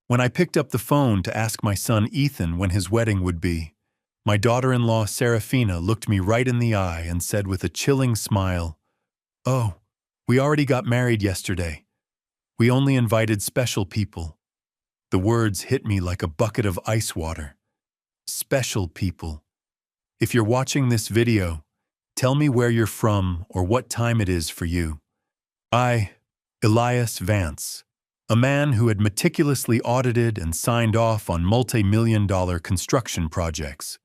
When I picked up the phone to ask my son Ethan when his wedding would be, my daughter-in-law Serafina looked me right in the eye and said with a chilling smile, "Oh, we already got married yesterday. We only invited special people." The words hit me like a bucket of ice water. Special people. If you're watching this video, tell me where you're from or what time it is for you. I, Elias Vance, a man who had meticulously audited and signed off on multi-million-dollar construction projects,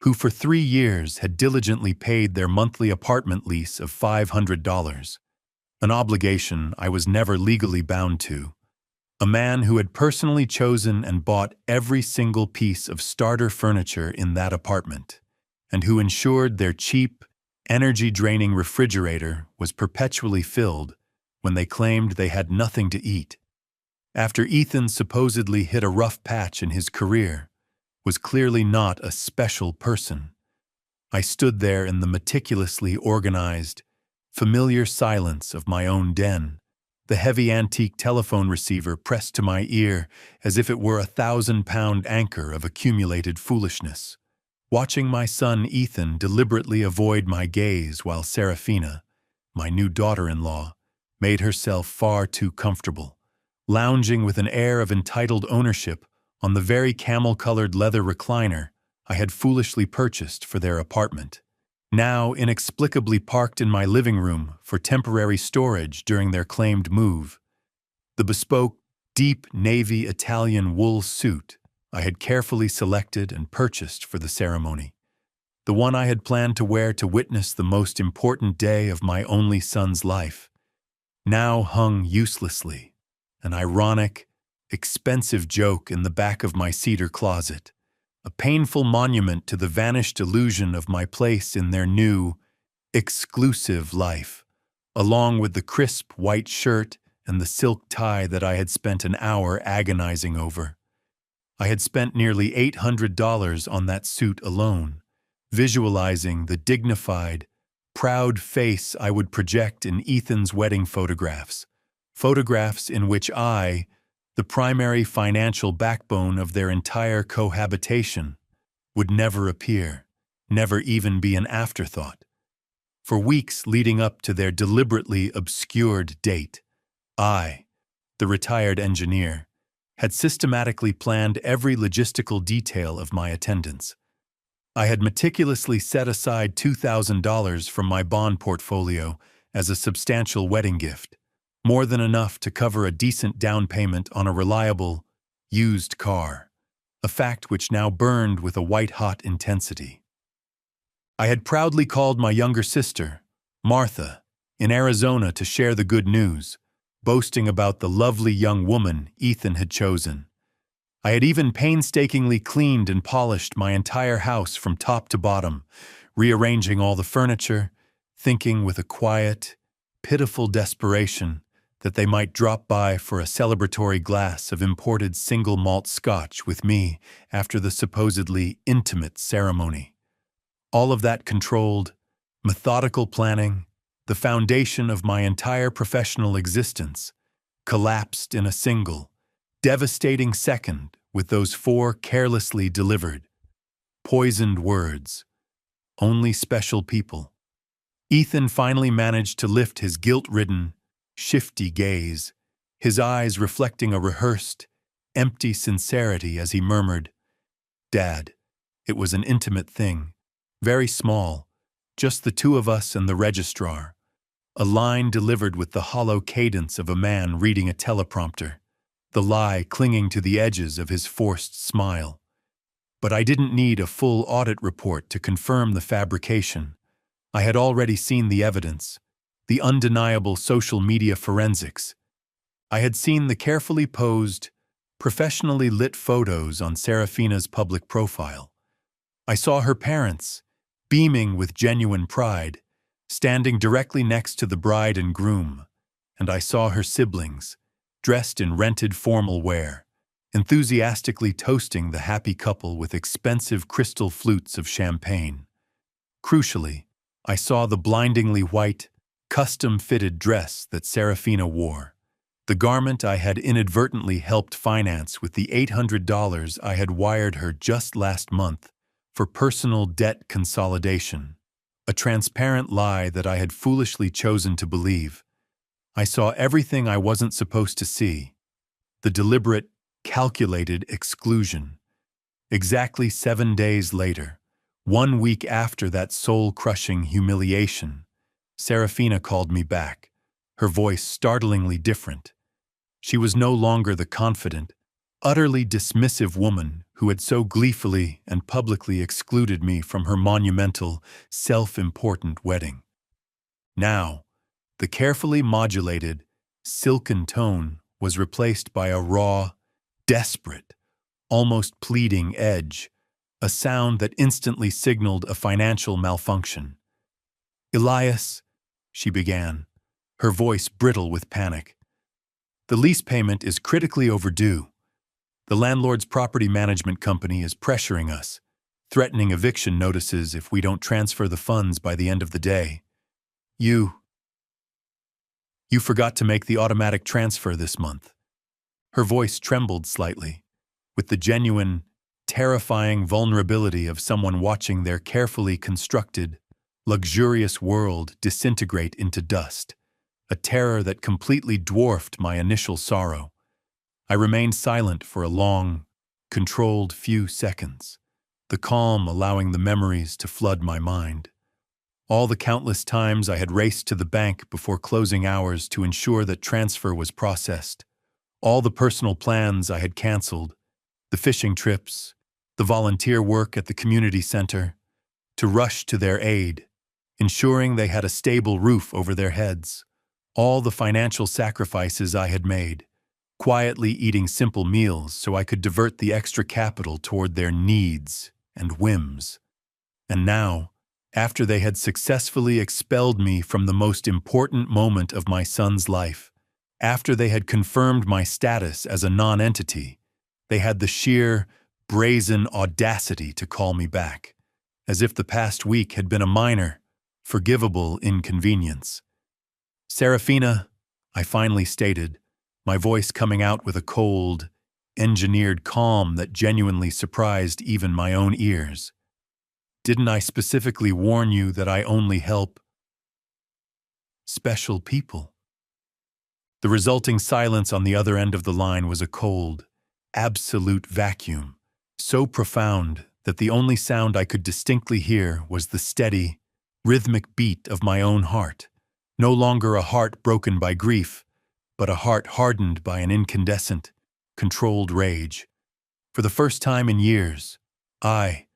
who for 3 years had diligently paid their monthly apartment lease of $500, an obligation I was never legally bound to. A man who had personally chosen and bought every single piece of starter furniture in that apartment, and who ensured their cheap, energy-draining refrigerator was perpetually filled when they claimed they had nothing to eat. After Ethan supposedly hit a rough patch in his career, was clearly not a special person. I stood there in the meticulously organized, familiar silence of my own den, the heavy antique telephone receiver pressed to my ear as if it were a 1,000-pound anchor of accumulated foolishness, watching my son Ethan deliberately avoid my gaze while Serafina, my new daughter-in-law, made herself far too comfortable, lounging with an air of entitled ownership on the very camel-colored leather recliner I had foolishly purchased for their apartment, now inexplicably parked in my living room for temporary storage during their claimed move. The bespoke, deep navy Italian wool suit I had carefully selected and purchased for the ceremony, the one I had planned to wear to witness the most important day of my only son's life, now hung uselessly, an ironic, expensive joke in the back of my cedar closet, a painful monument to the vanished illusion of my place in their new, exclusive life, along with the crisp white shirt and the silk tie that I had spent an hour agonizing over. I had spent nearly $800 on that suit alone, visualizing the dignified, proud face I would project in Ethan's wedding photographs in which I, the primary financial backbone of their entire cohabitation, would never appear, never even be an afterthought. For weeks leading up to their deliberately obscured date, I, the retired engineer, had systematically planned every logistical detail of my attendance. I had meticulously set aside $2,000 from my bond portfolio as a substantial wedding gift, more than enough to cover a decent down payment on a reliable, used car, a fact which now burned with a white-hot intensity. I had proudly called my younger sister, Martha, in Arizona to share the good news, boasting about the lovely young woman Ethan had chosen. I had even painstakingly cleaned and polished my entire house from top to bottom, rearranging all the furniture, thinking with a quiet, pitiful desperation that they might drop by for a celebratory glass of imported single malt scotch with me after the supposedly intimate ceremony. All of that controlled, methodical planning, the foundation of my entire professional existence, collapsed in a single, devastating second with those 4 carelessly delivered, poisoned words. Only special people. Ethan finally managed to lift his guilt-ridden, shifty gaze, his eyes reflecting a rehearsed, empty sincerity as he murmured, "Dad, it was an intimate thing, very small, just the 2 of us and the registrar," a line delivered with the hollow cadence of a man reading a teleprompter, the lie clinging to the edges of his forced smile. But I didn't need a full audit report to confirm the fabrication. I had already seen the evidence, the undeniable social media forensics. I had seen the carefully posed, professionally lit photos on Serafina's public profile. I saw her parents, beaming with genuine pride, standing directly next to the bride and groom, and I saw her siblings, dressed in rented formal wear, enthusiastically toasting the happy couple with expensive crystal flutes of champagne. Crucially, I saw the blindingly white, custom-fitted dress that Serafina wore, The garment I had inadvertently helped finance with the $800 I had wired her just last month for personal debt consolidation. A transparent lie that I had foolishly chosen to believe. I saw everything I wasn't supposed to see. The deliberate, calculated exclusion. Exactly 7 days later, 1 week after that soul-crushing humiliation, Serafina called me back, her voice startlingly different. She was no longer the confident, utterly dismissive woman who had so gleefully and publicly excluded me from her monumental, self-important wedding. Now, the carefully modulated, silken tone was replaced by a raw, desperate, almost pleading edge, a sound that instantly signaled a financial malfunction. "Elias," she began, her voice brittle with panic, "the lease payment is critically overdue. The landlord's property management company is pressuring us, threatening eviction notices if we don't transfer the funds by the end of the day. You forgot to make the automatic transfer this month." Her voice trembled slightly, with the genuine, terrifying vulnerability of someone watching their carefully constructed, luxurious world disintegrate into dust, a terror that completely dwarfed my initial sorrow. I remained silent for a long, controlled few seconds, the calm allowing the memories to flood my mind. All the countless times I had raced to the bank before closing hours to ensure that transfer was processed, all the personal plans I had canceled, the fishing trips, the volunteer work at the community center, to rush to their aid, ensuring they had a stable roof over their heads, all the financial sacrifices I had made, quietly eating simple meals so I could divert the extra capital toward their needs and whims. And now, after they had successfully expelled me from the most important moment of my son's life, after they had confirmed my status as a non-entity, they had the sheer, brazen audacity to call me back, as if the past week had been a minor, forgivable inconvenience. "Serafina," I finally stated, my voice coming out with a cold, engineered calm that genuinely surprised even my own ears. "Didn't I specifically warn you that I only help special people?" The resulting silence on the other end of the line was a cold, absolute vacuum, so profound that the only sound I could distinctly hear was the steady, rhythmic beat of my own heart, no longer a heart broken by grief, but a heart hardened by an incandescent, controlled rage. For the first time in years, I,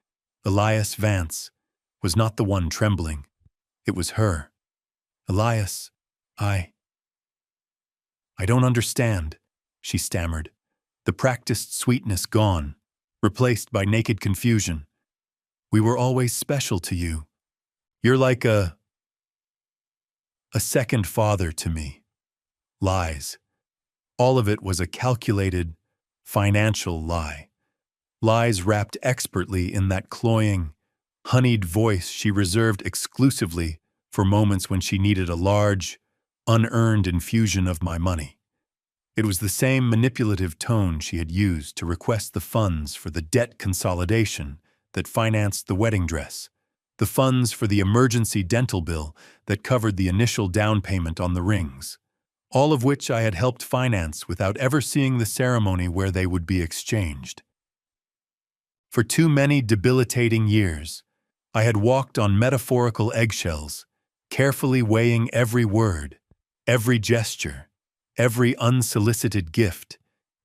Elias Vance, was not the one trembling. It was her. "Elias, I don't understand," she stammered, the practiced sweetness gone, replaced by naked confusion. "We were always special to you. You're like a second father to me." Lies. All of it was a calculated, financial lie. Lies wrapped expertly in that cloying, honeyed voice she reserved exclusively for moments when she needed a large, unearned infusion of my money. It was the same manipulative tone she had used to request the funds for the debt consolidation that financed the wedding dress, the funds for the emergency dental bill that covered the initial down payment on the rings, all of which I had helped finance without ever seeing the ceremony where they would be exchanged. For too many debilitating years, I had walked on metaphorical eggshells, carefully weighing every word, every gesture, every unsolicited gift,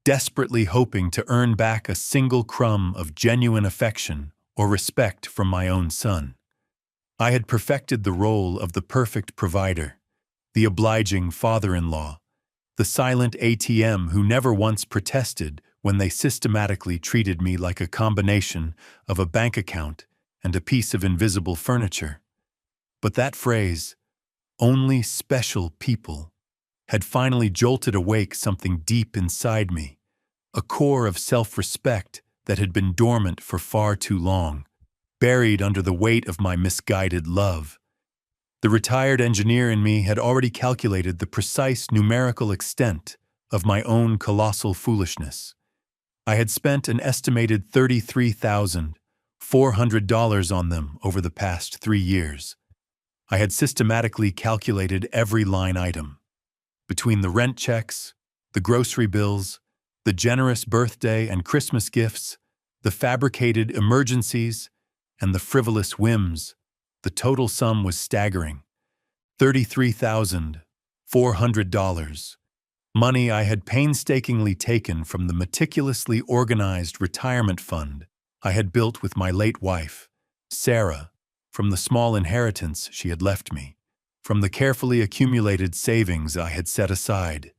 desperately hoping to earn back a single crumb of genuine affection or respect from my own son. I had perfected the role of the perfect provider, the obliging father-in-law, the silent ATM who never once protested when they systematically treated me like a combination of a bank account and a piece of invisible furniture. But that phrase, "only special people," had finally jolted awake something deep inside me, a core of self-respect that had been dormant for far too long, buried under the weight of my misguided love. The retired engineer in me had already calculated the precise numerical extent of my own colossal foolishness. I had spent an estimated $33,400 on them over the past 3 years. I had systematically calculated every line item. Between the rent checks, the grocery bills, the generous birthday and Christmas gifts, the fabricated emergencies, and the frivolous whims, the total sum was staggering. $33,400. Money I had painstakingly taken from the meticulously organized retirement fund I had built with my late wife, Sarah, from the small inheritance she had left me, from the carefully accumulated savings I had set aside,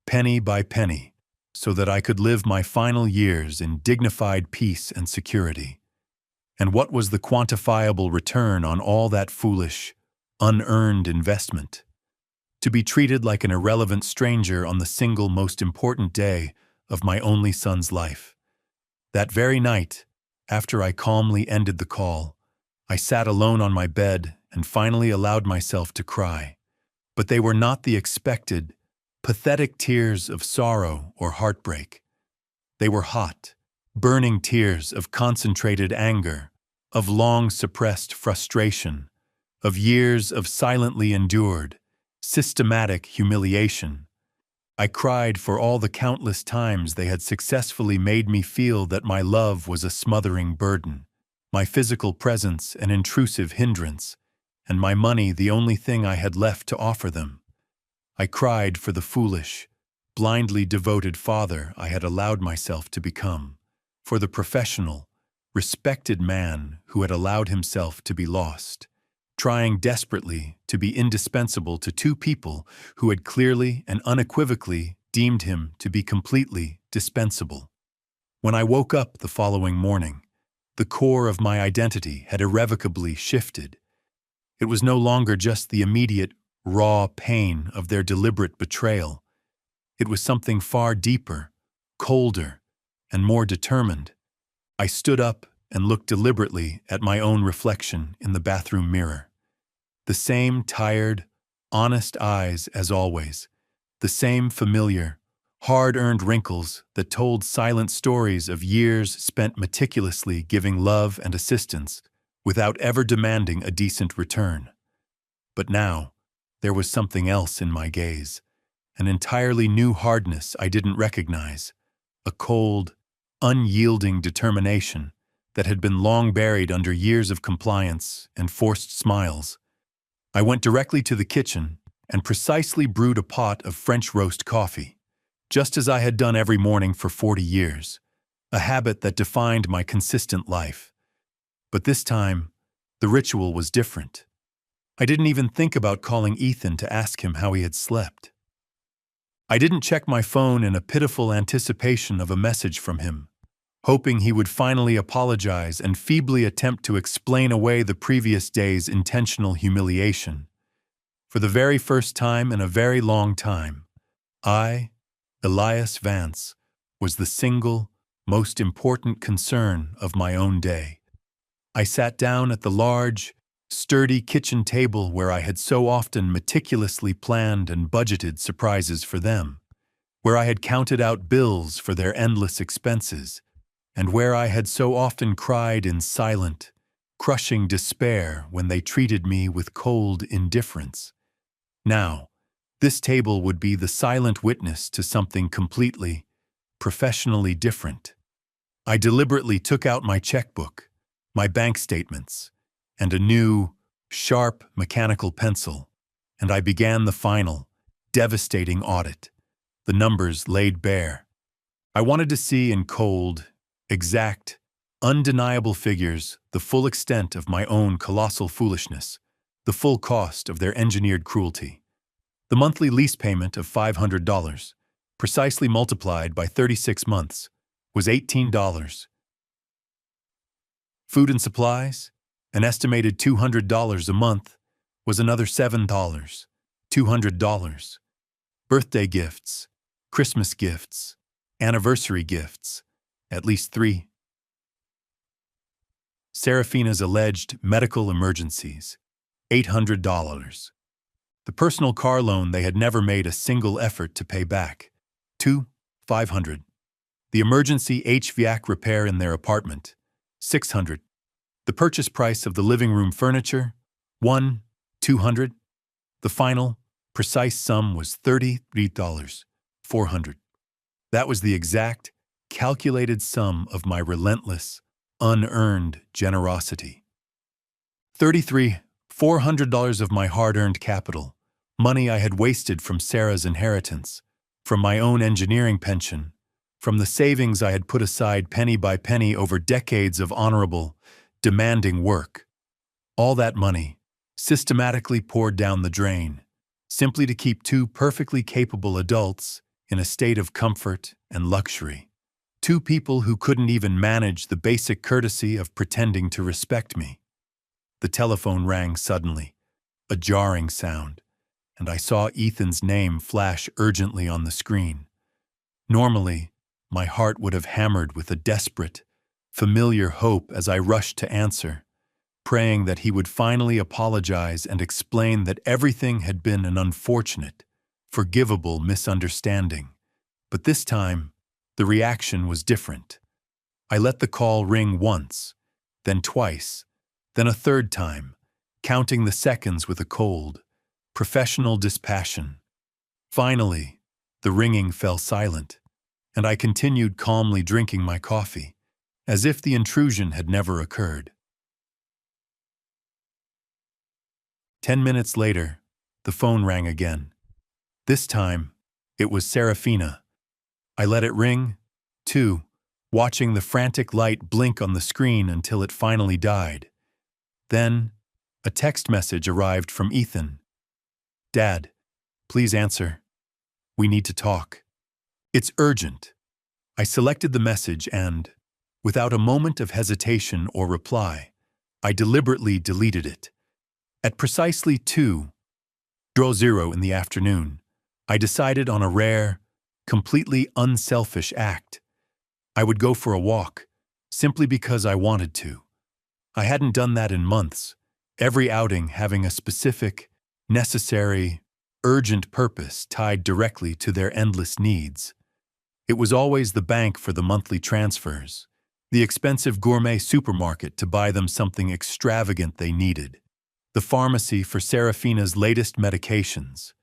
penny by penny, so that I could live my final years in dignified peace and security. And what was the quantifiable return on all that foolish, unearned investment? To be treated like an irrelevant stranger on the single most important day of my only son's life. That very night, after I calmly ended the call, I sat alone on my bed and finally allowed myself to cry. But they were not the expected, pathetic tears of sorrow or heartbreak. They were hot, burning tears of concentrated anger, of long-suppressed frustration, of years of silently endured, systematic humiliation. I cried for all the countless times they had successfully made me feel that my love was a smothering burden, my physical presence an intrusive hindrance, and my money the only thing I had left to offer them. I cried for the foolish, blindly devoted father I had allowed myself to become, for the professional, respected man who had allowed himself to be lost, trying desperately to be indispensable to two people who had clearly and unequivocally deemed him to be completely dispensable. When I woke up the following morning, the core of my identity had irrevocably shifted. It was no longer just the immediate, raw pain of their deliberate betrayal. It was something far deeper, colder, and more determined. I stood up and looked deliberately at my own reflection in the bathroom mirror. The same tired, honest eyes as always, the same familiar, hard-earned wrinkles that told silent stories of years spent meticulously giving love and assistance without ever demanding a decent return. But now, there was something else in my gaze, an entirely new hardness I didn't recognize, a cold, unyielding determination that had been long buried under years of compliance and forced smiles. I went directly to the kitchen and precisely brewed a pot of French roast coffee, just as I had done every morning for 40 years, a habit that defined my consistent life. But this time, the ritual was different. I didn't even think about calling Ethan to ask him how he had slept. I didn't check my phone in a pitiful anticipation of a message from him, hoping he would finally apologize and feebly attempt to explain away the previous day's intentional humiliation. For the very first time in a very long time, I, Elias Vance, was the single, most important concern of my own day. I sat down at the large, sturdy kitchen table where I had so often meticulously planned and budgeted surprises for them, where I had counted out bills for their endless expenses, and where I had so often cried in silent, crushing despair when they treated me with cold indifference. Now, this table would be the silent witness to something completely, professionally different. I deliberately took out my checkbook, my bank statements, and a new, sharp mechanical pencil, and I began the final, devastating audit, the numbers laid bare. I wanted to see in cold, exact, undeniable figures the full extent of my own colossal foolishness, the full cost of their engineered cruelty. The monthly lease payment of $500, precisely multiplied by 36 months, was $18. Food and supplies, an estimated $200 a month, was another $7, $200. Birthday gifts, Christmas gifts, anniversary gifts, at least 3. Serafina's alleged medical emergencies, $800. The personal car loan they had never made a single effort to pay back, 2, 500. The emergency HVAC repair in their apartment, 600. The purchase price of the living room furniture, 1, 200. The final, precise sum was $33, 400. That was the exact, calculated sum of my relentless, unearned generosity. $400 of my hard-earned capital, money I had wasted from Sarah's inheritance, from my own engineering pension, from the savings I had put aside penny by penny over decades of honorable, demanding work. All that money, systematically poured down the drain, simply to keep two perfectly capable adults in a state of comfort and luxury. Two people who couldn't even manage the basic courtesy of pretending to respect me. The telephone rang suddenly, a jarring sound, and I saw Ethan's name flash urgently on the screen. Normally, my heart would have hammered with a desperate, familiar hope as I rushed to answer, praying that he would finally apologize and explain that everything had been an unfortunate, forgivable misunderstanding. But this time, the reaction was different. I let the call ring once, then twice, then a third time, counting the seconds with a cold, professional dispassion. Finally, the ringing fell silent, and I continued calmly drinking my coffee, as if the intrusion had never occurred. 10 minutes later, the phone rang again. This time, it was Serafina. I let it ring, too, watching the frantic light blink on the screen until it finally died. Then, a text message arrived from Ethan. "Dad, please answer. We need to talk. It's urgent." I selected the message and, without a moment of hesitation or reply, I deliberately deleted it. At precisely 2:00 in the afternoon, I decided on a rare, completely unselfish act. I would go for a walk, simply because I wanted to. I hadn't done that in months, every outing having a specific, necessary, urgent purpose tied directly to their endless needs. It was always the bank for the monthly transfers, the expensive gourmet supermarket to buy them something extravagant they needed, the pharmacy for Serafina's latest medications.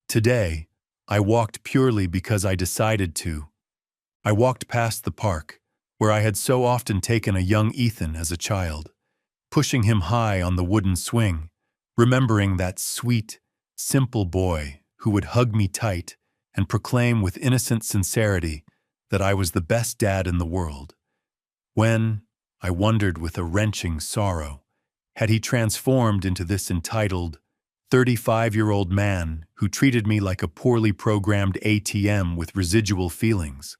Today, I walked purely because I decided to. I walked past the park, where I had so often taken a young Ethan as a child, pushing him high on the wooden swing, remembering that sweet, simple boy who would hug me tight and proclaim with innocent sincerity that I was the best dad in the world. When, I wondered with a wrenching sorrow, had he transformed into this entitled, 35-year-old man who treated me like a poorly programmed ATM with residual feelings?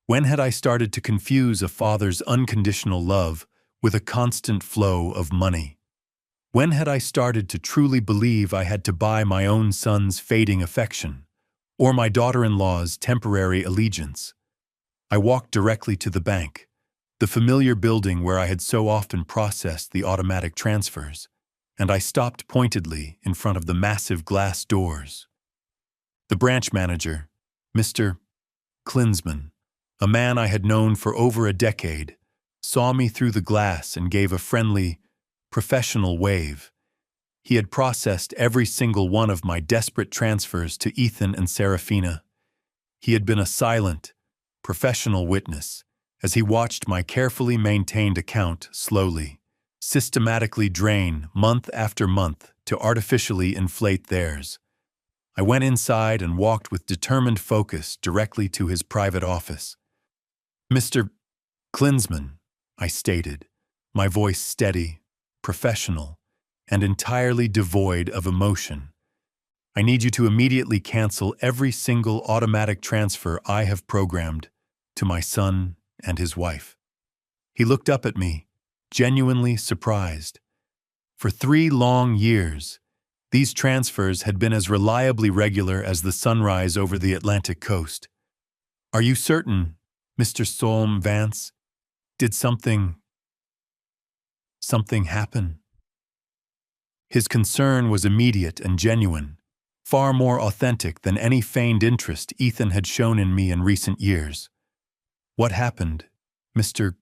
When had I started to confuse a father's unconditional love with a constant flow of money? When had I started to truly believe I had to buy my own son's fading affection, or my daughter-in-law's temporary allegiance? I walked directly to the bank, the familiar building where I had so often processed the automatic transfers, and I stopped pointedly in front of the massive glass doors. The branch manager, Mr. Klinsman, a man I had known for over a decade, saw me through the glass and gave a friendly, professional wave. He had processed every single one of my desperate transfers to Ethan and Serafina. He had been a silent, professional witness as he watched my carefully maintained account slowly, systematically drain month after month to artificially inflate theirs. I went inside and walked with determined focus directly to his private office. "Mr. Klinsman," I stated, my voice steady, professional, and entirely devoid of emotion. "I need you to immediately cancel every single automatic transfer I have programmed to my son and his wife." He looked up at me, genuinely surprised. For 3 long years, these transfers had been as reliably regular as the sunrise over the Atlantic coast. "Are you certain, Mr. Elias Vance? Did something happen?" His concern was immediate and genuine. far more authentic than any feigned interest Ethan had shown in me in recent years. What happened, Mr.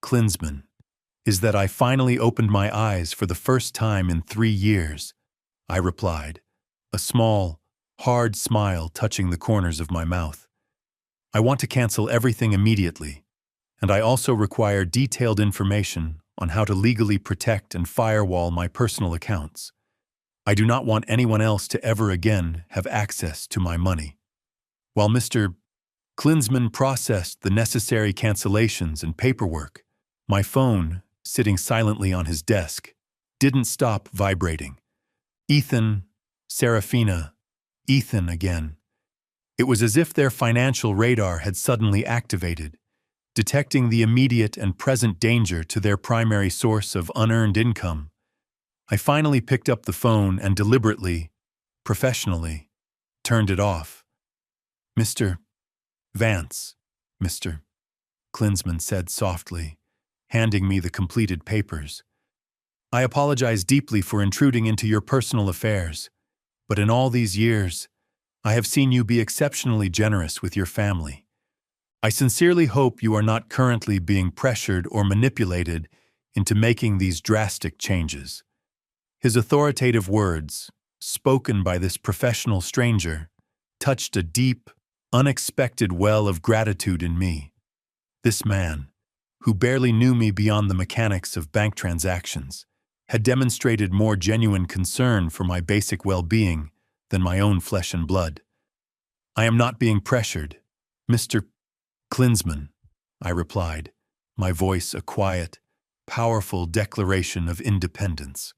Klinsman, is that I finally opened my eyes for the first time in 3 years, I replied, a small, hard smile touching the corners of my mouth. I want to cancel everything immediately, and I also require detailed information on how to legally protect and firewall my personal accounts. I do not want anyone else to ever again have access to my money. While Mr. Klinsman processed the necessary cancellations and paperwork, my phone, sitting silently on his desk, didn't stop vibrating. Ethan, Serafina, Ethan again. It was as if their financial radar had suddenly activated, detecting the immediate and present danger to their primary source of unearned income. I finally picked up the phone and deliberately, professionally, turned it off. Mr. Vance, Mr. Klinsman said softly, handing me the completed papers. I apologize deeply for intruding into your personal affairs, but in all these years, I have seen you be exceptionally generous with your family. I sincerely hope you are not currently being pressured or manipulated into making these drastic changes. His authoritative words, spoken by this professional stranger, touched a deep, unexpected well of gratitude in me. This man, who barely knew me beyond the mechanics of bank transactions, had demonstrated more genuine concern for my basic well-being than my own flesh and blood. I am not being pressured, Mr. Klinsman, I replied, my voice a quiet, powerful declaration of independence.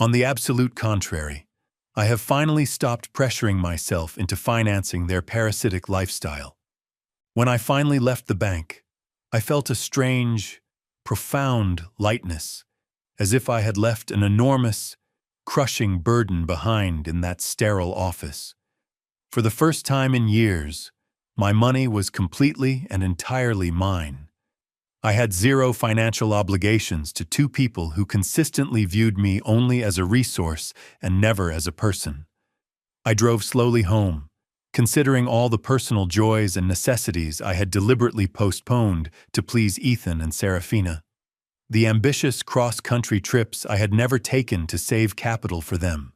On the absolute contrary, I have finally stopped pressuring myself into financing their parasitic lifestyle. When I finally left the bank, I felt a strange, profound lightness, as if I had left an enormous, crushing burden behind in that sterile office. For the first time in years, my money was completely and entirely mine. I had zero financial obligations to two people who consistently viewed me only as a resource and never as a person. I drove slowly home, considering all the personal joys and necessities I had deliberately postponed to please Ethan and Serafina. The ambitious cross-country trips I had never taken to save capital for them.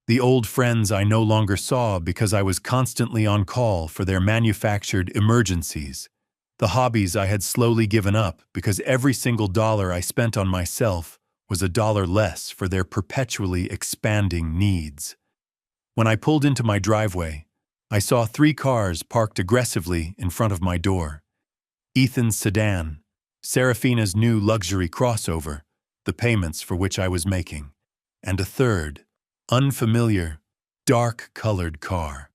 The old friends I no longer saw because I was constantly on call for their manufactured emergencies. The hobbies I had slowly given up because every single dollar I spent on myself was $1 less for their perpetually expanding needs. When I pulled into my driveway, I saw 3 cars parked aggressively in front of my door. Ethan's sedan, Serafina's new luxury crossover, the payments for which I was making, and a third, unfamiliar, dark-colored car.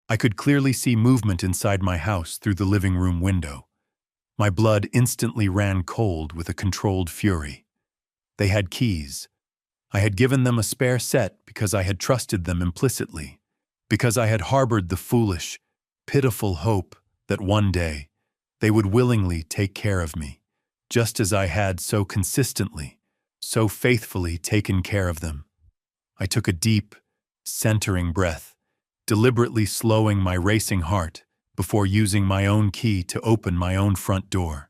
I could clearly see movement inside my house through the living room window. My blood instantly ran cold with a controlled fury. They had keys. I had given them a spare set because I had trusted them implicitly, because I had harbored the foolish, pitiful hope that one day they would willingly take care of me, just as I had so consistently, so faithfully taken care of them. I took a deep, centering breath, deliberately slowing my racing heart before using my own key to open my own front door.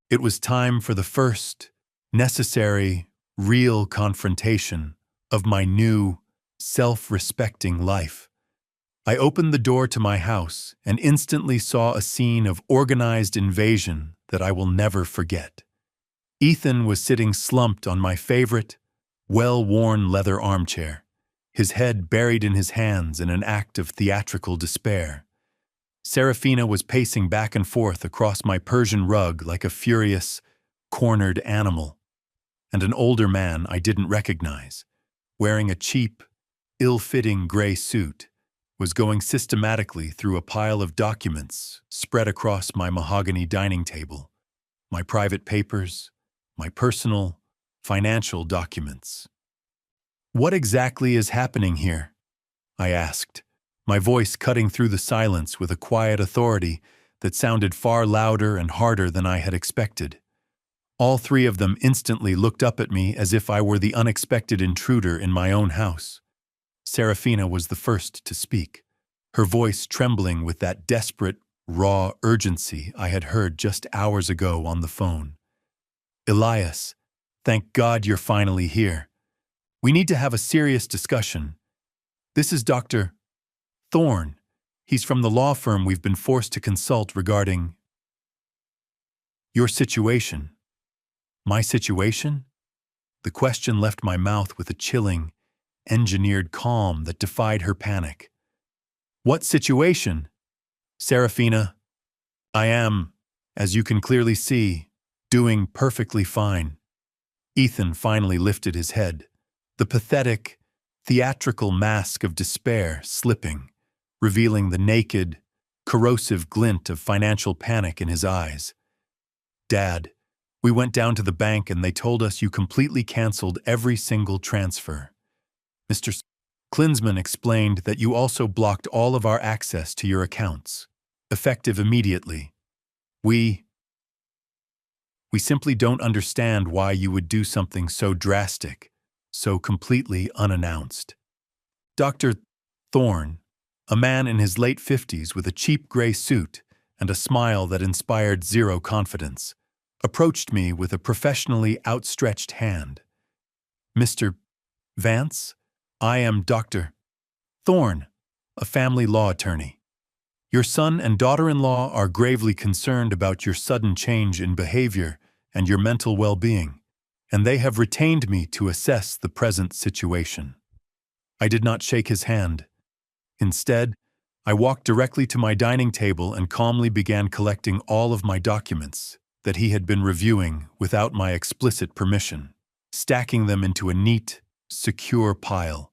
It was time for the first, necessary, real confrontation of my new, self-respecting life. I opened the door to my house and instantly saw a scene of organized invasion that I will never forget. Ethan was sitting slumped on my favorite, well-worn leather armchair, his head buried in his hands in an act of theatrical despair. Serafina was pacing back and forth across my Persian rug like a furious, cornered animal, and an older man I didn't recognize, wearing a cheap, ill-fitting gray suit, was going systematically through a pile of documents spread across my mahogany dining table, my private papers, my personal, financial documents. "What exactly is happening here?" I asked, my voice cutting through the silence with a quiet authority that sounded far louder and harder than I had expected. All 3 of them instantly looked up at me as if I were the unexpected intruder in my own house. Serafina was the first to speak, her voice trembling with that desperate, raw urgency I had heard just hours ago on the phone. Elias, thank God you're finally here. We need to have a serious discussion. This is Dr. Thorne. He's from the law firm we've been forced to consult regarding your situation. My situation? The question left my mouth with a chilling, engineered calm that defied her panic. What situation? Serafina, I am, as you can clearly see, doing perfectly fine. Ethan finally lifted his head, the pathetic, theatrical mask of despair slipping, revealing the naked, corrosive glint of financial panic in his eyes. Dad, we went down to the bank and they told us you completely canceled every single transfer. Mr. Klinsman explained that you also blocked all of our access to your accounts, effective immediately. We simply don't understand why you would do something so drastic, so completely unannounced. Dr. Thorne, a man in his late 50s with a cheap gray suit and a smile that inspired zero confidence, approached me with a professionally outstretched hand. Mr. Vance, I am Dr. Thorne, a family law attorney. Your son and daughter-in-law are gravely concerned about your sudden change in behavior and your mental well-being, and they have retained me to assess the present situation. I did not shake his hand. Instead, I walked directly to my dining table and calmly began collecting all of my documents that he had been reviewing without my explicit permission, stacking them into a neat, secure pile.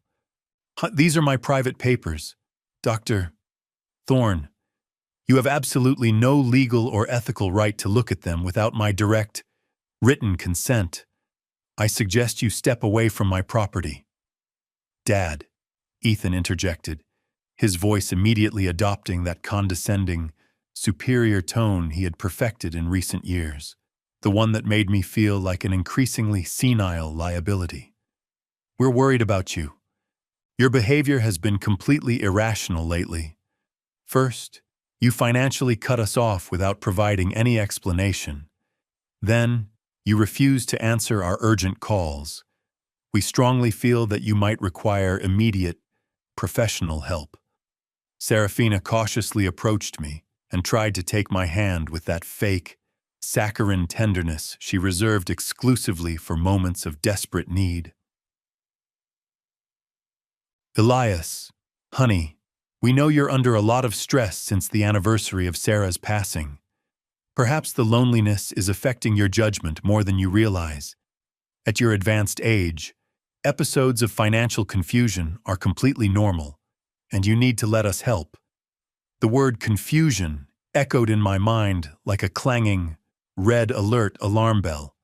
These are my private papers, Dr. Thorne. You have absolutely no legal or ethical right to look at them without my direct, written consent. I suggest you step away from my property. Dad, Ethan interjected, his voice immediately adopting that condescending, superior tone he had perfected in recent years, the one that made me feel like an increasingly senile liability. We're worried about you. Your behavior has been completely irrational lately. First, you financially cut us off without providing any explanation. Then, you refused to answer our urgent calls. We strongly feel that you might require immediate, professional help. Serafina cautiously approached me and tried to take my hand with that fake, saccharine tenderness she reserved exclusively for moments of desperate need. Elias, honey, we know you're under a lot of stress since the anniversary of Sarah's passing. Perhaps the loneliness is affecting your judgment more than you realize. At your advanced age, episodes of financial confusion are completely normal, and you need to let us help. The word confusion echoed in my mind like a clanging, red alert alarm bell.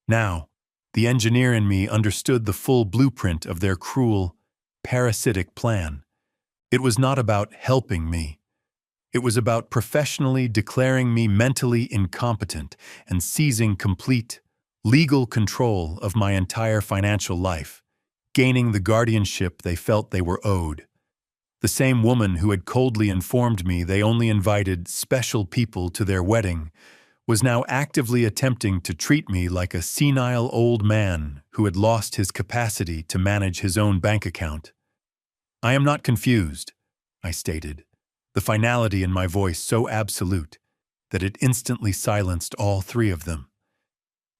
Now, the engineer in me understood the full blueprint of their cruel, parasitic plan. It was not about helping me. It was about professionally declaring me mentally incompetent and seizing complete, legal control of my entire financial life, gaining the guardianship they felt they were owed. The same woman who had coldly informed me they only invited special people to their wedding was now actively attempting to treat me like a senile old man who had lost his capacity to manage his own bank account. I am not confused, I stated, the finality in my voice so absolute that it instantly silenced all three of them.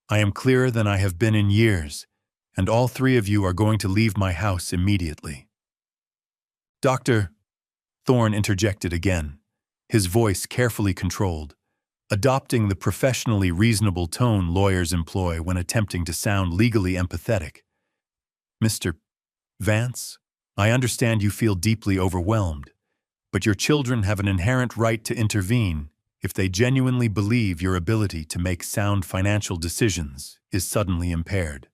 I am clearer than I have been in years, and all three of you are going to leave my house immediately. Dr. Thorne interjected again, his voice carefully controlled, adopting the professionally reasonable tone lawyers employ when attempting to sound legally empathetic. Mr. Vance, I understand you feel deeply overwhelmed, but your children have an inherent right to intervene if they genuinely believe your ability to make sound financial decisions is suddenly impaired.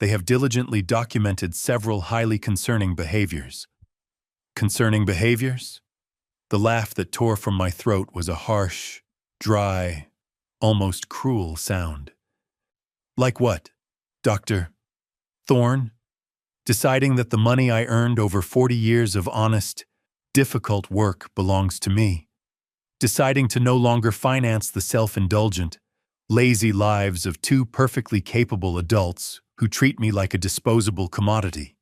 They have diligently documented several highly concerning behaviors. Concerning behaviors? The laugh that tore from my throat was a harsh, dry, almost cruel sound. Like what, Dr. Thorne? deciding that the money I earned over 40 years of honest, difficult work belongs to me, deciding to no longer finance the self-indulgent, lazy lives of two perfectly capable adults who treat me like a disposable commodity.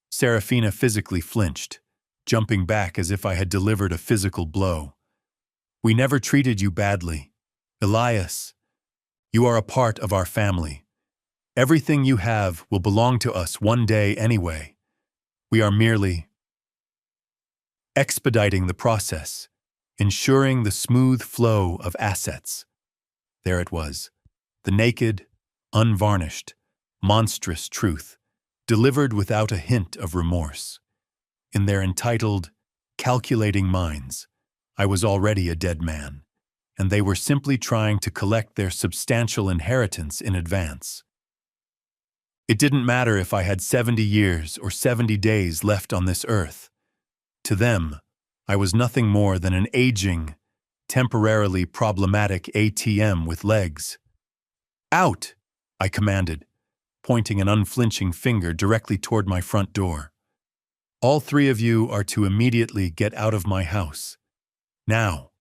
Serafina physically flinched, jumping back as if I had delivered a physical blow. We never treated you badly. Elias, you are a part of our family. Everything you have will belong to us one day anyway. We are merely expediting the process, ensuring the smooth flow of assets. There it was, the naked, unvarnished, monstrous truth, delivered without a hint of remorse. In their entitled, calculating minds, I was already a dead man, and they were simply trying to collect their substantial inheritance in advance. It didn't matter if I had 70 years or 70 days left on this earth. To them, I was nothing more than an aging, temporarily problematic ATM with legs. Out, I commanded, pointing an unflinching finger directly toward my front door. All three of you are to immediately get out of my house. Now.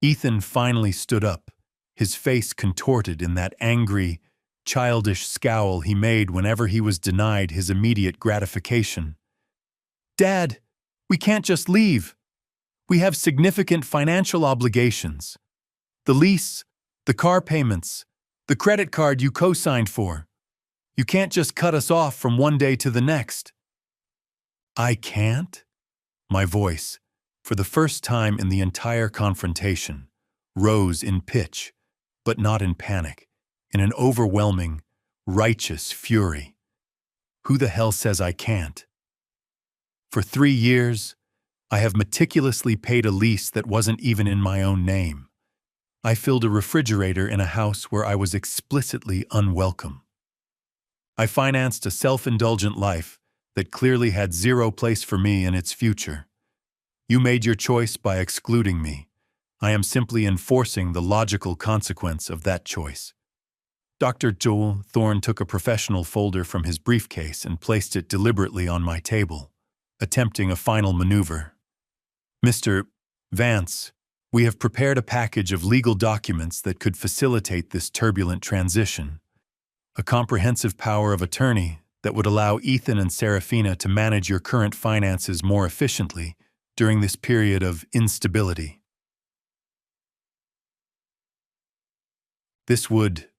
Ethan finally stood up, his face contorted in that angry, childish scowl he made whenever he was denied his immediate gratification. Dad, we can't just leave. We have significant financial obligations. The lease, the car payments, the credit card you co-signed for. You can't just cut us off from one day to the next. I can't? My voice, for the first time in the entire confrontation, rose in pitch, but not in panic, in an overwhelming, righteous fury. Who the hell says I can't? For 3 years, I have meticulously paid a lease that wasn't even in my own name. I filled a refrigerator in a house where I was explicitly unwelcome. I financed a self-indulgent life that clearly had zero place for me in its future. You made your choice by excluding me. I am simply enforcing the logical consequence of that choice. Dr. Joel Thorne took a professional folder from his briefcase and placed it deliberately on my table, attempting a final maneuver. Mr. Vance, we have prepared a package of legal documents that could facilitate this turbulent transition. A comprehensive power of attorney that would allow Ethan and Serafina to manage your current finances more efficiently during this period of instability. This would,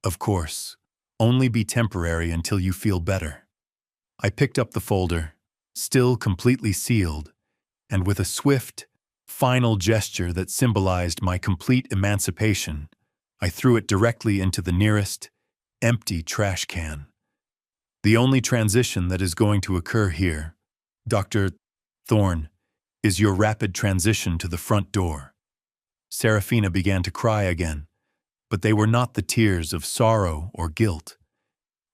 of course, only be temporary until you feel better. I picked up the folder, still completely sealed, and with a swift, final gesture that symbolized my complete emancipation, I threw it directly into the nearest, empty trash can. The only transition that is going to occur here, Dr. Thorne, is your rapid transition to the front door. Serafina began to cry again, but they were not the tears of sorrow or guilt.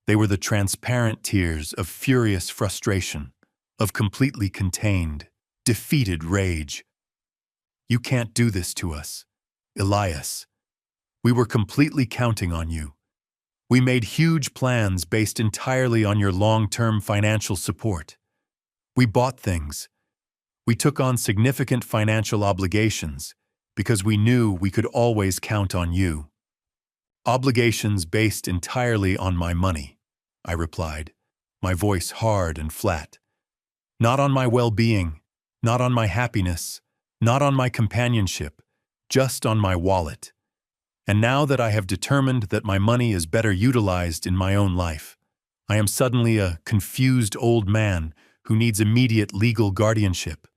They were the transparent tears of furious frustration, of completely contained, defeated rage. You can't do this to us, Elias. We were completely counting on you. We made huge plans based entirely on your long-term financial support. We bought things. We took on significant financial obligations because we knew we could always count on you. Obligations based entirely on my money, I replied, my voice hard and flat. Not on my well-being, not on my happiness, not on my companionship, just on my wallet. And now that I have determined that my money is better utilized in my own life, I am suddenly a confused old man who needs immediate legal guardianship.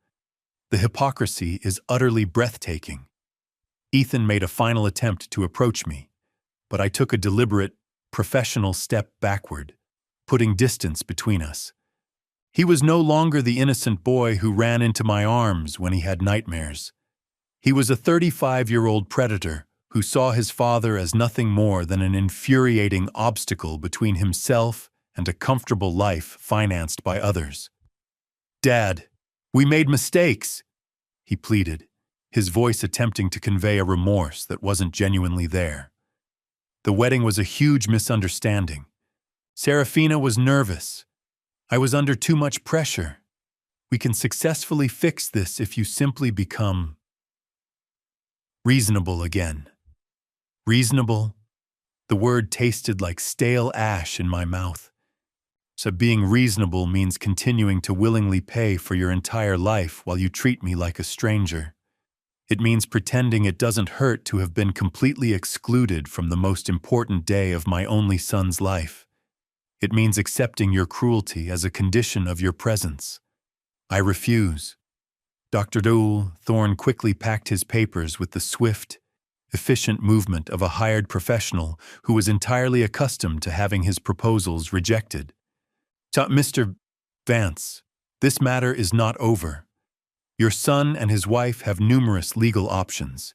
The hypocrisy is utterly breathtaking. Ethan made a final attempt to approach me, but I took a deliberate, professional step backward, putting distance between us. He was no longer the innocent boy who ran into my arms when he had nightmares. He was a 35-year-old predator who saw his father as nothing more than an infuriating obstacle between himself and a comfortable life financed by others. Dad, we made mistakes, he pleaded, his voice attempting to convey a remorse that wasn't genuinely there. The wedding was a huge misunderstanding. Serafina was nervous. I was under too much pressure. We can successfully fix this if you simply become reasonable again. Reasonable? The word tasted like stale ash in my mouth. So being reasonable means continuing to willingly pay for your entire life while you treat me like a stranger. It means pretending it doesn't hurt to have been completely excluded from the most important day of my only son's life. It means accepting your cruelty as a condition of your presence. I refuse. Dr. Thorne quickly packed his papers with the swift, efficient movement of a hired professional who was entirely accustomed to having his proposals rejected. Mr. Vance, this matter is not over. Your son and his wife have numerous legal options.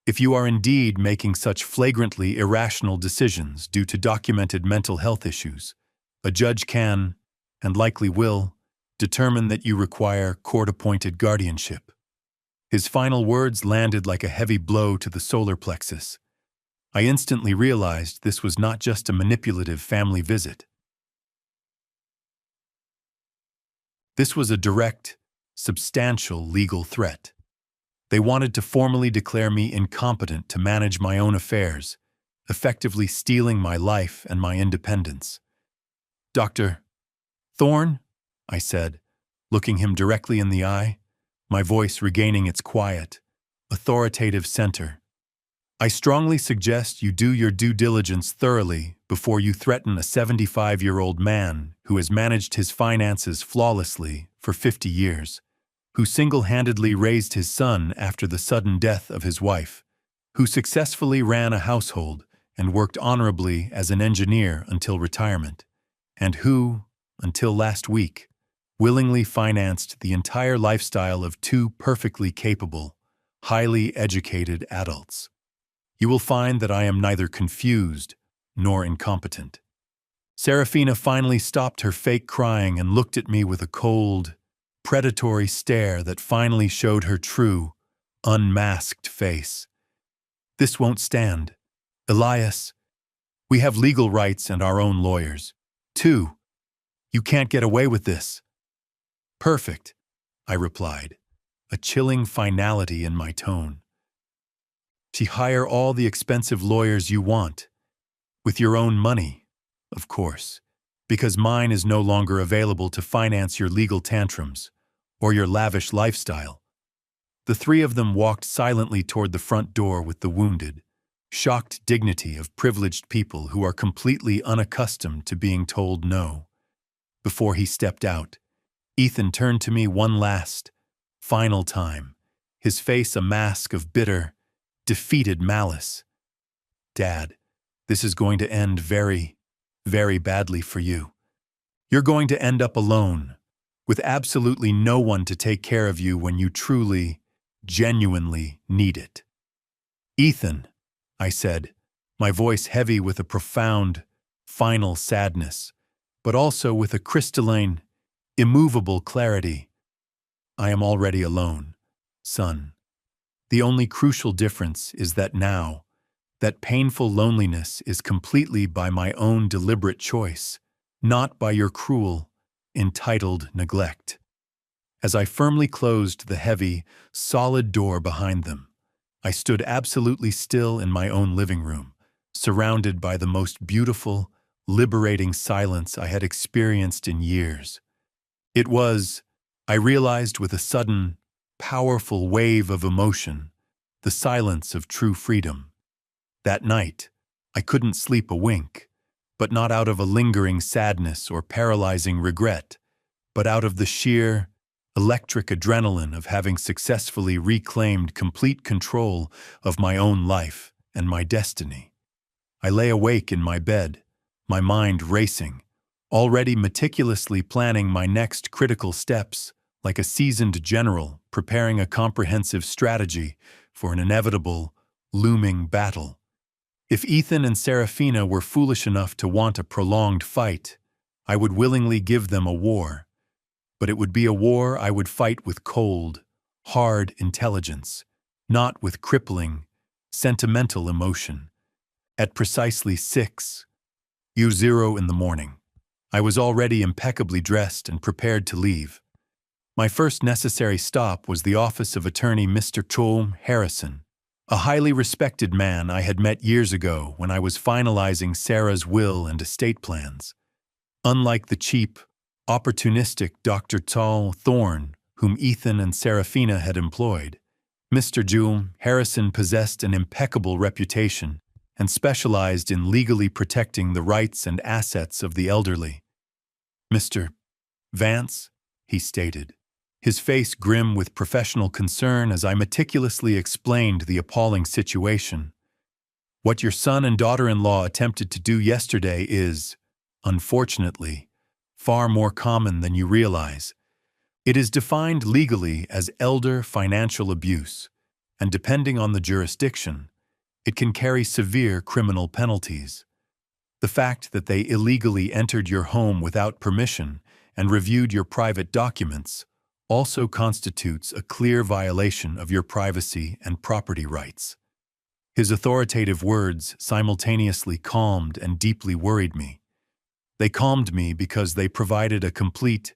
If you are indeed making such flagrantly irrational decisions due to documented mental health issues, a judge can, and likely will, determine that you require court-appointed guardianship. His final words landed like a heavy blow to the solar plexus. I instantly realized this was not just a manipulative family visit. This was a direct, substantial legal threat. They wanted to formally declare me incompetent to manage my own affairs, effectively stealing my life and my independence. Dr. Thorne, I said, looking him directly in the eye, my voice regaining its quiet, authoritative center. I strongly suggest you do your due diligence thoroughly before you threaten a 75-year-old man who has managed his finances flawlessly for 50 years, who single-handedly raised his son after the sudden death of his wife, who successfully ran a household and worked honorably as an engineer until retirement, and who, until last week, willingly financed the entire lifestyle of two perfectly capable, highly educated adults. You will find that I am neither confused nor incompetent. Serafina finally stopped her fake crying and looked at me with a cold, predatory stare that finally showed her true, unmasked face. This won't stand. Elias, we have legal rights and our own lawyers. Too. You can't get away with this. Perfect, I replied, a chilling finality in my tone. Hire all the expensive lawyers you want, with your own money, of course, because mine is no longer available to finance your legal tantrums or your lavish lifestyle. The three of them walked silently toward the front door with the wounded, shocked dignity of privileged people who are completely unaccustomed to being told no. Before he stepped out, Ethan turned to me one last, final time, his face a mask of bitter, defeated malice. Dad, this is going to end very, very badly for you. You're going to end up alone, with absolutely no one to take care of you when you truly, genuinely need it. Ethan, I said, my voice heavy with a profound, final sadness, but also with a crystalline, immovable clarity. I am already alone, son. The only crucial difference is that now, that painful loneliness is completely by my own deliberate choice, not by your cruel, entitled neglect. As I firmly closed the heavy, solid door behind them, I stood absolutely still in my own living room, surrounded by the most beautiful, liberating silence I had experienced in years. It was, I realized with a sudden, powerful wave of emotion, the silence of true freedom. That night, I couldn't sleep a wink, but not out of a lingering sadness or paralyzing regret, but out of the sheer, electric adrenaline of having successfully reclaimed complete control of my own life and my destiny. I lay awake in my bed, my mind racing, already meticulously planning my next critical steps, like a seasoned general preparing a comprehensive strategy for an inevitable, looming battle. If Ethan and Serafina were foolish enough to want a prolonged fight, I would willingly give them a war. But it would be a war I would fight with cold, hard intelligence, not with crippling, sentimental emotion. At precisely 6:00 in the morning, I was already impeccably dressed and prepared to leave. My first necessary stop was the office of attorney Mr. Tom Harrison, a highly respected man I had met years ago when I was finalizing Sarah's will and estate plans. Unlike the cheap, opportunistic Dr. Tal Thorne, whom Ethan and Seraphina had employed, Mr. Jewel Harrison possessed an impeccable reputation and specialized in legally protecting the rights and assets of the elderly. "Mr. Vance," he stated, his face grim with professional concern as I meticulously explained the appalling situation. "What your son and daughter-in-law attempted to do yesterday is, unfortunately, far more common than you realize. It is defined legally as elder financial abuse, and depending on the jurisdiction, it can carry severe criminal penalties. The fact that they illegally entered your home without permission and reviewed your private documents also constitutes a clear violation of your privacy and property rights." His authoritative words simultaneously calmed and deeply worried me. They calmed me because they provided a complete,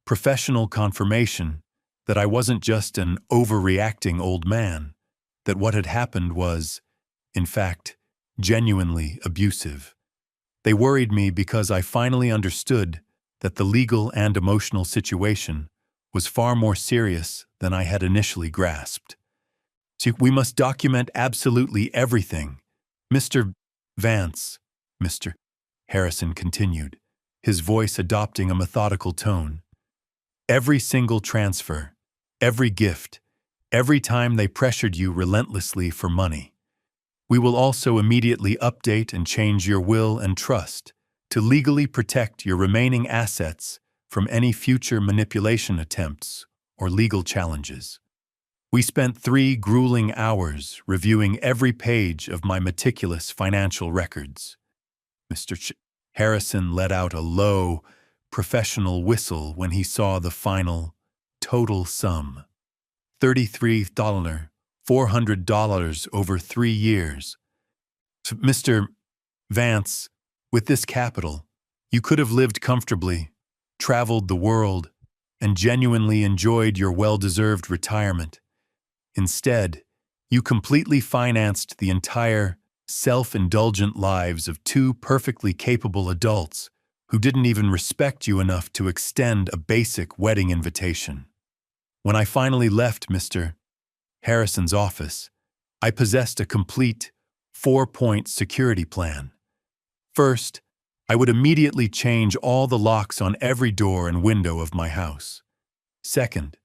professional confirmation that I wasn't just an overreacting old man, that what had happened was, in fact, genuinely abusive. They worried me because I finally understood that the legal and emotional situation was far more serious than I had initially grasped. "See, we must document absolutely everything, Mr. Vance," Mr. Harrison continued, his voice adopting a methodical tone. "Every single transfer, every gift, every time they pressured you relentlessly for money. We will also immediately update and change your will and trust to legally protect your remaining assets from any future manipulation attempts or legal challenges." We spent 3 grueling hours reviewing every page of my meticulous financial records. Mr. Harrison let out a low, professional whistle when he saw the final, total sum. $33,400 over 3 years. So, "Mr. Vance, with this capital, you could have lived comfortably, traveled the world, and genuinely enjoyed your well-deserved retirement. Instead, you completely financed the entire, self-indulgent lives of 2 perfectly capable adults who didn't even respect you enough to extend a basic wedding invitation." When I finally left Mr. Harrison's office, I possessed a complete 4-point security plan. First, I would immediately change all the locks on every door and window of my house. Second,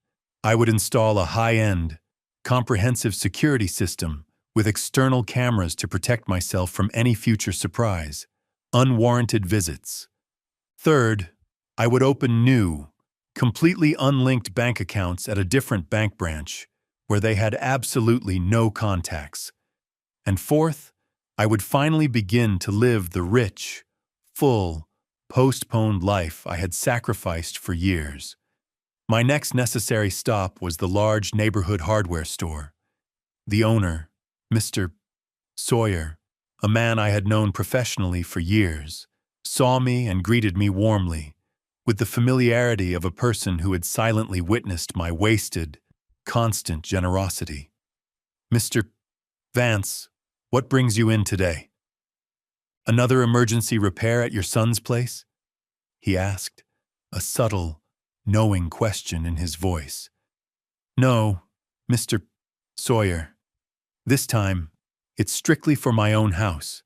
I would install a high-end, comprehensive security system with external cameras to protect myself from any future surprise, unwarranted visits. Third, I would open new, completely unlinked bank accounts at a different bank branch where they had absolutely no contacts. And fourth, I would finally begin to live the rich, full, postponed life I had sacrificed for years. My next necessary stop was the large neighborhood hardware store. The owner, Mr. Sawyer, a man I had known professionally for years, saw me and greeted me warmly, with the familiarity of a person who had silently witnessed my wasted, constant generosity. "Mr. Vance, what brings you in today?" "Another emergency repair at your son's place?" he asked, a subtle, knowing question in his voice. "No, Mr. Sawyer. This time, it's strictly for my own house.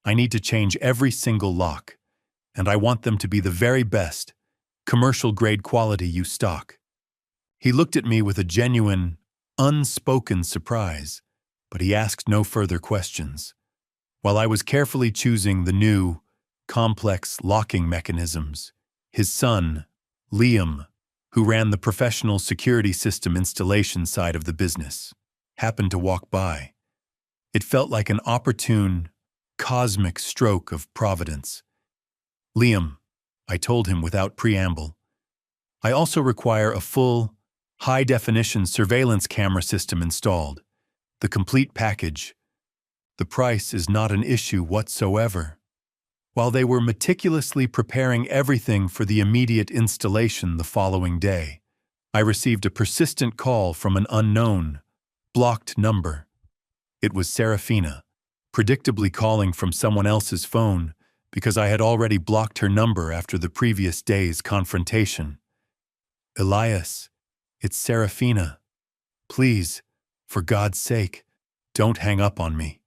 I need to change every single lock, and I want them to be the very best, commercial-grade quality you stock." He looked at me with a genuine, unspoken surprise, but he asked no further questions. While I was carefully choosing the new, complex locking mechanisms, his son, Liam, who ran the professional security system installation side of the business, happened to walk by. It felt like an opportune, cosmic stroke of providence. "Liam," I told him without preamble, "I also require a full, high-definition surveillance camera system installed, the complete package. The price is not an issue whatsoever." While they were meticulously preparing everything for the immediate installation the following day, I received a persistent call from an unknown, blocked number. It was Serafina, predictably calling from someone else's phone because I had already blocked her number after the previous day's confrontation. "Elias, it's Serafina. Please, for God's sake, don't hang up on me.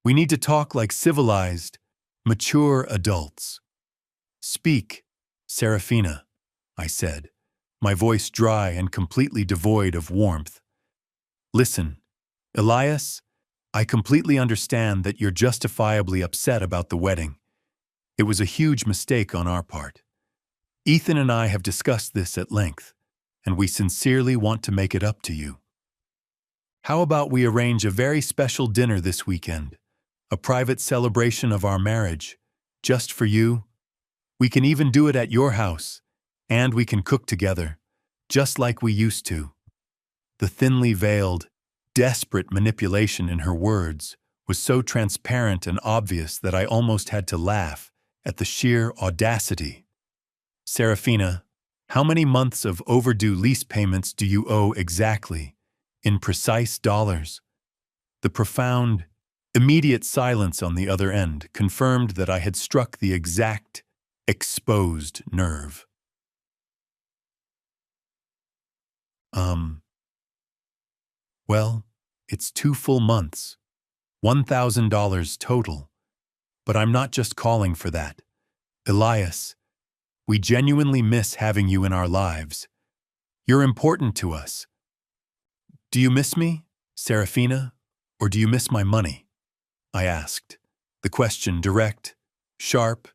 We need to talk like civilized, mature adults." "Speak, Serafina," I said, my voice dry and completely devoid of warmth. "Listen, Elias, I completely understand that you're justifiably upset about the wedding. It was a huge mistake on our part. Ethan and I have discussed this at length, and we sincerely want to make it up to you. How about we arrange a very special dinner this weekend, a private celebration of our marriage, just for you? We can even do it at your house, and we can cook together, just like we used to." The thinly veiled, desperate manipulation in her words was so transparent and obvious that I almost had to laugh at the sheer audacity. "Serafina, how many months of overdue lease payments do you owe exactly, in precise dollars?" The profound, immediate silence on the other end confirmed that I had struck the exact, exposed nerve. Well, it's 2 full months, $1,000 total. But I'm not just calling for that. Elias, we genuinely miss having you in our lives. You're important to us. Do you miss me, Serafina, or do you miss my money? I asked, the question direct, sharp,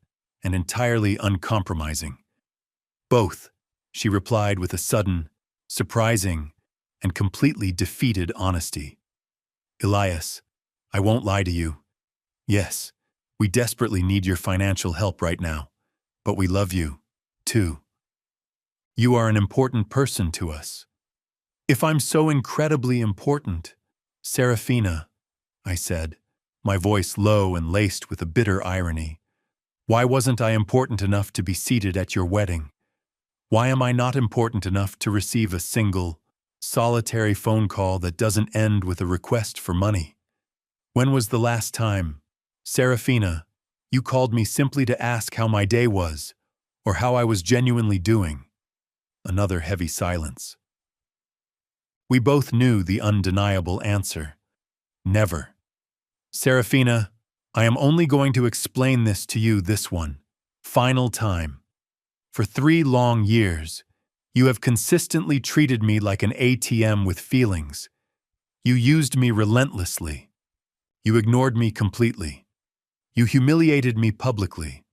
and entirely uncompromising. "Both," she replied with a sudden, surprising, and completely defeated honesty. "Elias, I won't lie to you. Yes, we desperately need your financial help right now, but we love you, too. You are an important person to us." "If I'm so incredibly important, Serafina," I said, my voice low and laced with a bitter irony, "why wasn't I important enough to be seated at your wedding? Why am I not important enough to receive a single, solitary phone call that doesn't end with a request for money? When was the last time, Serafina, you called me simply to ask how my day was, or how I was genuinely doing?" Another heavy silence. We both knew the undeniable answer. Never. "Serafina, I am only going to explain this to you this one, final time. For 3 long years, you have consistently treated me like an ATM with feelings. You used me relentlessly. You ignored me completely. You humiliated me publicly.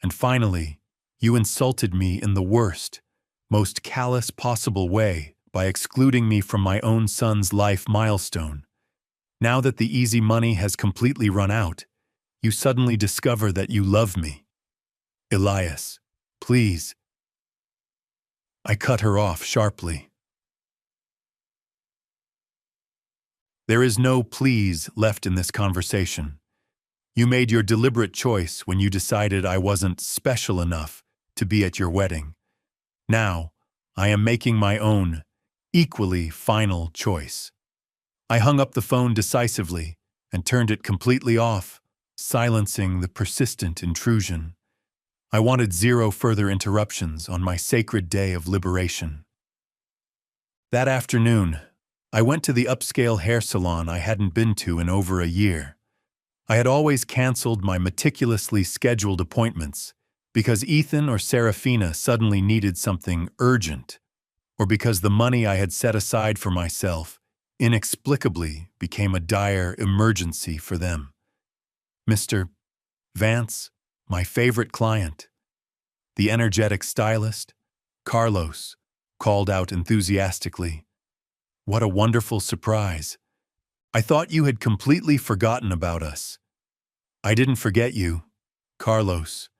And finally, you insulted me in the worst, most callous possible way by excluding me from my own son's life milestone. Now that the easy money has completely run out, you suddenly discover that you love me. Elias, please." I cut her off sharply. There is no please left in this conversation. You made your deliberate choice when you decided I wasn't special enough to be at your wedding. Now, I am making my own, equally final choice. I hung up the phone decisively and turned it completely off, silencing the persistent intrusion. I wanted 0 further interruptions on my sacred day of liberation. That afternoon, I went to the upscale hair salon I hadn't been to in over a year. I had always canceled my meticulously scheduled appointments because Ethan or Serafina suddenly needed something urgent, or because the money I had set aside for myself inexplicably became a dire emergency for them. Mr. Vance, my favorite client, the energetic stylist, Carlos, called out enthusiastically. "What a wonderful surprise. I thought you had completely forgotten about us." "I didn't forget you, Carlos.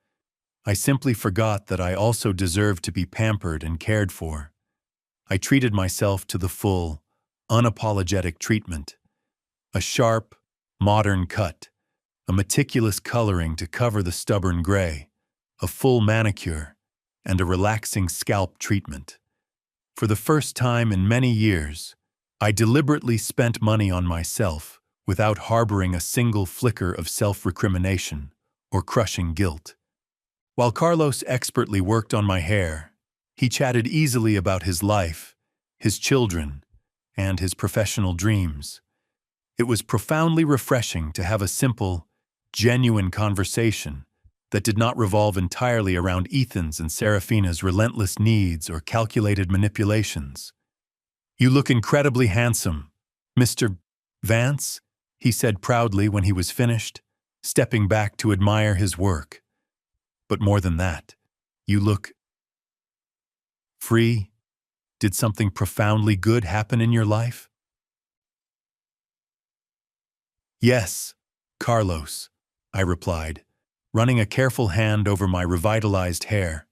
I simply forgot that I also deserved to be pampered and cared for. I treated myself to the full, unapologetic treatment. A sharp, modern cut, a meticulous coloring to cover the stubborn gray, a full manicure, and a relaxing scalp treatment. For the first time in many years, I deliberately spent money on myself without harboring a single flicker of self-recrimination or crushing guilt. While Carlos expertly worked on my hair, he chatted easily about his life, his children, and his professional dreams. It was profoundly refreshing to have a simple, genuine conversation that did not revolve entirely around Ethan's and Serafina's relentless needs or calculated manipulations. "You look incredibly handsome, Mr. Vance," he said proudly when he was finished, stepping back to admire his work. "But more than that, you look free. Did something profoundly good happen in your life?" "Yes, Carlos," I replied, running a careful hand over my revitalized hair.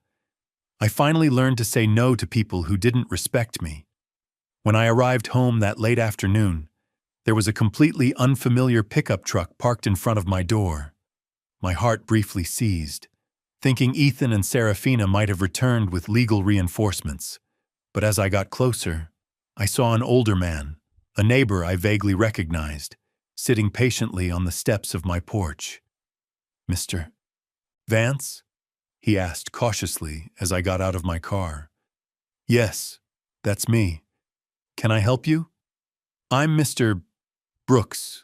"I finally learned to say no to people who didn't respect me. When I arrived home that late afternoon, there was a completely unfamiliar pickup truck parked in front of my door. My heart briefly seized, thinking Ethan and Serafina might have returned with legal reinforcements. But as I got closer, I saw an older man, a neighbor I vaguely recognized, sitting patiently on the steps of my porch. "Mr. Vance?" he asked cautiously as I got out of my car. "Yes, that's me. Can I help you?" "I'm Mr. Brooks.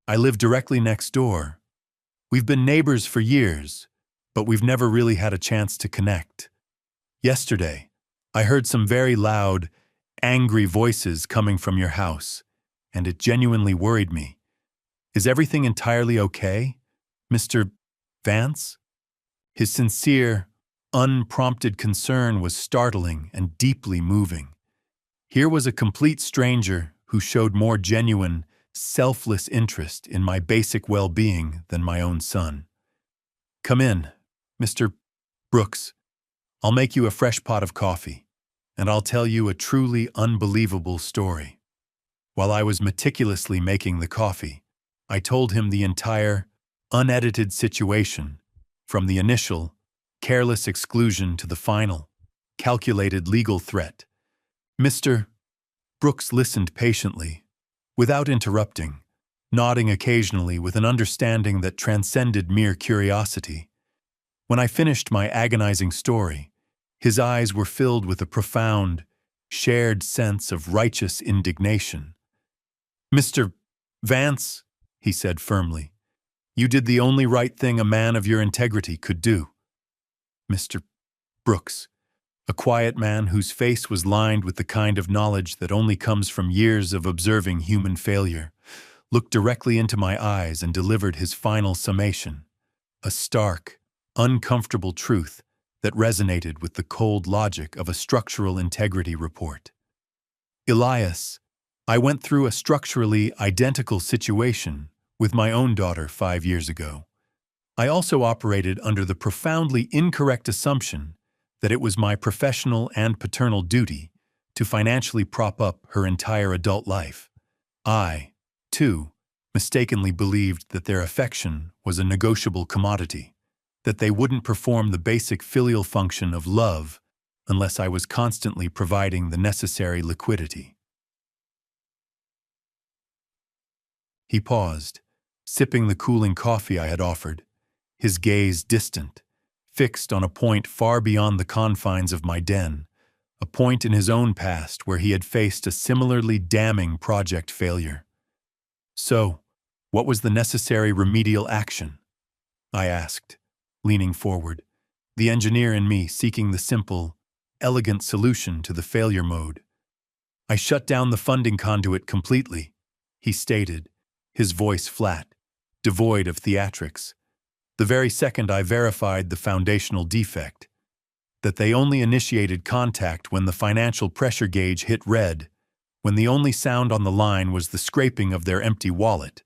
I live directly next door. We've been neighbors for years, but we've never really had a chance to connect. Yesterday, I heard some very loud, angry voices coming from your house, and it genuinely worried me. Is everything entirely okay, Mr. Vance?" His sincere, unprompted concern was startling and deeply moving. Here was a complete stranger who showed more genuine, selfless interest in my basic well-being than my own son. "Come in, Mr. Brooks. I'll make you a fresh pot of coffee, and I'll tell you a truly unbelievable story." While I was meticulously making the coffee, I told him the entire, unedited situation, from the initial, careless exclusion to the final, calculated legal threat. Mr. Brooks listened patiently, without interrupting, nodding occasionally with an understanding that transcended mere curiosity. When I finished my agonizing story, his eyes were filled with a profound, shared sense of righteous indignation. "Mr. Vance," he said firmly, "you did the only right thing a man of your integrity could do." Mr. Brooks, a quiet man whose face was lined with the kind of knowledge that only comes from years of observing human failure, looked directly into my eyes and delivered his final summation, a stark, uncomfortable truth that resonated with the cold logic of a structural integrity report. "Elias, I went through a structurally identical situation with my own daughter 5 years ago. I also operated under the profoundly incorrect assumption that it was my professional and paternal duty to financially prop up her entire adult life. I, too, mistakenly believed that their affection was a negotiable commodity, that they wouldn't perform the basic filial function of love unless I was constantly providing the necessary liquidity." He paused, sipping the cooling coffee I had offered, his gaze distant, fixed on a point far beyond the confines of my den, a point in his own past where he had faced a similarly damning project failure. "So, what was the necessary remedial action?" I asked, leaning forward, the engineer in me seeking the simple, elegant solution to the failure mode. "I shut down the funding conduit completely," he stated, his voice flat, devoid of theatrics. "The very second I verified the foundational defect, that they only initiated contact when the financial pressure gauge hit red, when the only sound on the line was the scraping of their empty wallet.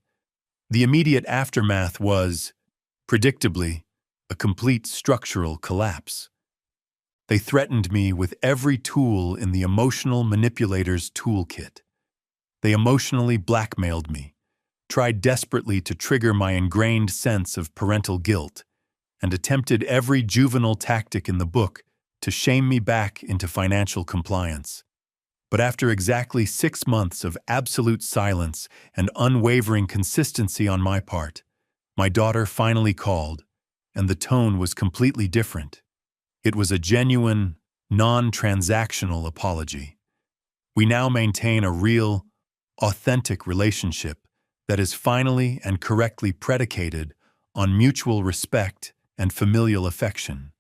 The immediate aftermath was, predictably, a complete structural collapse. They threatened me with every tool in the emotional manipulator's toolkit. They emotionally blackmailed me, tried desperately to trigger my ingrained sense of parental guilt, and attempted every juvenile tactic in the book to shame me back into financial compliance. But after exactly 6 months of absolute silence and unwavering consistency on my part, my daughter finally called, and the tone was completely different. It was a genuine, non-transactional apology. We now maintain a real, authentic relationship that is finally and correctly predicated on mutual respect and familial affection,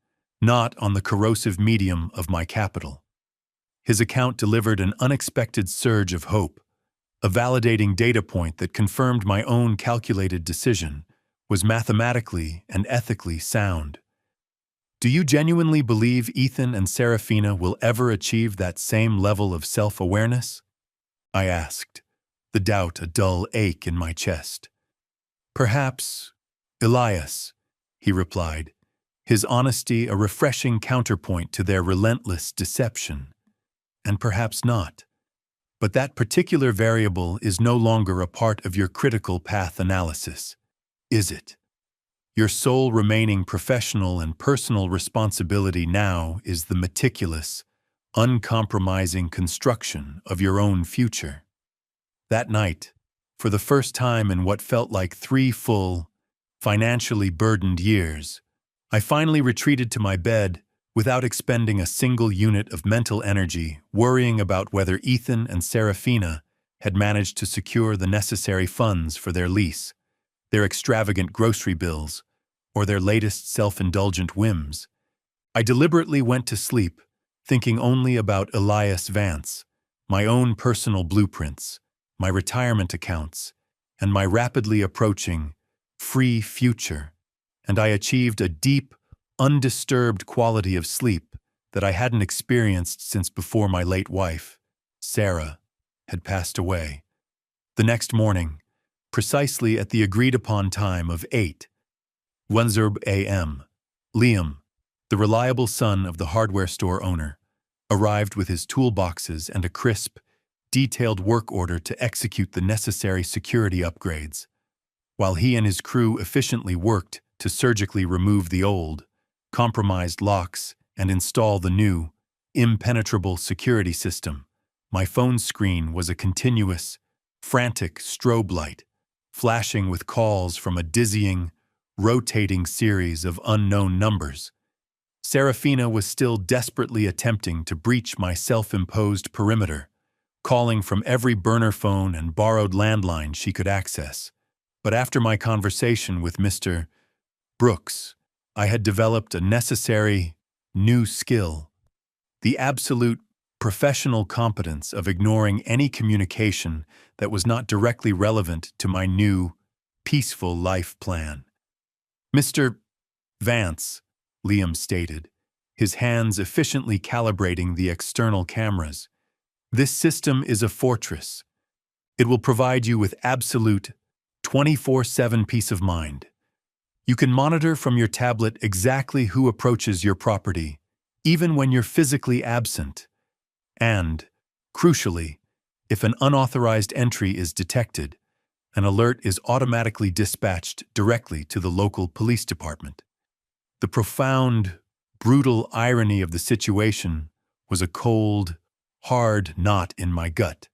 not on the corrosive medium of my capital. His account delivered an unexpected surge of hope. A validating data point that confirmed my own calculated decision was mathematically and ethically sound. Do you genuinely believe Ethan and Serafina will ever achieve that same level of self-awareness? I asked, the doubt a dull ache in my chest. Perhaps, Elias, he replied, his honesty a refreshing counterpoint to their relentless deception. And perhaps not. But that particular variable is no longer a part of your critical path analysis, is it? Your sole remaining professional and personal responsibility now is the meticulous, uncompromising construction of your own future. That night, for the first time in what felt like 3 full, financially burdened years, I finally retreated to my bed without expending a single unit of mental energy worrying about whether Ethan and Serafina had managed to secure the necessary funds for their lease, their extravagant grocery bills, or their latest self-indulgent whims. I deliberately went to sleep, thinking only about Elias Vance, my own personal blueprints, my retirement accounts, and my rapidly approaching, free future, and I achieved a deep, undisturbed quality of sleep that I hadn't experienced since before my late wife, Sarah, had passed away. The next morning, precisely at the agreed-upon time of 8:10 a.m., Liam, the reliable son of the hardware store owner, arrived with his toolboxes and a crisp, detailed work order to execute the necessary security upgrades. While he and his crew efficiently worked to surgically remove the old, compromised locks and install the new, impenetrable security system, my phone screen was a continuous, frantic strobe light, flashing with calls from a dizzying, rotating series of unknown numbers. Serafina was still desperately attempting to breach my self-imposed perimeter, calling from every burner phone and borrowed landline she could access. But after my conversation with Mr. Brooks, I had developed a necessary, new skill, the absolute professional competence of ignoring any communication that was not directly relevant to my new, peaceful life plan. Mr. Vance, Liam stated, his hands efficiently calibrating the external cameras. This system is a fortress. It will provide you with absolute, 24/7 peace of mind. You can monitor from your tablet exactly who approaches your property, even when you're physically absent. And, crucially, if an unauthorized entry is detected, an alert is automatically dispatched directly to the local police department. The profound, brutal irony of the situation was a cold, hard knot in my gut.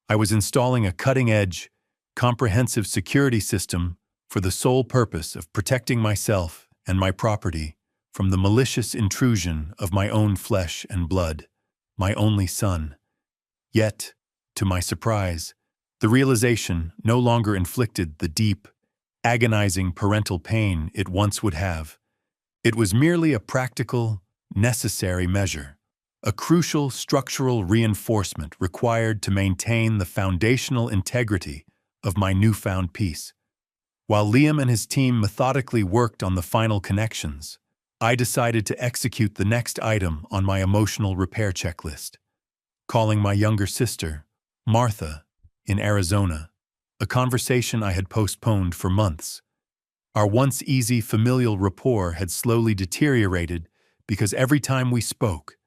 I was installing a cutting-edge, comprehensive security system for the sole purpose of protecting myself and my property from the malicious intrusion of my own flesh and blood, my only son. Yet, to my surprise, the realization no longer inflicted the deep, agonizing parental pain it once would have. It was merely a practical, necessary measure, a crucial structural reinforcement required to maintain the foundational integrity of my newfound peace. While Liam and his team methodically worked on the final connections, I decided to execute the next item on my emotional repair checklist, calling my younger sister, Martha, in Arizona, a conversation I had postponed for months. Our once easy familial rapport had slowly deteriorated because every time we spoke,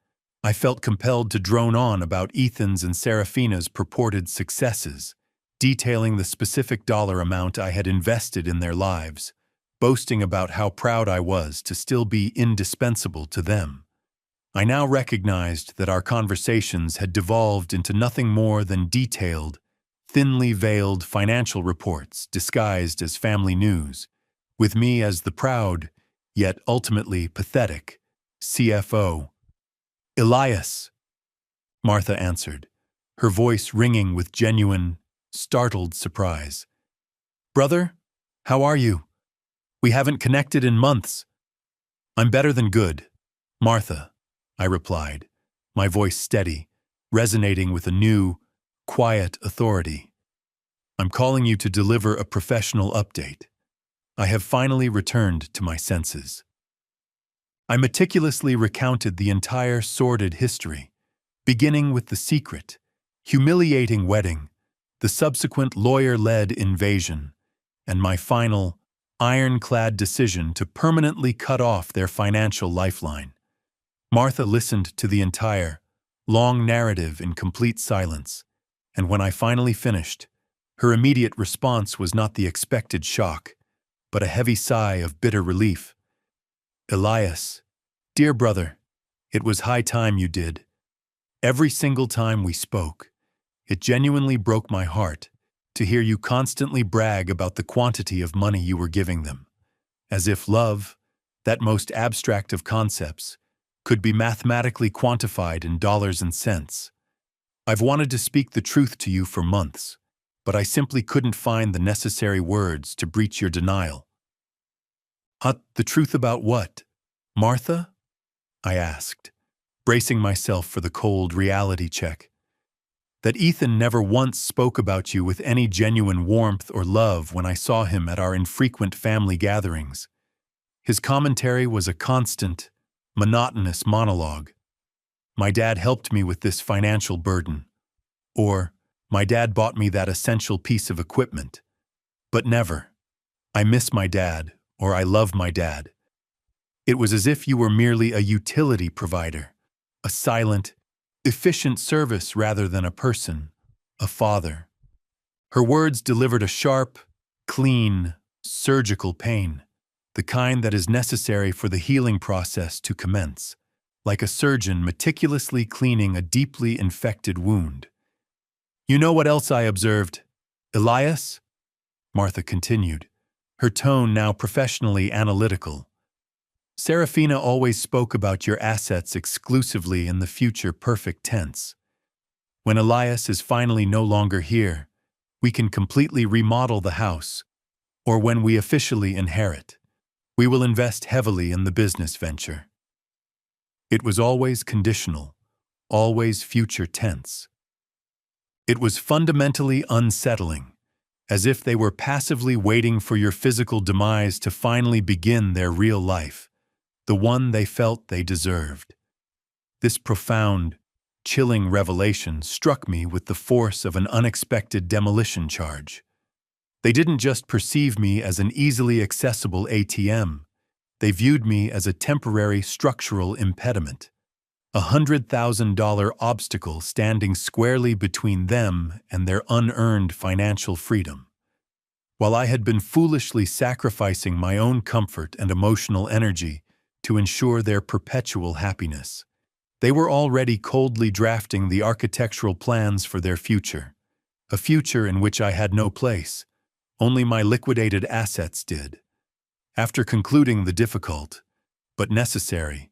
I felt compelled to drone on about Ethan's and Serafina's purported successes, detailing the specific dollar amount I had invested in their lives, boasting about how proud I was to still be indispensable to them. I now recognized that our conversations had devolved into nothing more than detailed, thinly veiled financial reports disguised as family news, with me as the proud, yet ultimately pathetic, CFO. "Elias," Martha answered, her voice ringing with genuine, startled surprise. "Brother, how are you? We haven't connected in months." "I'm better than good, Martha," I replied, my voice steady, resonating with a new, quiet authority. "I'm calling you to deliver a professional update. I have finally returned to my senses." I meticulously recounted the entire sordid history, beginning with the secret, humiliating wedding, the subsequent lawyer-led invasion, and my final, ironclad decision to permanently cut off their financial lifeline. Martha listened to the entire, long narrative in complete silence, and when I finally finished, her immediate response was not the expected shock, but a heavy sigh of bitter relief. "Elias, dear brother, it was high time you did. Every single time we spoke, it genuinely broke my heart to hear you constantly brag about the quantity of money you were giving them, as if love, that most abstract of concepts, could be mathematically quantified in dollars and cents. I've wanted to speak the truth to you for months, but I simply couldn't find the necessary words to breach your denial." The truth about what, Martha?" I asked, bracing myself for the cold reality check. "That Ethan never once spoke about you with any genuine warmth or love when I saw him at our infrequent family gatherings. His commentary was a constant, monotonous monologue. My dad helped me with this financial burden. Or, my dad bought me that essential piece of equipment. But never, I miss my dad, or I love my dad. It was as if you were merely a utility provider, a silent, efficient service rather than a person, a father." Her words delivered a sharp, clean, surgical pain, the kind that is necessary for the healing process to commence, like a surgeon meticulously cleaning a deeply infected wound. "You know what else I observed, Elias?" Martha continued, her tone now professionally analytical. "Serafina always spoke about your assets exclusively in the future perfect tense. When Elias is finally no longer here, we can completely remodel the house, or when we officially inherit, we will invest heavily in the business venture." It was always conditional, always future tense. It was fundamentally unsettling, as if they were passively waiting for your physical demise to finally begin their real life, the one they felt they deserved. This profound, chilling revelation struck me with the force of an unexpected demolition charge. They didn't just perceive me as an easily accessible ATM, they viewed me as a temporary structural impediment, a $100,000 obstacle standing squarely between them and their unearned financial freedom. While I had been foolishly sacrificing my own comfort and emotional energy to ensure their perpetual happiness, they were already coldly drafting the architectural plans for their future, a future in which I had no place, only my liquidated assets did. After concluding the difficult, but necessary,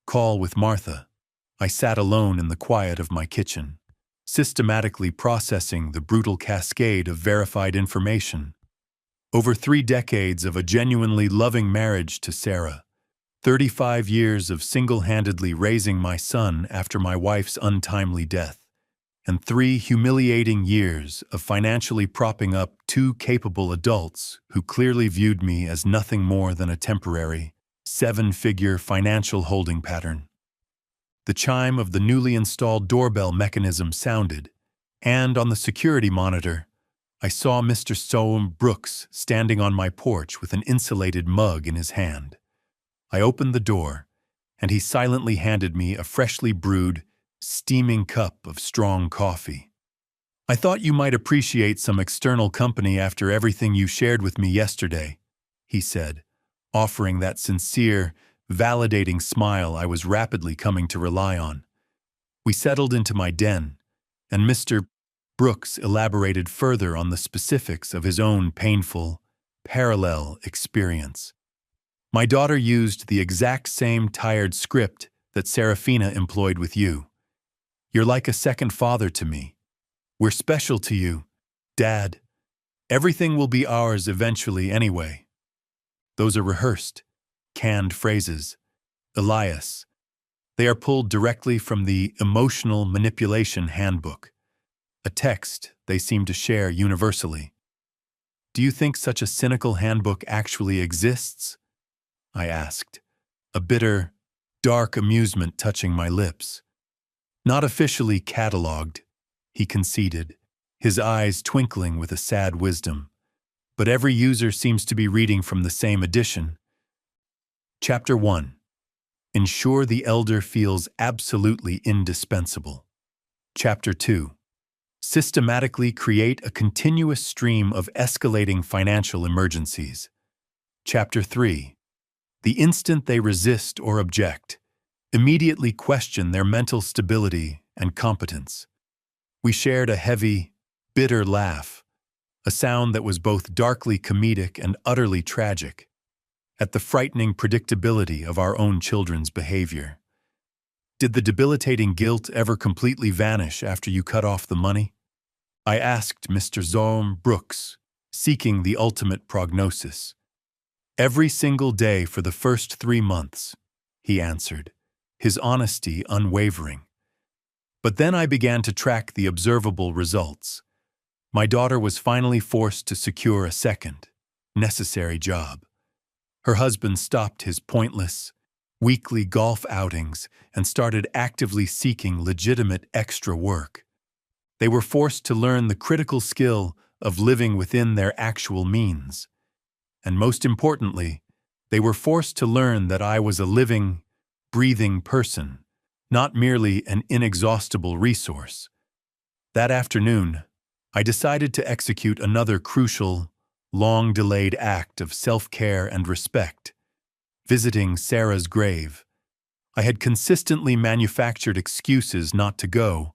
call with Martha, I sat alone in the quiet of my kitchen, systematically processing the brutal cascade of verified information. Over 3 decades of a genuinely loving marriage to Sarah, 35 years of single-handedly raising my son after my wife's untimely death, and 3 humiliating years of financially propping up 2 capable adults who clearly viewed me as nothing more than a temporary, 7-figure financial holding pattern. The chime of the newly installed doorbell mechanism sounded, and on the security monitor, I saw Mr. Soam Brooks standing on my porch with an insulated mug in his hand. I opened the door, and he silently handed me a freshly brewed, steaming cup of strong coffee. I thought you might appreciate some external company after everything you shared with me yesterday, he said, offering that sincere, validating smile I was rapidly coming to rely on. We settled into my den, and Mr. Brooks elaborated further on the specifics of his own painful, parallel experience. My daughter used the exact same tired script that Serafina employed with you. You're like a second father to me. We're special to you, Dad. Everything will be ours eventually anyway. Those are rehearsed, canned phrases. Elias. They are pulled directly from the Emotional Manipulation Handbook, a text they seem to share universally. Do you think such a cynical handbook actually exists? I asked, a bitter, dark amusement touching my lips. Not officially catalogued, he conceded, his eyes twinkling with a sad wisdom. But every user seems to be reading from the same edition. Chapter 1. Ensure the elder feels absolutely indispensable. Chapter 2. Systematically create a continuous stream of escalating financial emergencies. Chapter 3. The instant they resist or object, immediately question their mental stability and competence. We shared a heavy, bitter laugh, a sound that was both darkly comedic and utterly tragic, at the frightening predictability of our own children's behavior. Did the debilitating guilt ever completely vanish after you cut off the money? I asked Mr. Zohm Brooks, seeking the ultimate prognosis. Every single day for the first 3 months, he answered, his honesty unwavering. But then I began to track the observable results. My daughter was finally forced to secure a second, necessary job. Her husband stopped his pointless, weekly golf outings and started actively seeking legitimate extra work. They were forced to learn the critical skill of living within their actual means. And most importantly, they were forced to learn that I was a living, breathing person, not merely an inexhaustible resource. That afternoon, I decided to execute another crucial, long-delayed act of self-care and respect, visiting Sarah's grave. I had consistently manufactured excuses not to go,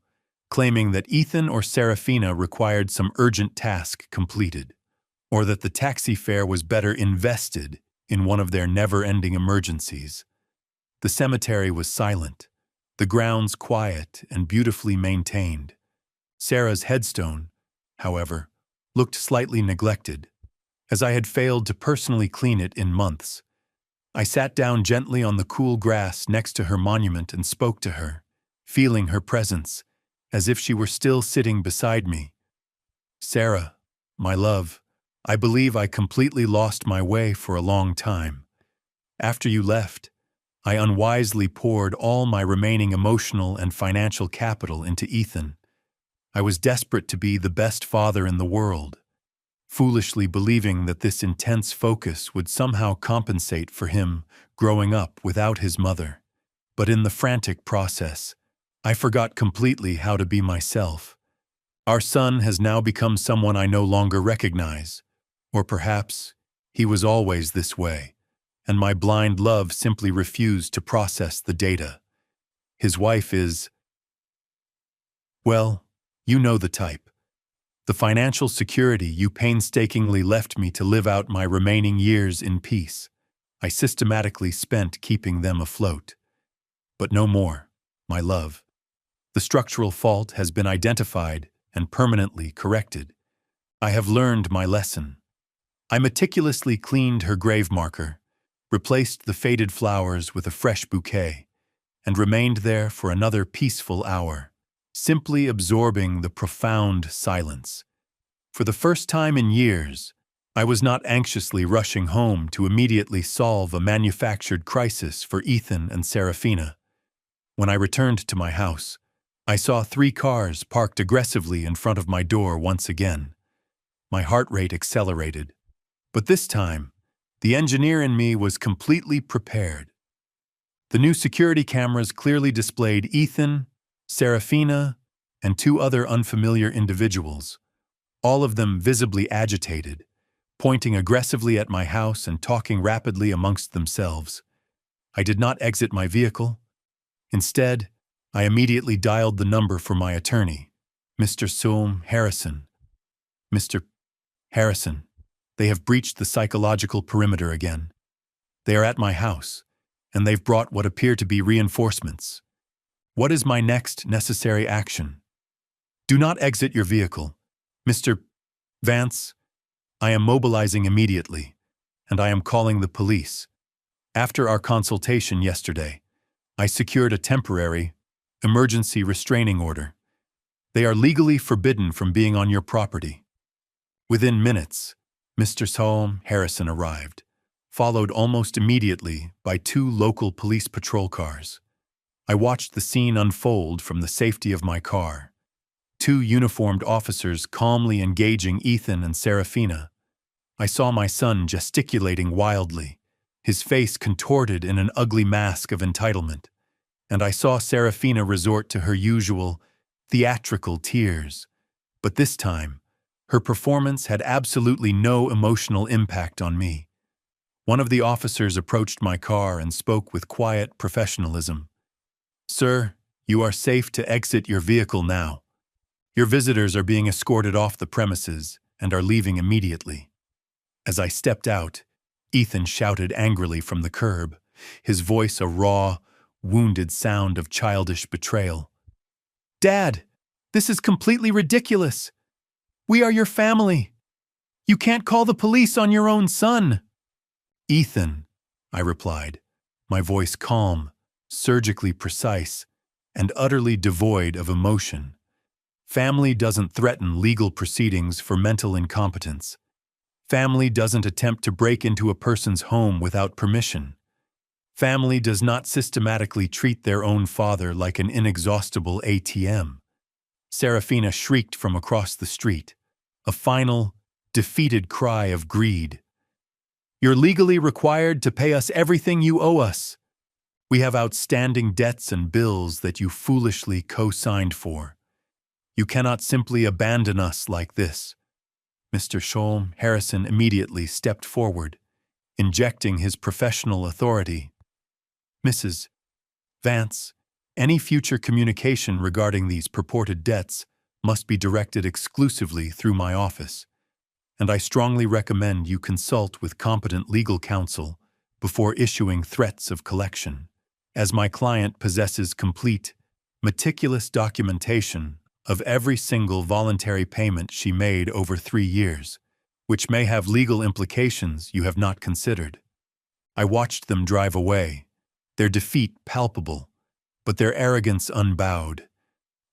claiming that Ethan or Serafina required some urgent task completed, or that the taxi fare was better invested in one of their never-ending emergencies. The cemetery was silent, the grounds quiet and beautifully maintained. Sarah's headstone, however, looked slightly neglected, as I had failed to personally clean it in months. I sat down gently on the cool grass next to her monument and spoke to her, feeling her presence, as if she were still sitting beside me. Sarah, my love, I believe I completely lost my way for a long time. After you left, I unwisely poured all my remaining emotional and financial capital into Ethan. I was desperate to be the best father in the world, foolishly believing that this intense focus would somehow compensate for him growing up without his mother. But in the frantic process, I forgot completely how to be myself. Our son has now become someone I no longer recognize, or perhaps he was always this way, and my blind love simply refused to process the data. His wife is, well, you know the type. The financial security you painstakingly left me to live out my remaining years in peace, I systematically spent keeping them afloat. But no more, my love. The structural fault has been identified and permanently corrected. I have learned my lesson. I meticulously cleaned her grave marker, replaced the faded flowers with a fresh bouquet, and remained there for another peaceful hour, simply absorbing the profound silence. For the first time in years, I was not anxiously rushing home to immediately solve a manufactured crisis for Ethan and Serafina. When I returned to my house, I saw 3 cars parked aggressively in front of my door once again. My heart rate accelerated, but this time, the engineer in me was completely prepared. The new security cameras clearly displayed Ethan, Serafina, and two other unfamiliar individuals, all of them visibly agitated, pointing aggressively at my house and talking rapidly amongst themselves. I did not exit my vehicle. Instead, I immediately dialed the number for my attorney, Mr. Soam Harrison. Mr. Harrison, they have breached the psychological perimeter again. They are at my house, and they've brought what appear to be reinforcements. What is my next necessary action? Do not exit your vehicle. Mr. Vance, I am mobilizing immediately, and I am calling the police. After our consultation yesterday, I secured a temporary, emergency restraining order. They are legally forbidden from being on your property. Within minutes, Mr. Soam Harrison arrived, followed almost immediately by two local police patrol cars. I watched the scene unfold from the safety of my car. Two uniformed officers calmly engaging Ethan and Serafina. I saw my son gesticulating wildly, his face contorted in an ugly mask of entitlement, and I saw Serafina resort to her usual theatrical tears. But this time, her performance had absolutely no emotional impact on me. One of the officers approached my car and spoke with quiet professionalism. "Sir, you are safe to exit your vehicle now. Your visitors are being escorted off the premises and are leaving immediately." As I stepped out, Ethan shouted angrily from the curb, his voice a raw, wounded sound of childish betrayal. "Dad, this is completely ridiculous. We are your family. You can't call the police on your own son." "Ethan," I replied, my voice calm, surgically precise, and utterly devoid of emotion. Family doesn't threaten legal proceedings for mental incompetence. Family doesn't attempt to break into a person's home without permission. Family does not systematically treat their own father like an inexhaustible ATM. Serafina shrieked from across the street, a final, defeated cry of greed. "You're legally required to pay us everything you owe us. We have outstanding debts and bills that you foolishly co-signed for. You cannot simply abandon us like this." Mr. Soam Harrison immediately stepped forward, injecting his professional authority. "Mrs. Vance, any future communication regarding these purported debts must be directed exclusively through my office, and I strongly recommend you consult with competent legal counsel before issuing threats of collection, as my client possesses complete, meticulous documentation of every single voluntary payment she made over 3 years, which may have legal implications you have not considered." I watched them drive away, their defeat palpable, but their arrogance unbowed.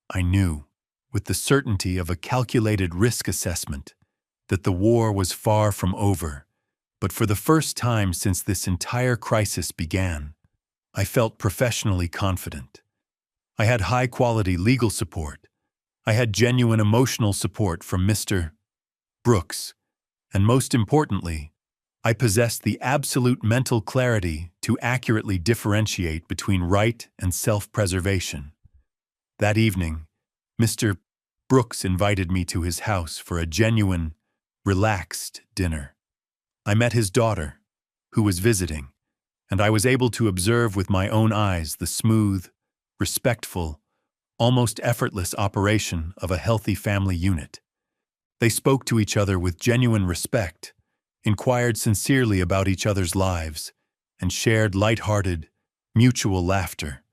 I knew, with the certainty of a calculated risk assessment, that the war was far from over, but for the first time since this entire crisis began, I felt professionally confident. I had high-quality legal support. I had genuine emotional support from Mr. Brooks, and most importantly, I possessed the absolute mental clarity to accurately differentiate between right and self-preservation. That evening, Mr. Brooks invited me to his house for a genuine, relaxed dinner. I met his daughter, who was visiting, and I was able to observe with my own eyes the smooth, respectful, almost effortless operation of a healthy family unit. They spoke to each other with genuine respect, inquired sincerely about each other's lives, and shared light-hearted, mutual laughter.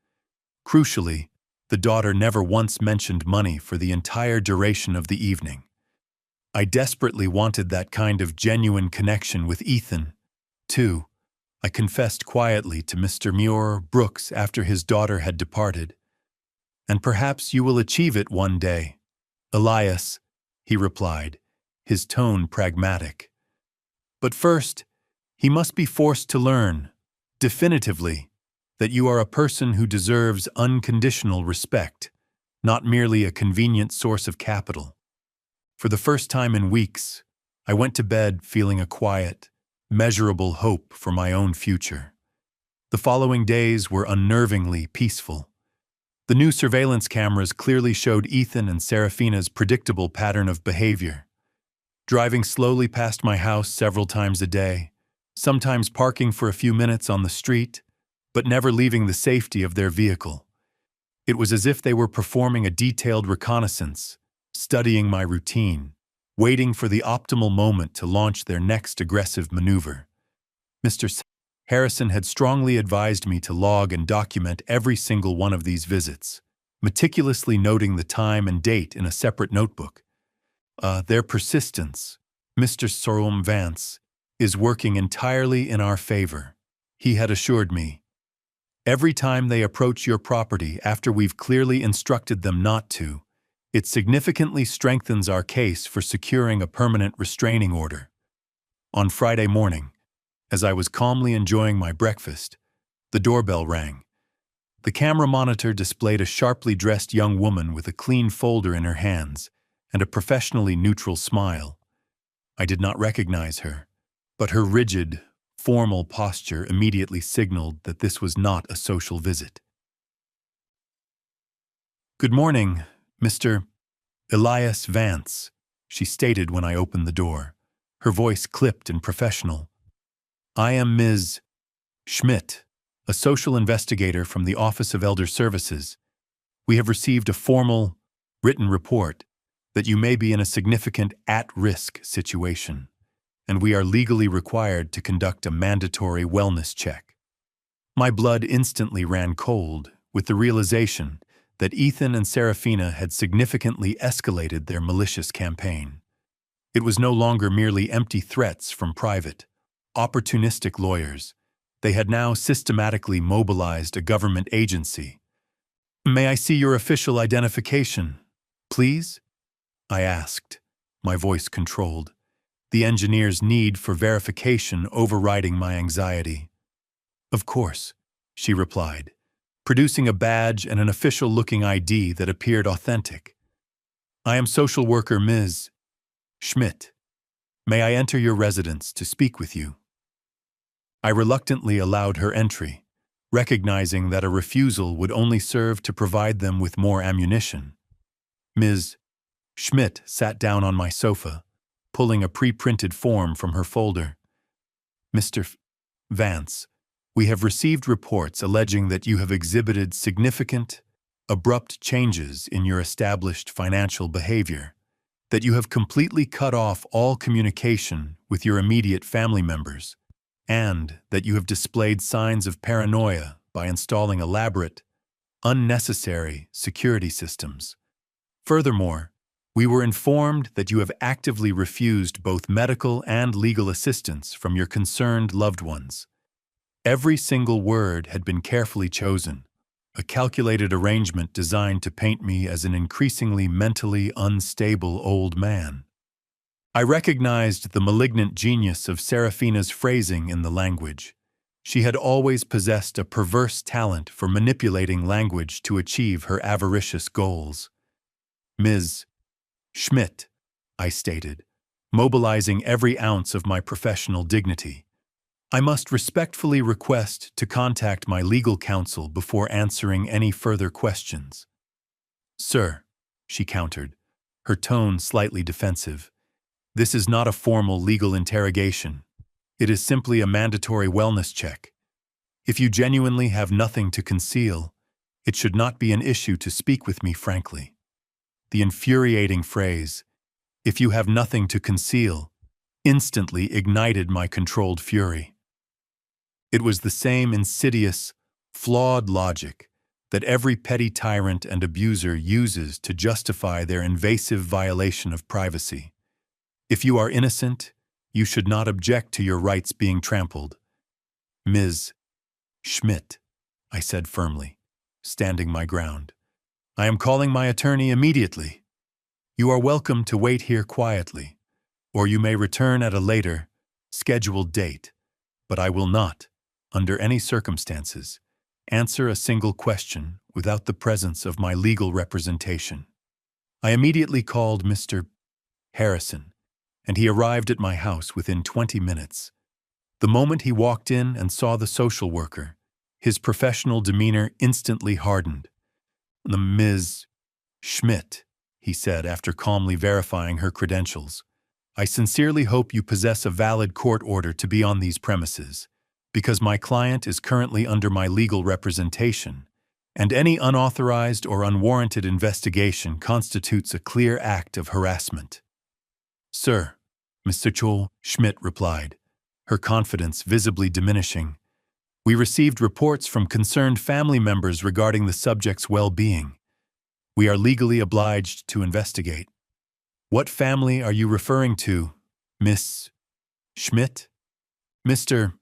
Crucially, the daughter never once mentioned money for the entire duration of the evening. I desperately wanted that kind of genuine connection with Ethan, too. I confessed quietly to Mr. Brooks after his daughter had departed. "And perhaps you will achieve it one day, Elias," he replied, his tone pragmatic. "But first, he must be forced to learn, definitively, that you are a person who deserves unconditional respect, not merely a convenient source of capital." For the first time in weeks, I went to bed feeling a quiet, measurable hope for my own future. The following days were unnervingly peaceful. The new surveillance cameras clearly showed Ethan and Serafina's predictable pattern of behavior. Driving slowly past my house several times a day, sometimes parking for a few minutes on the street, but never leaving the safety of their vehicle. It was as if they were performing a detailed reconnaissance, studying my routine, waiting for the optimal moment to launch their next aggressive maneuver. Mr. Harrison had strongly advised me to log and document every single one of these visits, meticulously noting the time and date in a separate notebook. Their persistence, Mr. Vance, is working entirely in our favor, he had assured me. Every time they approach your property after we've clearly instructed them not to, it significantly strengthens our case for securing a permanent restraining order. On Friday morning, as I was calmly enjoying my breakfast, the doorbell rang. The camera monitor displayed a sharply dressed young woman with a clean folder in her hands and a professionally neutral smile. I did not recognize her, but her rigid, formal posture immediately signaled that this was not a social visit. "Good morning, Mr. Elias Vance," she stated when I opened the door, her voice clipped and professional. "I am Ms. Schmidt, a social investigator from the Office of Elder Services. We have received a formal, written report that you may be in a significant at-risk situation, and we are legally required to conduct a mandatory wellness check." My blood instantly ran cold with the realization that Ethan and Serafina had significantly escalated their malicious campaign. It was no longer merely empty threats from private, opportunistic lawyers. They had now systematically mobilized a government agency. "May I see your official identification, please?" I asked, my voice controlled, the engineer's need for verification overriding my anxiety. "Of course," she replied, producing a badge and an official-looking ID that appeared authentic. "I am social worker Ms. Schmidt. May I enter your residence to speak with you?" I reluctantly allowed her entry, recognizing that a refusal would only serve to provide them with more ammunition. Ms. Schmidt sat down on my sofa, pulling a pre-printed form from her folder. "Mr. Vance, we have received reports alleging that you have exhibited significant, abrupt changes in your established financial behavior, that you have completely cut off all communication with your immediate family members, and that you have displayed signs of paranoia by installing elaborate, unnecessary security systems. Furthermore, we were informed that you have actively refused both medical and legal assistance from your concerned loved ones." Every single word had been carefully chosen, a calculated arrangement designed to paint me as an increasingly mentally unstable old man. I recognized the malignant genius of Serafina's phrasing in the language. She had always possessed a perverse talent for manipulating language to achieve her avaricious goals. "Ms. Schmidt," I stated, mobilizing every ounce of my professional dignity, "I must respectfully request to contact my legal counsel before answering any further questions." "Sir," she countered, her tone slightly defensive, "this is not a formal legal interrogation. It is simply a mandatory wellness check. If you genuinely have nothing to conceal, it should not be an issue to speak with me frankly." The infuriating phrase, "if you have nothing to conceal," instantly ignited my controlled fury. It was the same insidious, flawed logic that every petty tyrant and abuser uses to justify their invasive violation of privacy. If you are innocent, you should not object to your rights being trampled. "Ms. Schmidt," I said firmly, standing my ground, "I am calling my attorney immediately. You are welcome to wait here quietly, or you may return at a later, scheduled date, but I will not, under any circumstances, answer a single question without the presence of my legal representation." I immediately called Mr. Harrison, and he arrived at my house within 20 minutes. The moment he walked in and saw the social worker, his professional demeanor instantly hardened. The Ms. Schmidt, he said after calmly verifying her credentials. I sincerely hope you possess a valid court order to be on these premises, because my client is currently under my legal representation, and any unauthorized or unwarranted investigation constitutes a clear act of harassment. Sir, Mr. Chol Schmidt replied, her confidence visibly diminishing. We received reports from concerned family members regarding the subject's well-being. We are legally obliged to investigate. What family are you referring to, Miss Schmidt? Mr.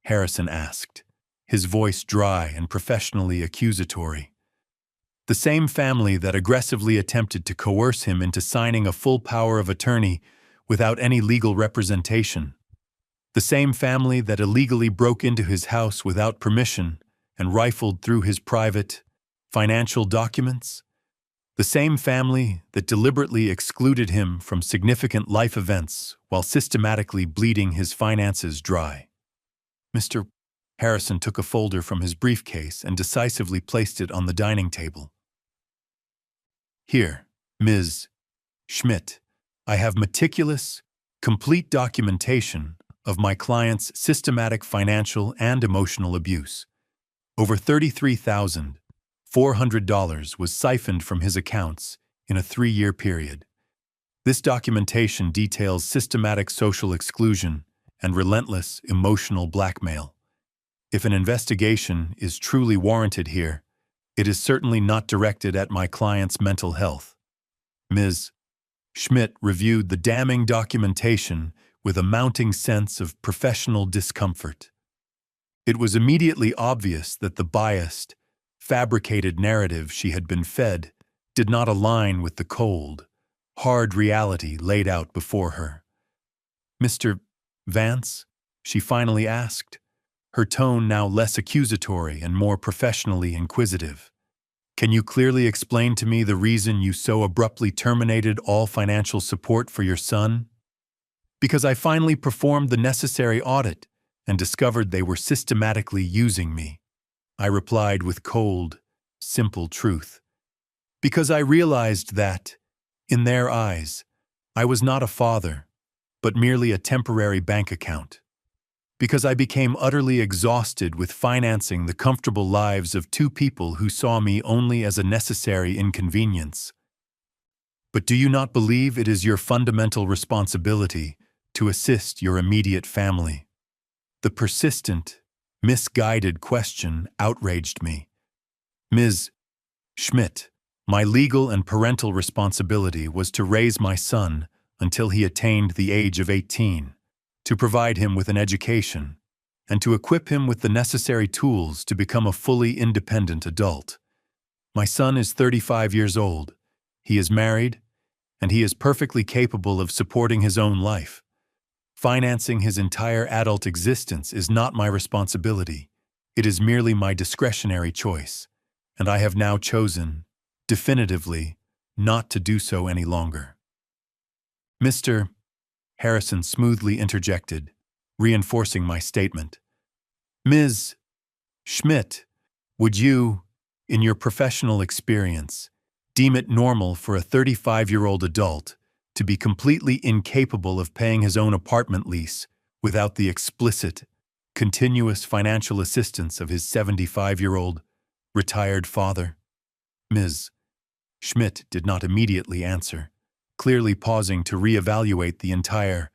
Harrison asked, his voice dry and professionally accusatory. The same family that aggressively attempted to coerce him into signing a full power of attorney without any legal representation. The same family that illegally broke into his house without permission and rifled through his private, financial documents. The same family that deliberately excluded him from significant life events while systematically bleeding his finances dry. Mr. Harrison took a folder from his briefcase and decisively placed it on the dining table. Here, Ms. Schmidt, I have meticulous, complete documentation of my client's systematic financial and emotional abuse. Over $33,400 was siphoned from his accounts in a 3-year period. This documentation details systematic social exclusion and relentless emotional blackmail. If an investigation is truly warranted here, it is certainly not directed at my client's mental health. Ms. Schmidt reviewed the damning documentation with a mounting sense of professional discomfort. It was immediately obvious that the biased, fabricated narrative she had been fed did not align with the cold, hard reality laid out before her. Mr. Vance, she finally asked, her tone now less accusatory and more professionally inquisitive. Can you clearly explain to me the reason you so abruptly terminated all financial support for your son? Because I finally performed the necessary audit and discovered they were systematically using me, I replied with cold, simple truth. Because I realized that, in their eyes, I was not a father, but merely a temporary bank account. Because I became utterly exhausted with financing the comfortable lives of 2 people who saw me only as a necessary inconvenience. But do you not believe it is your fundamental responsibility to assist your immediate family? The persistent, misguided question outraged me. Ms. Schmidt, my legal and parental responsibility was to raise my son until he attained the age of 18, to provide him with an education, and to equip him with the necessary tools to become a fully independent adult. My son is 35 years old, he is married, and he is perfectly capable of supporting his own life. Financing his entire adult existence is not my responsibility. It is merely my discretionary choice, and I have now chosen, definitively, not to do so any longer. Mr. Harrison smoothly interjected, reinforcing my statement. Ms. Schmidt, would you, in your professional experience, deem it normal for a 35-year-old adult to be completely incapable of paying his own apartment lease without the explicit, continuous financial assistance of his 75-year-old retired father? Ms. Schmidt did not immediately answer, clearly pausing to reevaluate the entire,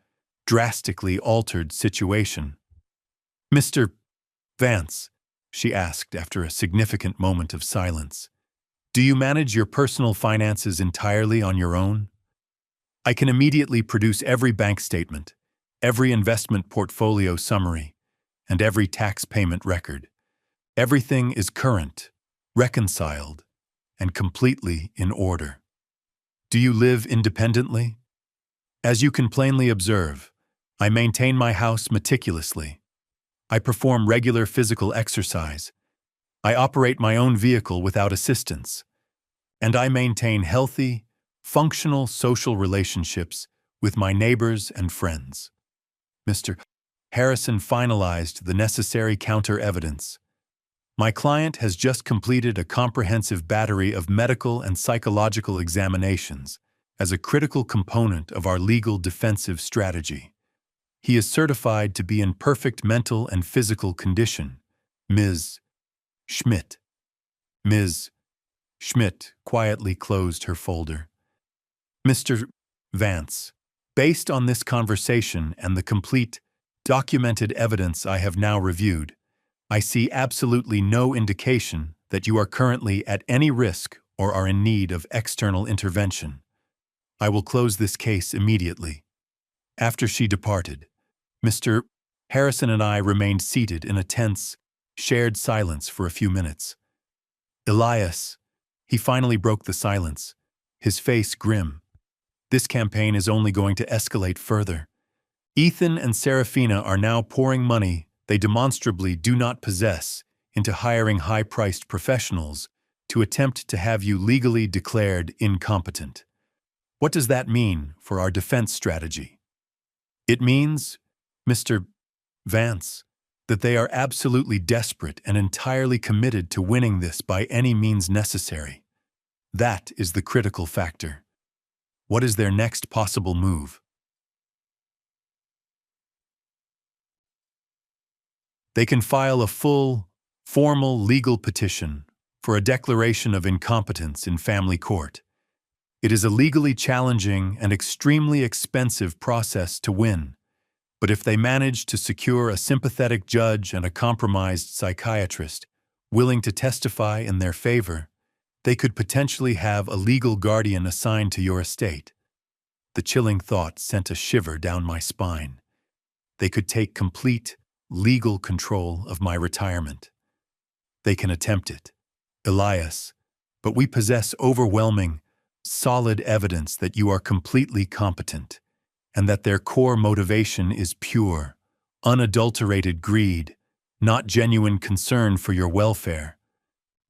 drastically altered situation. Mr. Vance, she asked after a significant moment of silence, do you manage your personal finances entirely on your own? I can immediately produce every bank statement, every investment portfolio summary, and every tax payment record. Everything is current, reconciled, and completely in order. Do you live independently? As you can plainly observe, I maintain my house meticulously. I perform regular physical exercise. I operate my own vehicle without assistance. And I maintain healthy, functional social relationships with my neighbors and friends. Mr. Harrison finalized the necessary counter-evidence. My client has just completed a comprehensive battery of medical and psychological examinations as a critical component of our legal defensive strategy. He is certified to be in perfect mental and physical condition. Ms. Schmidt. Ms. Schmidt quietly closed her folder. Mr. Vance, based on this conversation and the complete, documented evidence I have now reviewed, I see absolutely no indication that you are currently at any risk or are in need of external intervention. I will close this case immediately. After she departed, Mr. Harrison and I remained seated in a tense, shared silence for a few minutes. Elias, he finally broke the silence, his face grim. This campaign is only going to escalate further. Ethan and Serafina are now pouring money they demonstrably do not possess into hiring high-priced professionals to attempt to have you legally declared incompetent. What does that mean for our defense strategy? It means, Mr. Vance, that they are absolutely desperate and entirely committed to winning this by any means necessary. That is the critical factor. What is their next possible move? They can file a full, formal legal petition for a declaration of incompetence in family court. It is a legally challenging and extremely expensive process to win, but if they manage to secure a sympathetic judge and a compromised psychiatrist willing to testify in their favor, they could potentially have a legal guardian assigned to your estate. The chilling thought sent a shiver down my spine. They could take complete, legal control of my retirement. They can attempt it, Elias, but we possess overwhelming, solid evidence that you are completely competent, and that their core motivation is pure, unadulterated greed, not genuine concern for your welfare.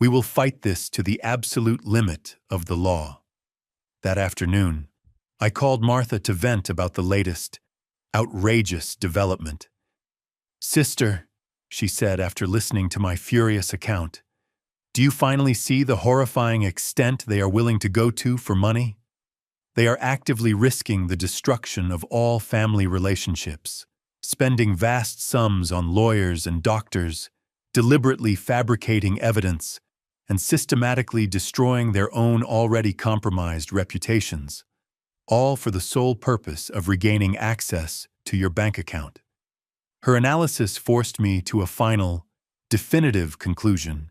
We will fight this to the absolute limit of the law. That afternoon, I called Martha to vent about the latest, outrageous development. "Sister," she said after listening to my furious account, "do you finally see the horrifying extent they are willing to go to for money? They are actively risking the destruction of all family relationships, spending vast sums on lawyers and doctors, deliberately fabricating evidence, and systematically destroying their own already compromised reputations, all for the sole purpose of regaining access to your bank account." Her analysis forced me to a final, definitive conclusion.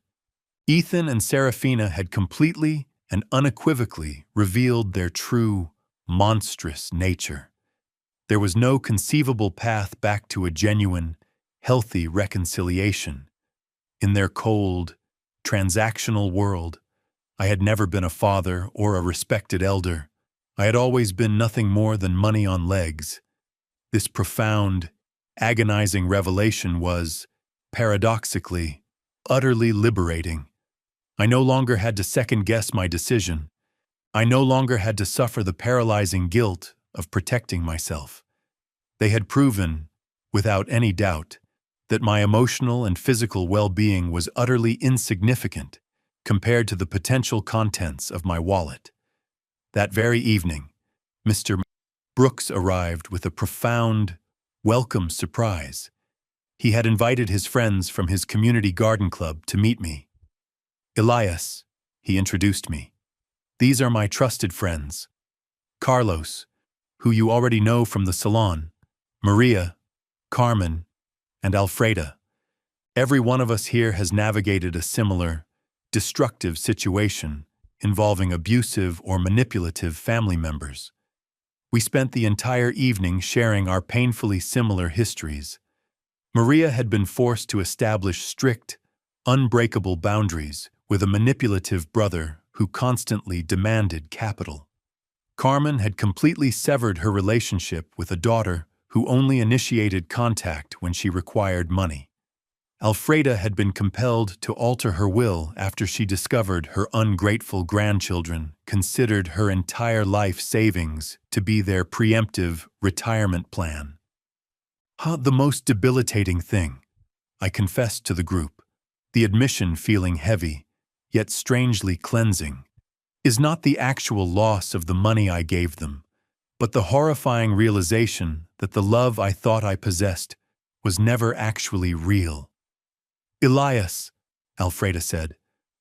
Ethan and Serafina had completely and unequivocally revealed their true, monstrous nature. There was no conceivable path back to a genuine, healthy reconciliation. In their cold, transactional world, I had never been a father or a respected elder. I had always been nothing more than money on legs. This profound, agonizing revelation was, paradoxically, utterly liberating. I no longer had to second-guess my decision. I no longer had to suffer the paralyzing guilt of protecting myself. They had proven, without any doubt, that my emotional and physical well-being was utterly insignificant compared to the potential contents of my wallet. That very evening, Mr. Brooks arrived with a profound, welcome surprise. He had invited his friends from his community garden club to meet me. "Elias," he introduced me. "These are my trusted friends. Carlos, who you already know from the salon, Maria, Carmen, and Alfreda. Every one of us here has navigated a similar, destructive situation involving abusive or manipulative family members. We spent the entire evening sharing our painfully similar histories. Maria had been forced to establish strict, unbreakable boundaries with a manipulative brother who constantly demanded capital. Carmen had completely severed her relationship with a daughter who only initiated contact when she required money. Alfreda had been compelled to alter her will after she discovered her ungrateful grandchildren considered her entire life savings to be their preemptive retirement plan. The most debilitating thing, I confessed to the group, the admission feeling heavy, yet strangely cleansing, is not the actual loss of the money I gave them, but the horrifying realization that the love I thought I possessed was never actually real. "Elias," Alfreda said,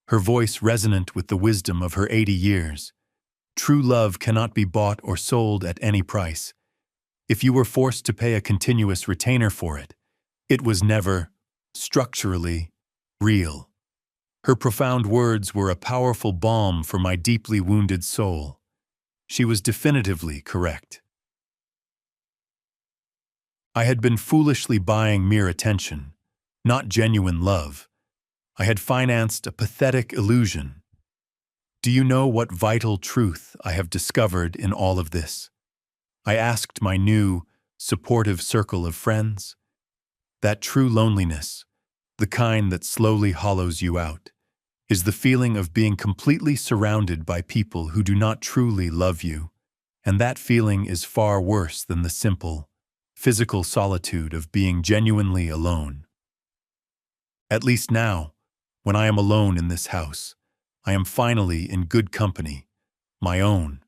her voice resonant with the wisdom of her 80 years, "true love cannot be bought or sold at any price. If you were forced to pay a continuous retainer for it, it was never, structurally, real." Her profound words were a powerful balm for my deeply wounded soul. She was definitively correct. I had been foolishly buying mere attention, not genuine love. I had financed a pathetic illusion. Do you know what vital truth I have discovered in all of this? I asked my new, supportive circle of friends. That true loneliness, the kind that slowly hollows you out, is the feeling of being completely surrounded by people who do not truly love you, and that feeling is far worse than the simple, physical solitude of being genuinely alone. At least now, when I am alone in this house, I am finally in good company, my own.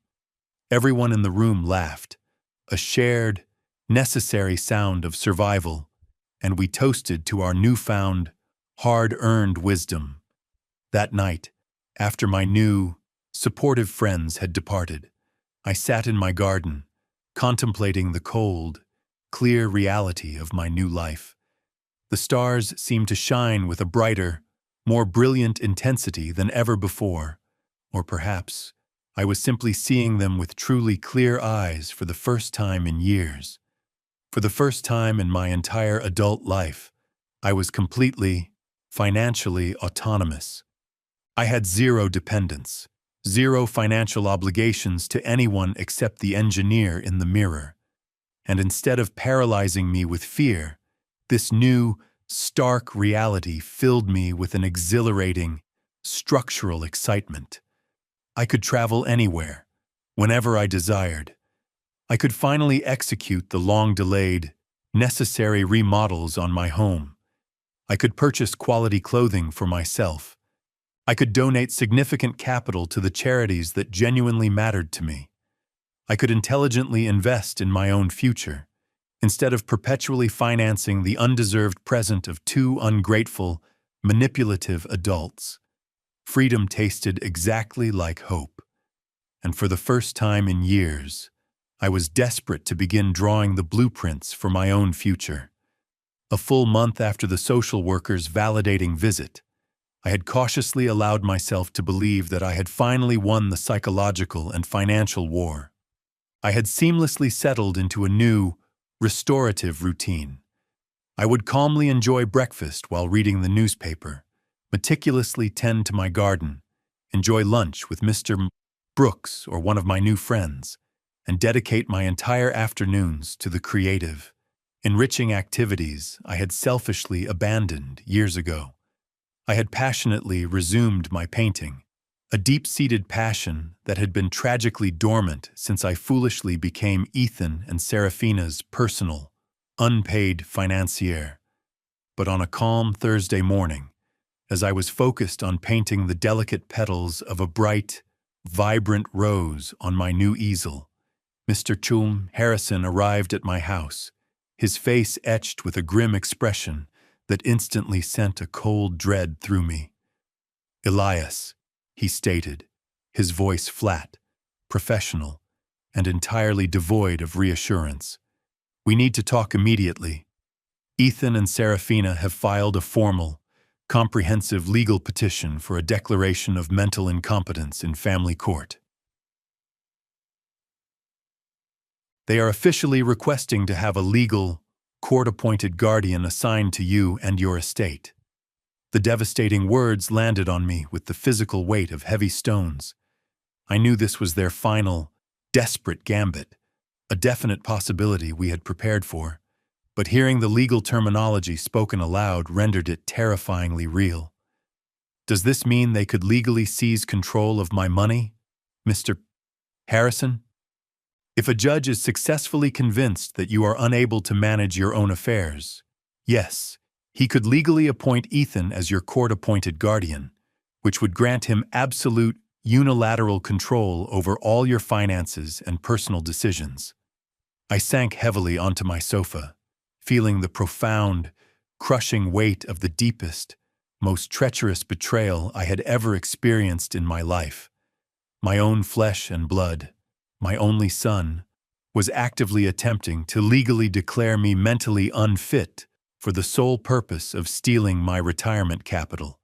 Everyone in the room laughed, a shared, necessary sound of survival, and we toasted to our newfound, hard-earned wisdom. That night, after my new, supportive friends had departed, I sat in my garden, contemplating the cold, clear reality of my new life. The stars seemed to shine with a brighter, more brilliant intensity than ever before, or perhaps I was simply seeing them with truly clear eyes for the first time in years. For the first time in my entire adult life, I was completely, financially autonomous. I had zero dependence, zero financial obligations to anyone except the engineer in the mirror. And instead of paralyzing me with fear, this new, stark reality filled me with an exhilarating, structural excitement. I could travel anywhere, whenever I desired. I could finally execute the long-delayed, necessary remodels on my home. I could purchase quality clothing for myself. I could donate significant capital to the charities that genuinely mattered to me. I could intelligently invest in my own future, instead of perpetually financing the undeserved present of two ungrateful, manipulative adults. Freedom tasted exactly like hope, and for the first time in years, I was desperate to begin drawing the blueprints for my own future. A full month after the social worker's validating visit, I had cautiously allowed myself to believe that I had finally won the psychological and financial war. I had seamlessly settled into a new, restorative routine. I would calmly enjoy breakfast while reading the newspaper, meticulously tend to my garden, enjoy lunch with Mr. Brooks or one of my new friends, and dedicate my entire afternoons to the creative, enriching activities I had selfishly abandoned years ago. I had passionately resumed my painting, a deep-seated passion that had been tragically dormant since I foolishly became Ethan and Serafina's personal, unpaid financier. But on a calm Thursday morning, as I was focused on painting the delicate petals of a bright, vibrant rose on my new easel, Mr. Chum Harrison arrived at my house, his face etched with a grim expression that instantly sent a cold dread through me. "Elias," he stated, his voice flat, professional, and entirely devoid of reassurance. "We need to talk immediately. Ethan and Serafina have filed a formal, comprehensive legal petition for a declaration of mental incompetence in family court. They are officially requesting to have a legal, court-appointed guardian assigned to you and your estate." The devastating words landed on me with the physical weight of heavy stones. I knew this was their final, desperate gambit, a definite possibility we had prepared for, but hearing the legal terminology spoken aloud rendered it terrifyingly real. "Does this mean they could legally seize control of my money, Mr. Harrison? If a judge is successfully convinced that you are unable to manage your own affairs, yes, He could legally appoint Ethan as your court-appointed guardian, which would grant him absolute, unilateral control over all your finances and personal decisions. I sank heavily onto my sofa, feeling the profound, crushing weight of the deepest, most treacherous betrayal I had ever experienced in my life. My own flesh and blood, my only son, was actively attempting to legally declare me mentally unfit for the sole purpose of stealing my retirement capital.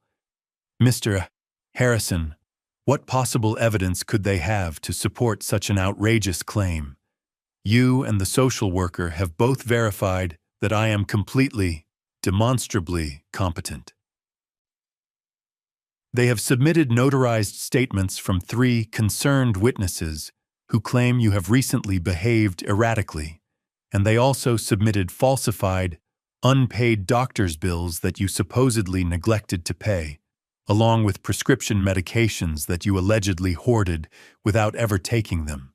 Mr. Harrison, what possible evidence could they have to support such an outrageous claim? You and the social worker have both verified that I am completely, demonstrably competent. They have submitted notarized statements from 3 concerned witnesses who claim you have recently behaved erratically, and they also submitted falsified, unpaid doctor's bills that you supposedly neglected to pay, along with prescription medications that you allegedly hoarded without ever taking them.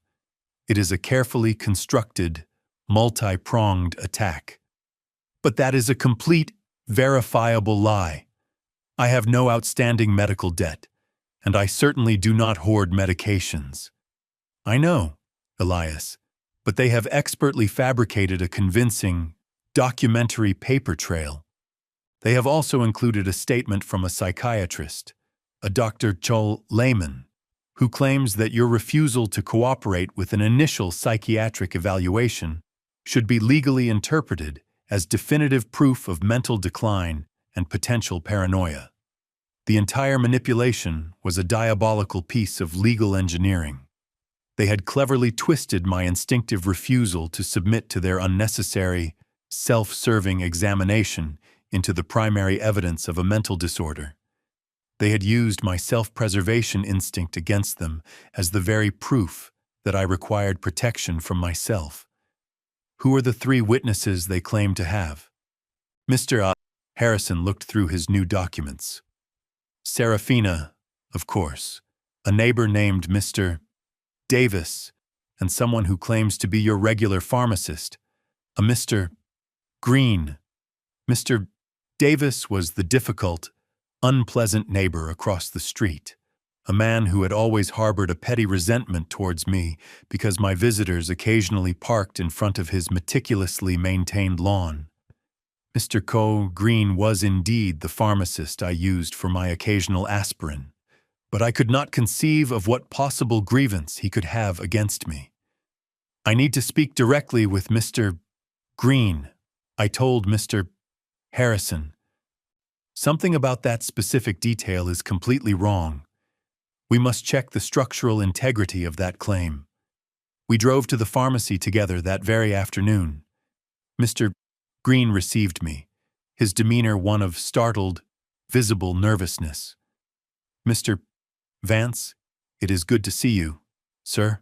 It is a carefully constructed, multi-pronged attack. But that is a complete, verifiable lie. I have no outstanding medical debt, and I certainly do not hoard medications. I know, Elias, but they have expertly fabricated a convincing, documentary paper trail. They have also included a statement from a psychiatrist, a Dr. Joel Lehman, who claims that your refusal to cooperate with an initial psychiatric evaluation should be legally interpreted as definitive proof of mental decline and potential paranoia. The entire manipulation was a diabolical piece of legal engineering. They had cleverly twisted my instinctive refusal to submit to their unnecessary, self-serving examination into the primary evidence of a mental disorder. They had used my self-preservation instinct against them as the very proof that I required protection from myself. Who are the 3 witnesses they claim to have? Mr. Harrison looked through his new documents. Serafina, of course, a neighbor named Mr. Davis, and someone who claims to be your regular pharmacist, a Mr. Green. Mr. Davis was the difficult, unpleasant neighbor across the street, a man who had always harbored a petty resentment towards me because my visitors occasionally parked in front of his meticulously maintained lawn. Mr. Green was indeed the pharmacist I used for my occasional aspirin, but I could not conceive of what possible grievance he could have against me. I need to speak directly with Mr. Green, I told Mr. Harrison. Something about that specific detail is completely wrong. We must check the structural integrity of that claim. We drove to the pharmacy together that very afternoon. Mr. Green received me, his demeanor one of startled, visible nervousness. Mr. Vance, it is good to see you, sir.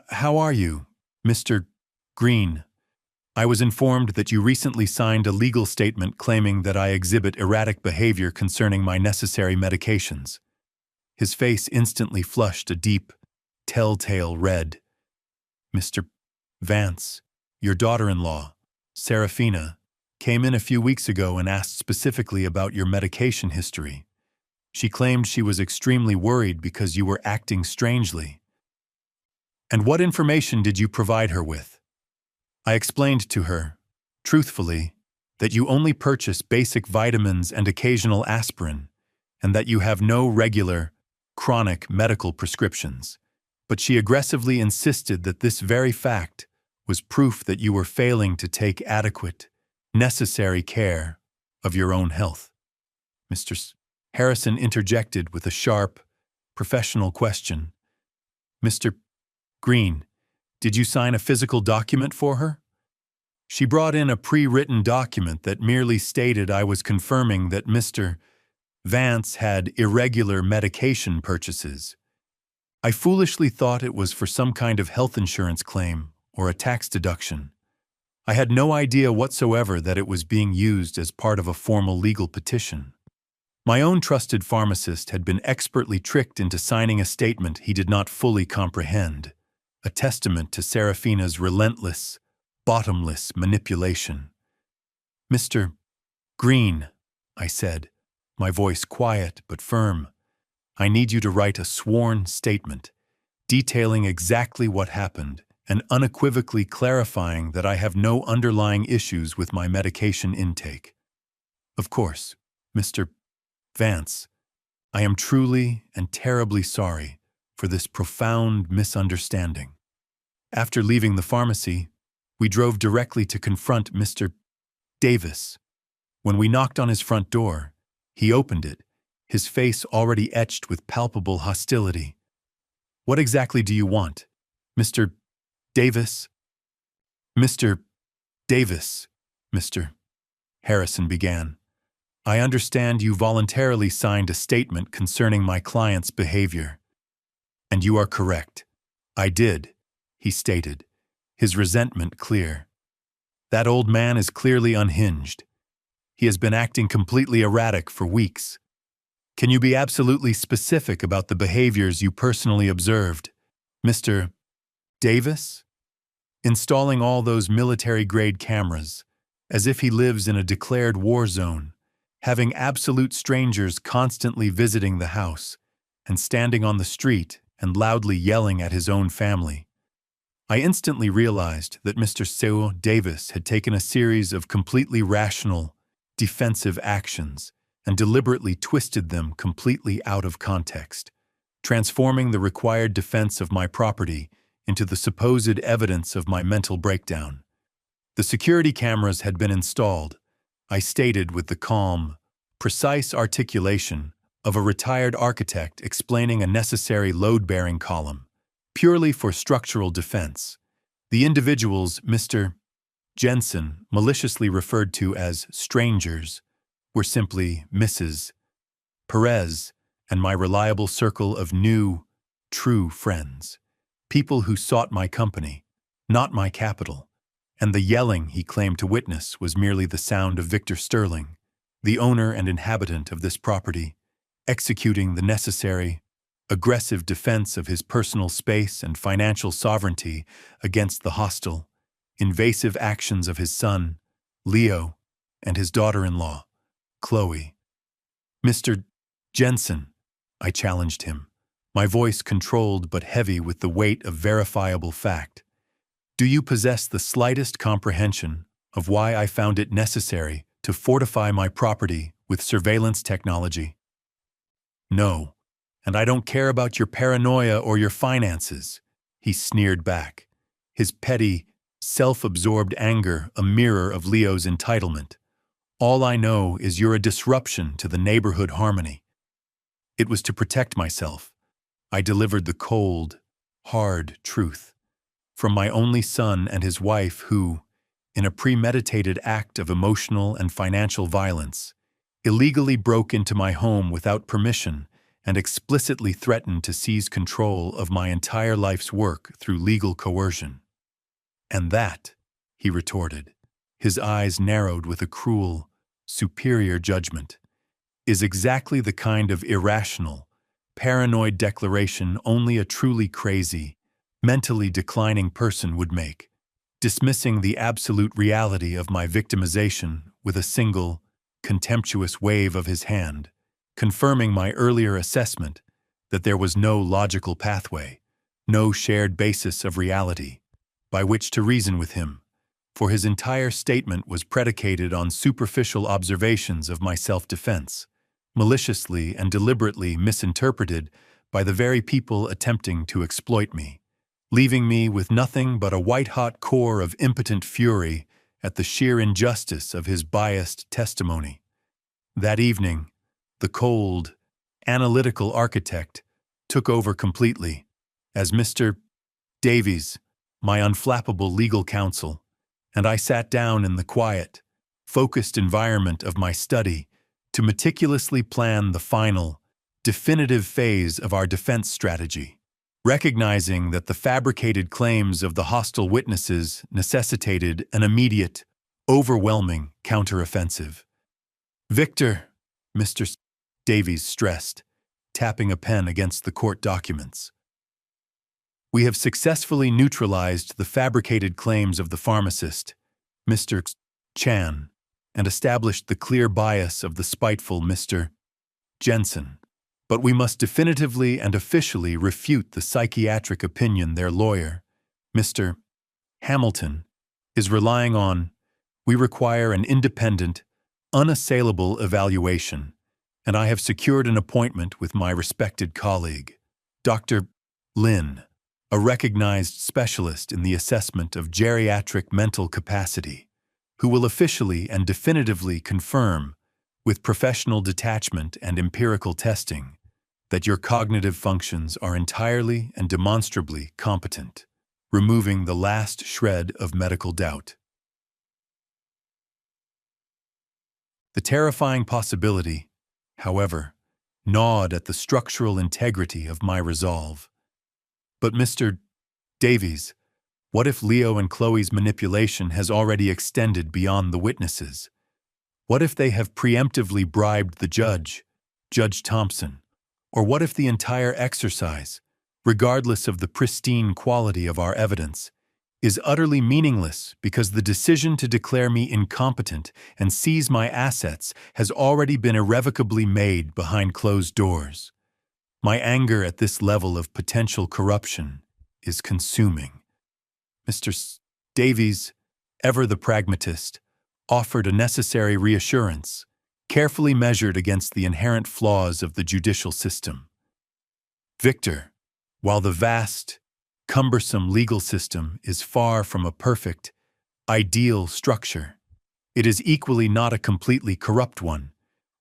How are you, Mr. Green? I was informed that you recently signed a legal statement claiming that I exhibit erratic behavior concerning my necessary medications. His face instantly flushed a deep, telltale red. Mr. Vance, your daughter-in-law, Serafina, came in a few weeks ago and asked specifically about your medication history. She claimed she was extremely worried because you were acting strangely. And what information did you provide her with? I explained to her, truthfully, that you only purchase basic vitamins and occasional aspirin, and that you have no regular, chronic medical prescriptions. But she aggressively insisted that this very fact was proof that you were failing to take adequate, necessary care of your own health. Mr. Harrison interjected with a sharp, professional question. Mr. Green, did you sign a physical document for her? She brought in a pre-written document that merely stated I was confirming that Mr. Vance had irregular medication purchases. I foolishly thought it was for some kind of health insurance claim or a tax deduction. I had no idea whatsoever that it was being used as part of a formal legal petition. My own trusted pharmacist had been expertly tricked into signing a statement he did not fully comprehend, a testament to Serafina's relentless, bottomless manipulation. Mr. Green, I said, my voice quiet but firm. I need you to write a sworn statement, detailing exactly what happened and unequivocally clarifying that I have no underlying issues with my medication intake. Of course, Mr. Vance, I am truly and terribly sorry for this profound misunderstanding. After leaving the pharmacy, we drove directly to confront Mr. Davis. When we knocked on his front door, he opened it, his face already etched with palpable hostility. "What exactly do you want, Mr. Davis?" "Mr. Davis," Mr. Harrison began. "I understand you voluntarily signed a statement concerning my client's behavior." "And you are correct. I did," he stated, his resentment clear. "That old man is clearly unhinged. He has been acting completely erratic for weeks. Can you be absolutely specific about the behaviors you personally observed, Mr. Davis?" "Installing all those military-grade cameras, as if he lives in a declared war zone, having absolute strangers constantly visiting the house, and standing on the street and loudly yelling at his own family." I instantly realized that Mr. Seo Davis had taken a series of completely rational, defensive actions and deliberately twisted them completely out of context, transforming the required defense of my property into the supposed evidence of my mental breakdown. The security cameras had been installed, I stated with the calm, precise articulation of a retired architect explaining a necessary load-bearing column, purely for structural defense. The individuals Mr. Jensen maliciously referred to as strangers were simply Mrs. Perez and my reliable circle of new, true friends, people who sought my company, not my capital, and the yelling he claimed to witness was merely the sound of Victor Sterling, the owner and inhabitant of this property, executing the necessary, aggressive defense of his personal space and financial sovereignty against the hostile, invasive actions of his son, Leo, and his daughter-in-law, Chloe. "Mr. Jensen," I challenged him, my voice controlled but heavy with the weight of verifiable fact, "do you possess the slightest comprehension of why I found it necessary to fortify my property with surveillance technology?" "No, and I don't care about your paranoia or your finances," he sneered back, his petty, self-absorbed anger a mirror of Leo's entitlement. "All I know is you're a disruption to the neighborhood harmony." It was to protect myself. I delivered the cold, hard truth. From my only son and his wife who, in a premeditated act of emotional and financial violence, illegally broke into my home without permission and explicitly threatened to seize control of my entire life's work through legal coercion. "And that," he retorted, his eyes narrowed with a cruel, superior judgment, "is exactly the kind of irrational, paranoid declaration only a truly crazy, mentally declining person would make, dismissing the absolute reality of my victimization with a single, contemptuous wave of his hand, confirming my earlier assessment that there was no logical pathway, no shared basis of reality, by which to reason with him, for his entire statement was predicated on superficial observations of my self-defense, maliciously and deliberately misinterpreted by the very people attempting to exploit me, leaving me with nothing but a white-hot core of impotent fury at the sheer injustice of his biased testimony. That evening, the cold, analytical architect took over completely, as Mr. Davies, my unflappable legal counsel, and I sat down in the quiet, focused environment of my study to meticulously plan the final, definitive phase of our defense strategy, recognizing that the fabricated claims of the hostile witnesses necessitated an immediate, overwhelming counteroffensive. "Victor," Mr. Davies stressed, tapping a pen against the court documents, "we have successfully neutralized the fabricated claims of the pharmacist, Mr. Chan, and established the clear bias of the spiteful Mr. Jensen. But we must definitively and officially refute the psychiatric opinion their lawyer, Mr. Hamilton, is relying on. We require an independent, unassailable evaluation, and I have secured an appointment with my respected colleague, Dr. Lin, a recognized specialist in the assessment of geriatric mental capacity, who will officially and definitively confirm, with professional detachment and empirical testing, that your cognitive functions are entirely and demonstrably competent, removing the last shred of medical doubt. The terrifying possibility, however, gnawed at the structural integrity of my resolve. But Mr. Davies, what if Leo and Chloe's manipulation has already extended beyond the witnesses? What if they have preemptively bribed the judge, Judge Thompson? Or what if the entire exercise, regardless of the pristine quality of our evidence, is utterly meaningless because the decision to declare me incompetent and seize my assets has already been irrevocably made behind closed doors? My anger at this level of potential corruption is consuming. Mr. Davies, ever the pragmatist, offered a necessary reassurance, carefully measured against the inherent flaws of the judicial system. Victor, while the vast, cumbersome legal system is far from a perfect, ideal structure, it is equally not a completely corrupt one.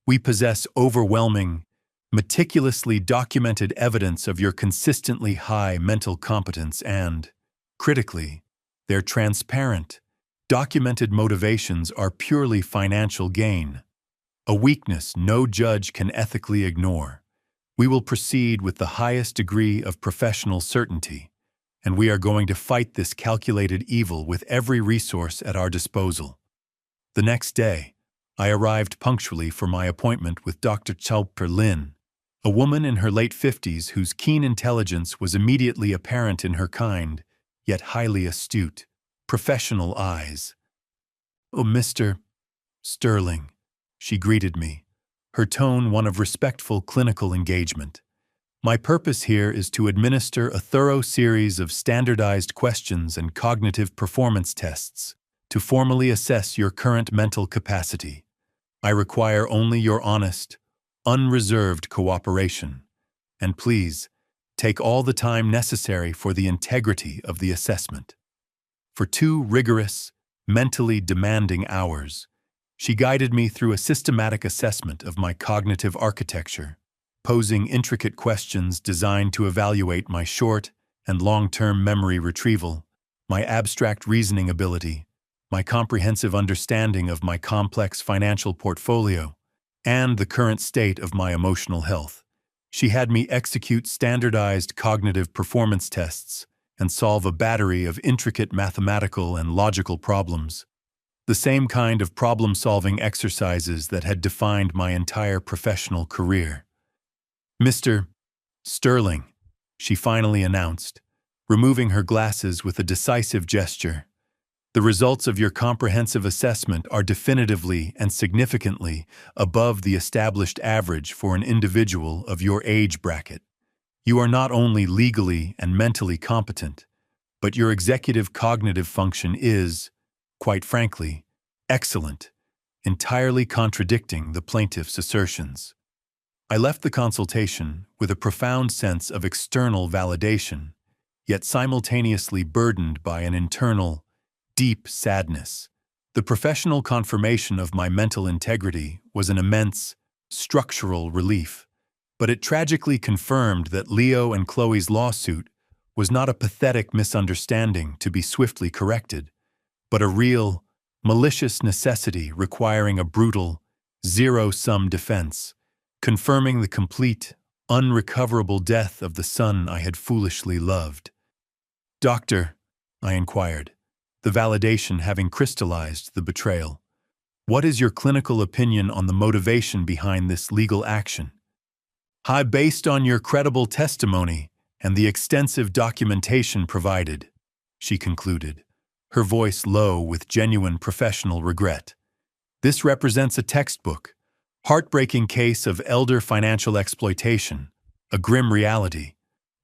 We possess overwhelming, meticulously documented evidence of your consistently high mental competence and, critically, their transparent, documented motivations are purely financial gain, a weakness no judge can ethically ignore. We will proceed with the highest degree of professional certainty, and we are going to fight this calculated evil with every resource at our disposal. The next day, I arrived punctually for my appointment with Dr. Lin, a woman in her late 50s whose keen intelligence was immediately apparent in her kind, yet highly astute, professional eyes. "Oh, Mr. Sterling," she greeted me, her tone one of respectful clinical engagement. "My purpose here is to administer a thorough series of standardized questions and cognitive performance tests to formally assess your current mental capacity. I require only your honest, unreserved cooperation, and please, take all the time necessary for the integrity of the assessment." For 2 rigorous, mentally demanding hours, she guided me through a systematic assessment of my cognitive architecture, posing intricate questions designed to evaluate my short and long-term memory retrieval, my abstract reasoning ability, my comprehensive understanding of my complex financial portfolio, and the current state of my emotional health. She had me execute standardized cognitive performance tests and solve a battery of intricate mathematical and logical problems, the same kind of problem-solving exercises that had defined my entire professional career. "Mr. Sterling," she finally announced, removing her glasses with a decisive gesture, "the results of your comprehensive assessment are definitively and significantly above the established average for an individual of your age bracket. You are not only legally and mentally competent, but your executive cognitive function is, quite frankly, excellent, entirely contradicting the plaintiff's assertions." I left the consultation with a profound sense of external validation, yet simultaneously burdened by an internal, deep sadness. The professional confirmation of my mental integrity was an immense, structural relief, but it tragically confirmed that Leo and Chloe's lawsuit was not a pathetic misunderstanding to be swiftly corrected, but a real, malicious necessity requiring a brutal, zero-sum defense, confirming the complete, unrecoverable death of the son I had foolishly loved. "Doctor," I inquired, the validation having crystallized the betrayal, "what is your clinical opinion on the motivation behind this legal action?" "Based on your credible testimony and the extensive documentation provided," she concluded, her voice low with genuine professional regret, This represents a textbook, heartbreaking case of elder financial exploitation, a grim reality,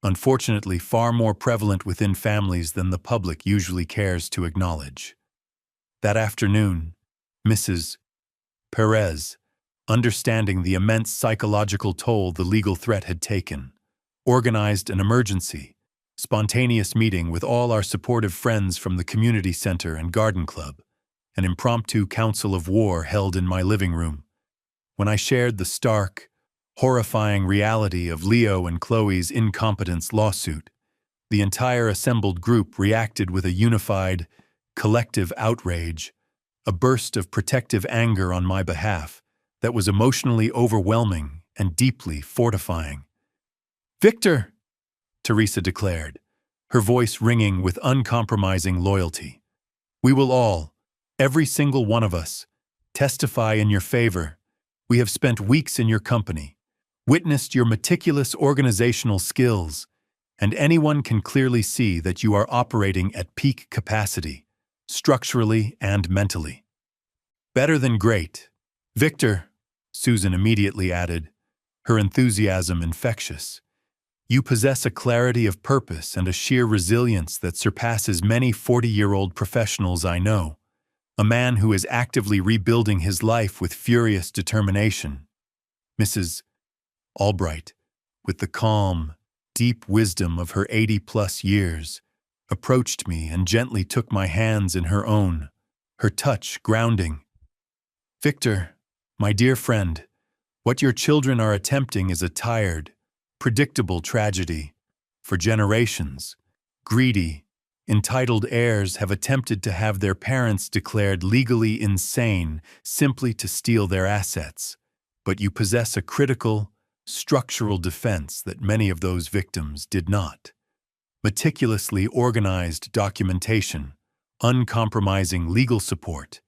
unfortunately far more prevalent within families than the public usually cares to acknowledge. That afternoon, Mrs. Perez, understanding the immense psychological toll the legal threat had taken, organized an emergency, spontaneous meeting with all our supportive friends from the community center and garden club, an impromptu council of war held in my living room. When I shared the stark, horrifying reality of Leo and Chloe's incompetence lawsuit, the entire assembled group reacted with a unified, collective outrage, a burst of protective anger on my behalf that was emotionally overwhelming and deeply fortifying. "Victor!" Teresa declared, her voice ringing with uncompromising loyalty. "We will all, every single one of us, testify in your favor. We have spent weeks in your company, witnessed your meticulous organizational skills, and anyone can clearly see that you are operating at peak capacity, structurally and mentally." "Better than great. Victor," Susan immediately added, her enthusiasm infectious. "You possess a clarity of purpose and a sheer resilience that surpasses many 40-year-old professionals I know. A man who is actively rebuilding his life with furious determination." Mrs. Albright, with the calm, deep wisdom of her 80-plus years, approached me and gently took my hands in her own, her touch grounding. "Victor, my dear friend, what your children are attempting is a tired, predictable tragedy. For generations, greedy, entitled heirs have attempted to have their parents declared legally insane simply to steal their assets, but you possess a critical, structural defense that many of those victims did not. Meticulously organized documentation, uncompromising legal support,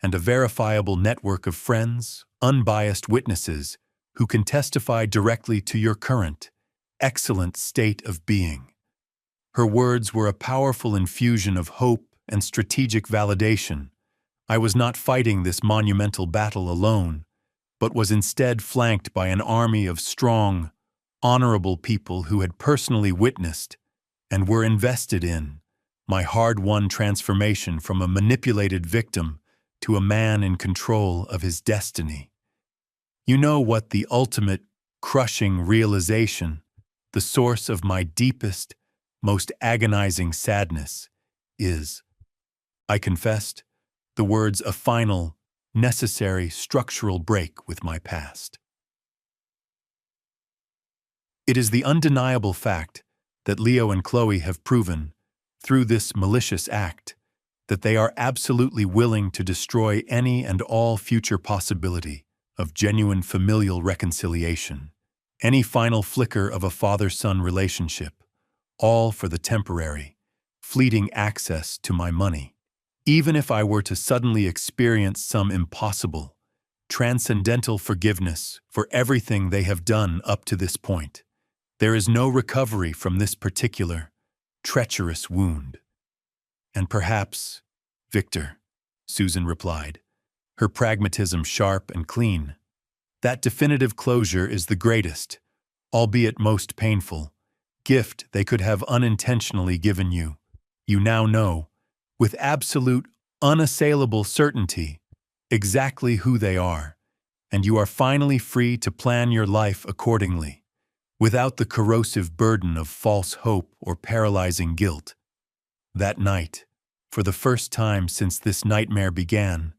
and a verifiable network of friends, unbiased witnesses who can testify directly to your current, excellent state of being." Her words were a powerful infusion of hope and strategic validation. I was not fighting this monumental battle alone, but was instead flanked by an army of strong, honorable people who had personally witnessed and were invested in my hard-won transformation from a manipulated victim to a man in control of his destiny. You know what the ultimate, crushing realization, the source of my deepest, most agonizing sadness, is. I confessed, the words a final, necessary structural break with my past. It is the undeniable fact that Leo and Chloe have proven, through this malicious act, that they are absolutely willing to destroy any and all future possibility of genuine familial reconciliation, any final flicker of a father-son relationship, all for the temporary, fleeting access to my money. Even if I were to suddenly experience some impossible, transcendental forgiveness for everything they have done up to this point, there is no recovery from this particular, treacherous wound. "And perhaps, Victor," Susan replied, her pragmatism sharp and clean, "that definitive closure is the greatest, albeit most painful, gift they could have unintentionally given you. You now know, with absolute, unassailable certainty, exactly who they are, and you are finally free to plan your life accordingly, without the corrosive burden of false hope or paralyzing guilt." That night, for the first time since this nightmare began,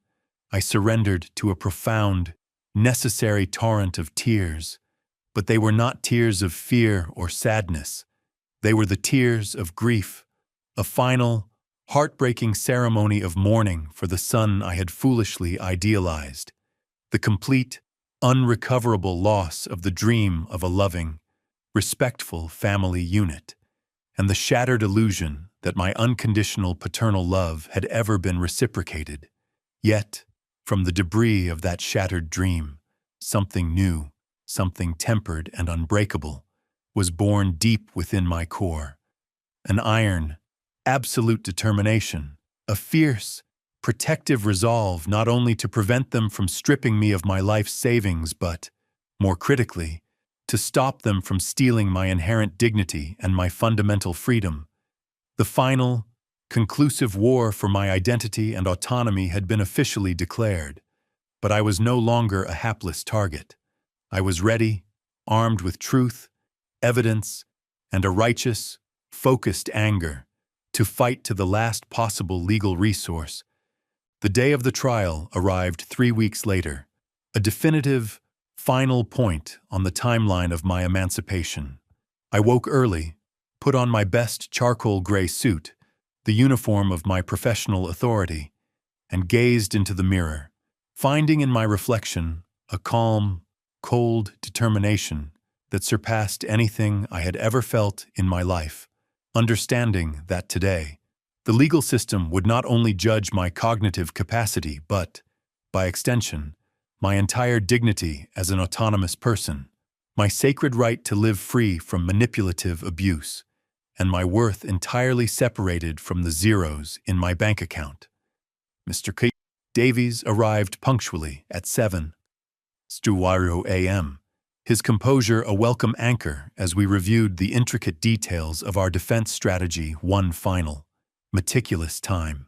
I surrendered to a profound, necessary torrent of tears, but they were not tears of fear or sadness. They were the tears of grief, a final, heartbreaking ceremony of mourning for the son I had foolishly idealized, the complete, unrecoverable loss of the dream of a loving, respectful family unit, and the shattered illusion that my unconditional paternal love had ever been reciprocated. Yet, from the debris of that shattered dream, something new, something tempered and unbreakable, was born deep within my core. An iron, absolute determination, a fierce, protective resolve not only to prevent them from stripping me of my life's savings, but, more critically, to stop them from stealing my inherent dignity and my fundamental freedom. The final, conclusive war for my identity and autonomy had been officially declared, but I was no longer a hapless target. I was ready, armed with truth, evidence, and a righteous, focused anger, to fight to the last possible legal resource. The day of the trial arrived 3 weeks later, a definitive, final point on the timeline of my emancipation. I woke early, put on my best charcoal gray suit, the uniform of my professional authority, and gazed into the mirror, finding in my reflection a calm, cold determination that surpassed anything I had ever felt in my life, understanding that today, the legal system would not only judge my cognitive capacity but, by extension, my entire dignity as an autonomous person, my sacred right to live free from manipulative abuse, and my worth entirely separated from the zeros in my bank account. Mr. K. Davies arrived punctually at 7:00 a.m., his composure a welcome anchor as we reviewed the intricate details of our defense strategy one final, meticulous time.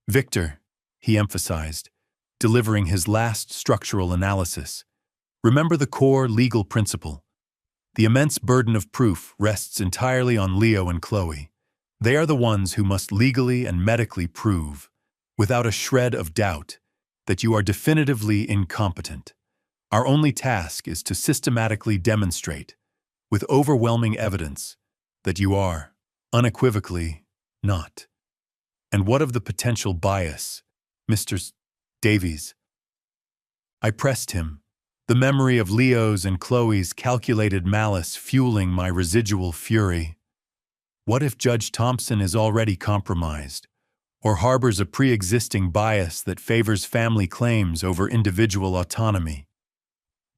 Victor, he emphasized, delivering his last structural analysis, remember the core legal principle. The immense burden of proof rests entirely on Leo and Chloe. They are the ones who must legally and medically prove, without a shred of doubt, that you are definitively incompetent. Our only task is to systematically demonstrate, with overwhelming evidence, that you are, unequivocally, not. And what of the potential bias, Mr. Davies? I pressed him, the memory of Leo's and Chloe's calculated malice fueling my residual fury. What if Judge Thompson is already compromised, or harbors a pre-existing bias that favors family claims over individual autonomy?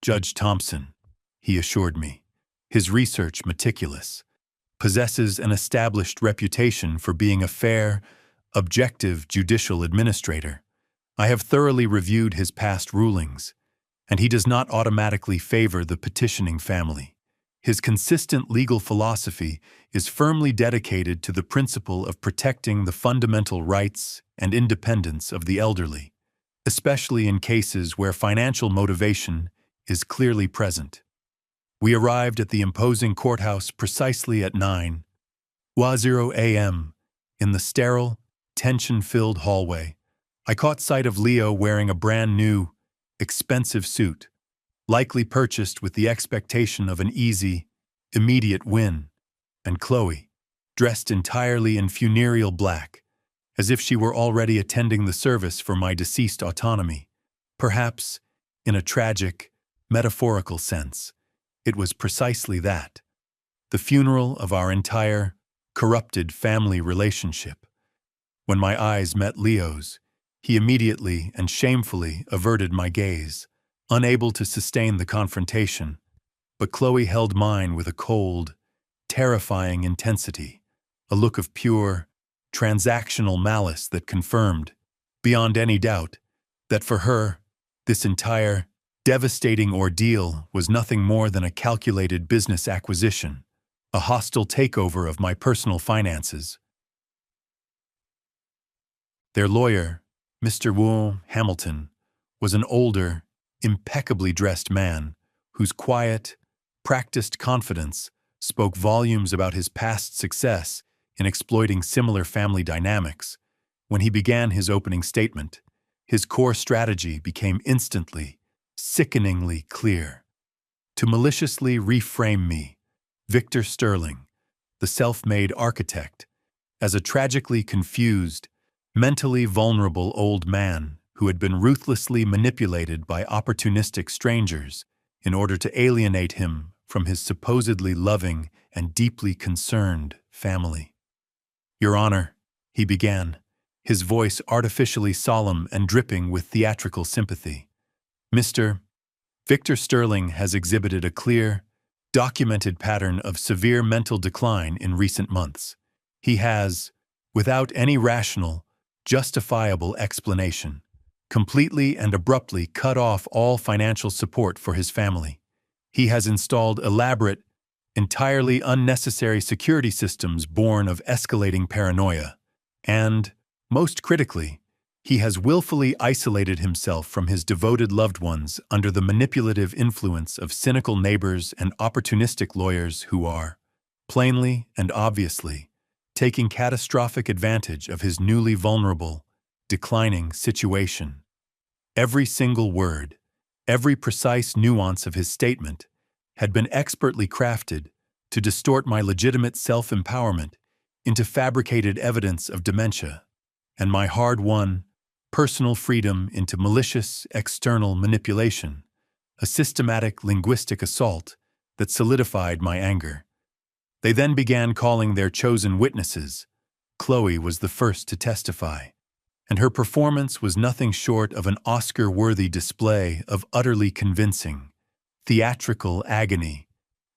Judge Thompson, he assured me, his research meticulous, possesses an established reputation for being a fair, objective judicial administrator. I have thoroughly reviewed his past rulings, and he does not automatically favor the petitioning family. His consistent legal philosophy is firmly dedicated to the principle of protecting the fundamental rights and independence of the elderly, especially in cases where financial motivation is clearly present. We arrived at the imposing courthouse precisely at 9:00 a.m. in the sterile, tension-filled hallway. I caught sight of Leo wearing a brand-new, expensive suit, likely purchased with the expectation of an easy, immediate win, and Chloe, dressed entirely in funereal black, as if she were already attending the service for my deceased autonomy. Perhaps, in a tragic, metaphorical sense, it was precisely that, the funeral of our entire, corrupted family relationship. When my eyes met Leo's, he immediately and shamefully averted my gaze, unable to sustain the confrontation, but Chloe held mine with a cold, terrifying intensity, a look of pure, transactional malice that confirmed, beyond any doubt, that for her, this entire, devastating ordeal was nothing more than a calculated business acquisition, a hostile takeover of my personal finances. Their lawyer, Mr. Wu Hamilton, was an older, impeccably dressed man whose quiet, practiced confidence spoke volumes about his past success in exploiting similar family dynamics. When he began his opening statement, his core strategy became instantly, sickeningly clear. To maliciously reframe me, Victor Sterling, the self-made architect, as a tragically confused, mentally vulnerable old man who had been ruthlessly manipulated by opportunistic strangers in order to alienate him from his supposedly loving and deeply concerned family. Your Honor, he began, his voice artificially solemn and dripping with theatrical sympathy. Mr. Victor Sterling has exhibited a clear, documented pattern of severe mental decline in recent months. He has, without any rational, justifiable explanation, completely and abruptly cut off all financial support for his family. He has installed elaborate, entirely unnecessary security systems born of escalating paranoia. And, most critically, he has willfully isolated himself from his devoted loved ones under the manipulative influence of cynical neighbors and opportunistic lawyers who are, plainly and obviously, taking catastrophic advantage of his newly vulnerable, declining situation. Every single word, every precise nuance of his statement had been expertly crafted to distort my legitimate self-empowerment into fabricated evidence of dementia, and my hard-won, personal freedom into malicious external manipulation, a systematic linguistic assault that solidified my anger. They then began calling their chosen witnesses. Chloe was the first to testify, and her performance was nothing short of an Oscar-worthy display of utterly convincing, theatrical agony.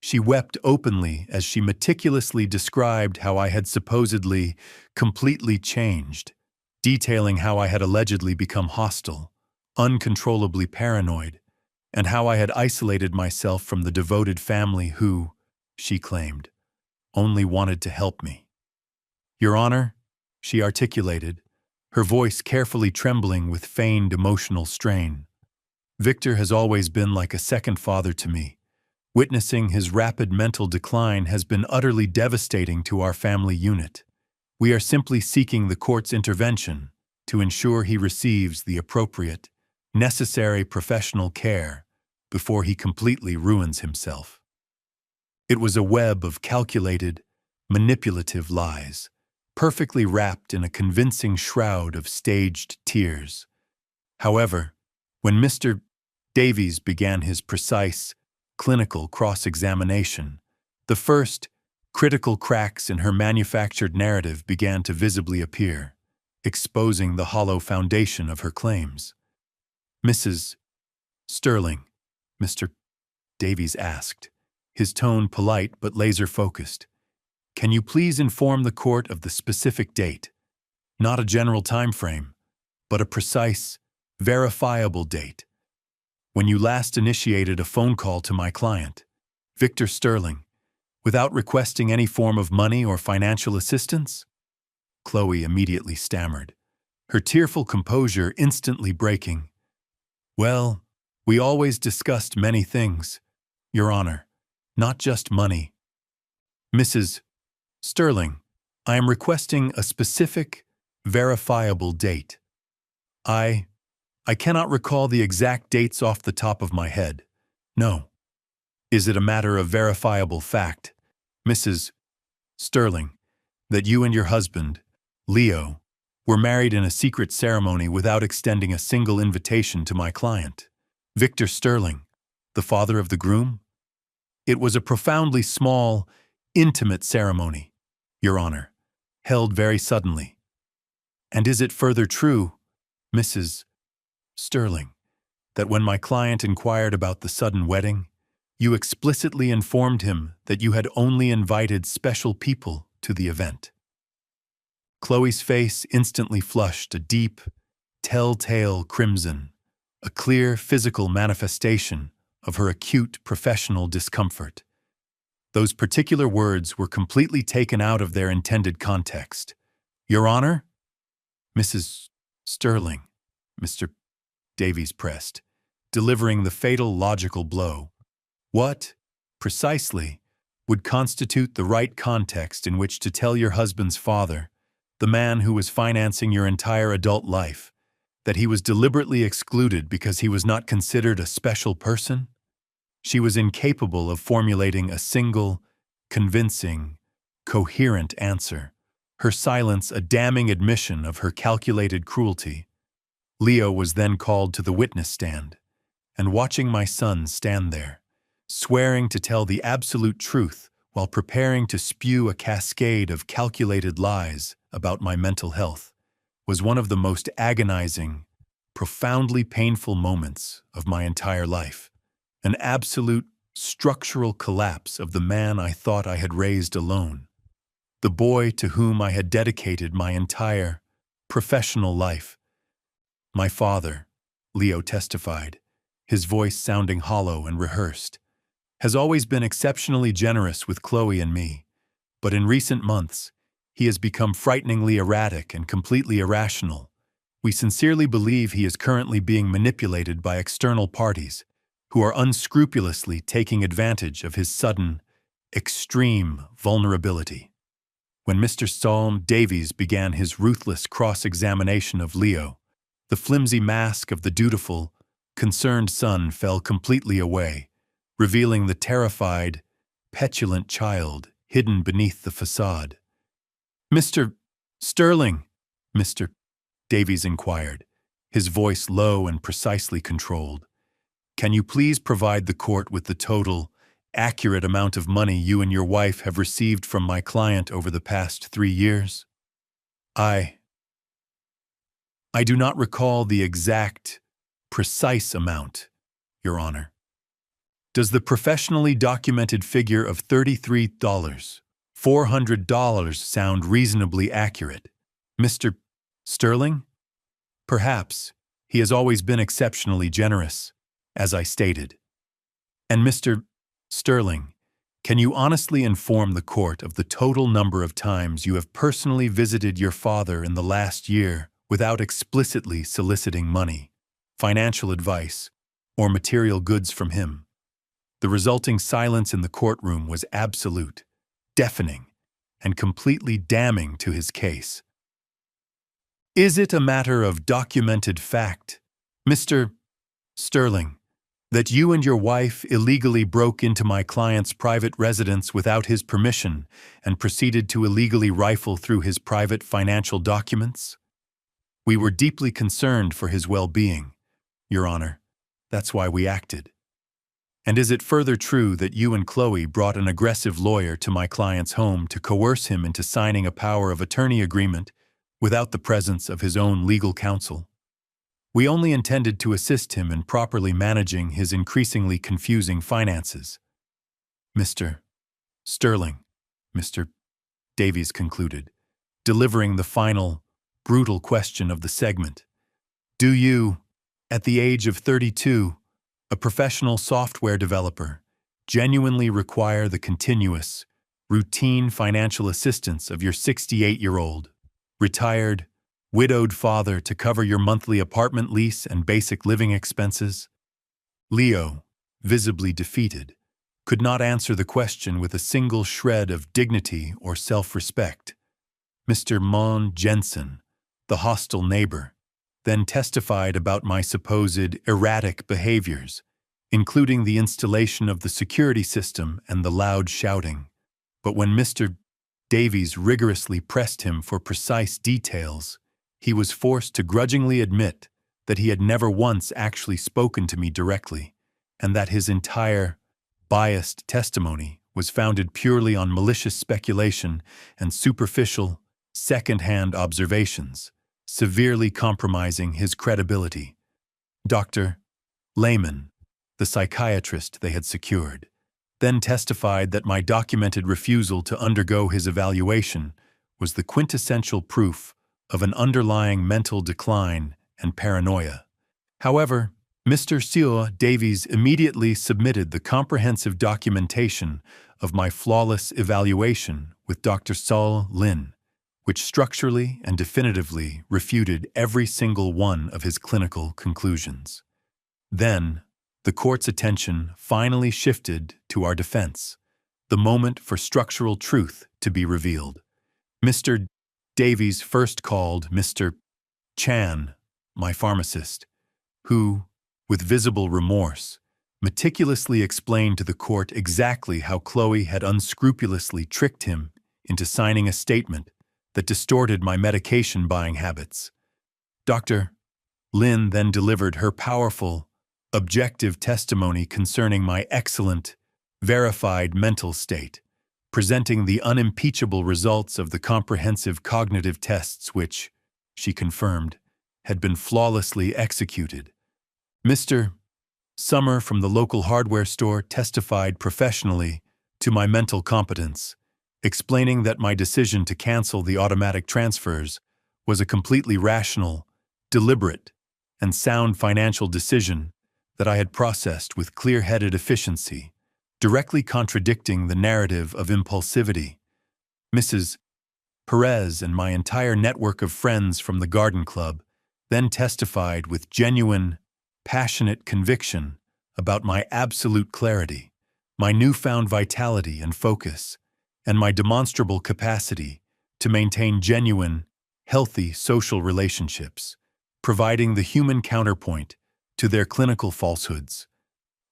She wept openly as she meticulously described how I had supposedly completely changed, detailing how I had allegedly become hostile, uncontrollably paranoid, and how I had isolated myself from the devoted family who, she claimed, only wanted to help me. "Your Honor," she articulated, her voice carefully trembling with feigned emotional strain, "Victor has always been like a second father to me. Witnessing his rapid mental decline has been utterly devastating to our family unit. We are simply seeking the court's intervention to ensure he receives the appropriate, necessary professional care before he completely ruins himself." It was a web of calculated, manipulative lies, perfectly wrapped in a convincing shroud of staged tears. However, when Mr. Davies began his precise, clinical cross-examination, the first, critical cracks in her manufactured narrative began to visibly appear, exposing the hollow foundation of her claims. "Mrs. Sterling," Mr. Davies asked, his tone polite but laser-focused, "can you please inform the court of the specific date? Not a general time frame, but a precise, verifiable date. When you last initiated a phone call to my client, Victor Sterling, without requesting any form of money or financial assistance?" Chloe immediately stammered, her tearful composure instantly breaking. "Well, we always discussed many things, Your Honor, not just money. Mrs. Sterling, I am requesting a specific, verifiable date. I cannot recall the exact dates off the top of my head. No. Is it a matter of verifiable fact, Mrs. Sterling, that you and your husband, Leo, were married in a secret ceremony without extending a single invitation to my client, Victor Sterling, the father of the groom? It was a profoundly small, intimate ceremony, Your Honor, held very suddenly. And is it further true, Mrs. Sterling, that when my client inquired about the sudden wedding, you explicitly informed him that you had only invited special people to the event?" Chloe's face instantly flushed a deep, telltale crimson, a clear physical manifestation of her acute professional discomfort. Those particular words were completely taken out of their intended context. "Your Honor?" "Mrs. Sterling," Mr. Davies pressed, delivering the fatal logical blow. "What, precisely, would constitute the right context in which to tell your husband's father, the man who was financing your entire adult life, that he was deliberately excluded because he was not considered a special person?" She was incapable of formulating a single, convincing, coherent answer, her silence a damning admission of her calculated cruelty. Leo was then called to the witness stand, and watching my son stand there, swearing to tell the absolute truth while preparing to spew a cascade of calculated lies about my mental health, was one of the most agonizing, profoundly painful moments of my entire life. An absolute structural collapse of the man I thought I had raised alone, the boy to whom I had dedicated my entire professional life. My father, Leo testified, his voice sounding hollow and rehearsed, has always been exceptionally generous with Chloe and me, but in recent months, he has become frighteningly erratic and completely irrational. We sincerely believe he is currently being manipulated by external parties who are unscrupulously taking advantage of his sudden, extreme vulnerability. When Mr. Saul Davies began his ruthless cross-examination of Leo, the flimsy mask of the dutiful, concerned son fell completely away, revealing the terrified, petulant child hidden beneath the facade. "Mr. Sterling," Mr. Davies inquired, his voice low and precisely controlled, "can you please provide the court with the total, accurate amount of money you and your wife have received from my client over the past 3 years?" I do not recall the exact, precise amount, Your Honor. Does the professionally documented figure of $33,400 sound reasonably accurate, Mr. Sterling? Perhaps. He has always been exceptionally generous, as I stated. And Mr. Sterling, can you honestly inform the court of the total number of times you have personally visited your father in the last year without explicitly soliciting money, financial advice, or material goods from him? The resulting silence in the courtroom was absolute, deafening, and completely damning to his case. Is it a matter of documented fact, Mr. Sterling, that you and your wife illegally broke into my client's private residence without his permission and proceeded to illegally rifle through his private financial documents? We were deeply concerned for his well-being, Your Honor. That's why we acted. And is it further true that you and Chloe brought an aggressive lawyer to my client's home to coerce him into signing a power of attorney agreement without the presence of his own legal counsel? We only intended to assist him in properly managing his increasingly confusing finances. Mr. Sterling, Mr. Davies concluded, delivering the final, brutal question of the segment. Do you, at the age of 32, a professional software developer, genuinely require the continuous, routine financial assistance of your 68-year-old, retired, widowed father to cover your monthly apartment lease and basic living expenses? Leo, visibly defeated, could not answer the question with a single shred of dignity or self-respect. Mr. Mon Jensen, the hostile neighbor, then testified about my supposed erratic behaviors, including the installation of the security system and the loud shouting. But when Mr. Davies rigorously pressed him for precise details, he was forced to grudgingly admit that he had never once actually spoken to me directly, and that his entire, biased testimony was founded purely on malicious speculation and superficial, second-hand observations, severely compromising his credibility. Dr. Lehman, the psychiatrist they had secured, then testified that my documented refusal to undergo his evaluation was the quintessential proof of an underlying mental decline and paranoia. However, Mr. Seo Davies immediately submitted the comprehensive documentation of my flawless evaluation with Dr. Saul Lin, which structurally and definitively refuted every single one of his clinical conclusions. Then, the court's attention finally shifted to our defense, the moment for structural truth to be revealed. Mr. Davies first called Mr. Chan, my pharmacist, who, with visible remorse, meticulously explained to the court exactly how Chloe had unscrupulously tricked him into signing a statement that distorted my medication buying habits. Dr. Lin then delivered her powerful, objective testimony concerning my excellent, verified mental state, presenting the unimpeachable results of the comprehensive cognitive tests which, she confirmed, had been flawlessly executed. Mr. Summer from the local hardware store testified professionally to my mental competence, explaining that my decision to cancel the automatic transfers was a completely rational, deliberate, and sound financial decision that I had processed with clear-headed efficiency, directly contradicting the narrative of impulsivity. Mrs. Perez and my entire network of friends from the garden club then testified with genuine, passionate conviction about my absolute clarity, my newfound vitality and focus, and my demonstrable capacity to maintain genuine, healthy social relationships, providing the human counterpoint to their clinical falsehoods.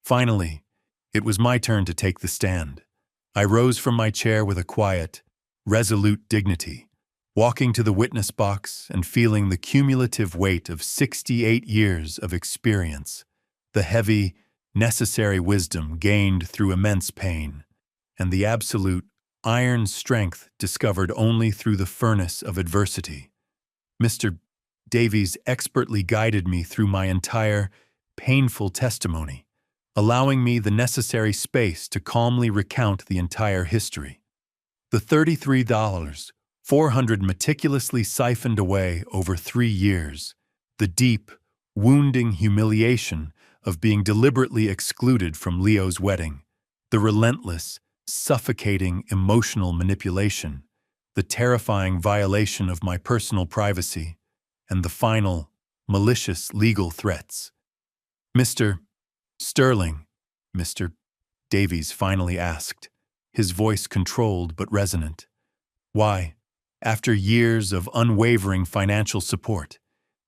Finally, it was my turn to take the stand. I rose from my chair with a quiet, resolute dignity, walking to the witness box and feeling the cumulative weight of 68 years of experience, the heavy, necessary wisdom gained through immense pain, and the absolute, iron strength discovered only through the furnace of adversity. Mr. Davies expertly guided me through my entire, painful testimony, allowing me the necessary space to calmly recount the entire history. The $33,400 meticulously siphoned away over 3 years, the deep, wounding humiliation of being deliberately excluded from Leo's wedding, the relentless, suffocating emotional manipulation, the terrifying violation of my personal privacy, and the final, malicious legal threats. "Mr. Sterling," Mr. Davies finally asked, his voice controlled but resonant, "why, after years of unwavering financial support,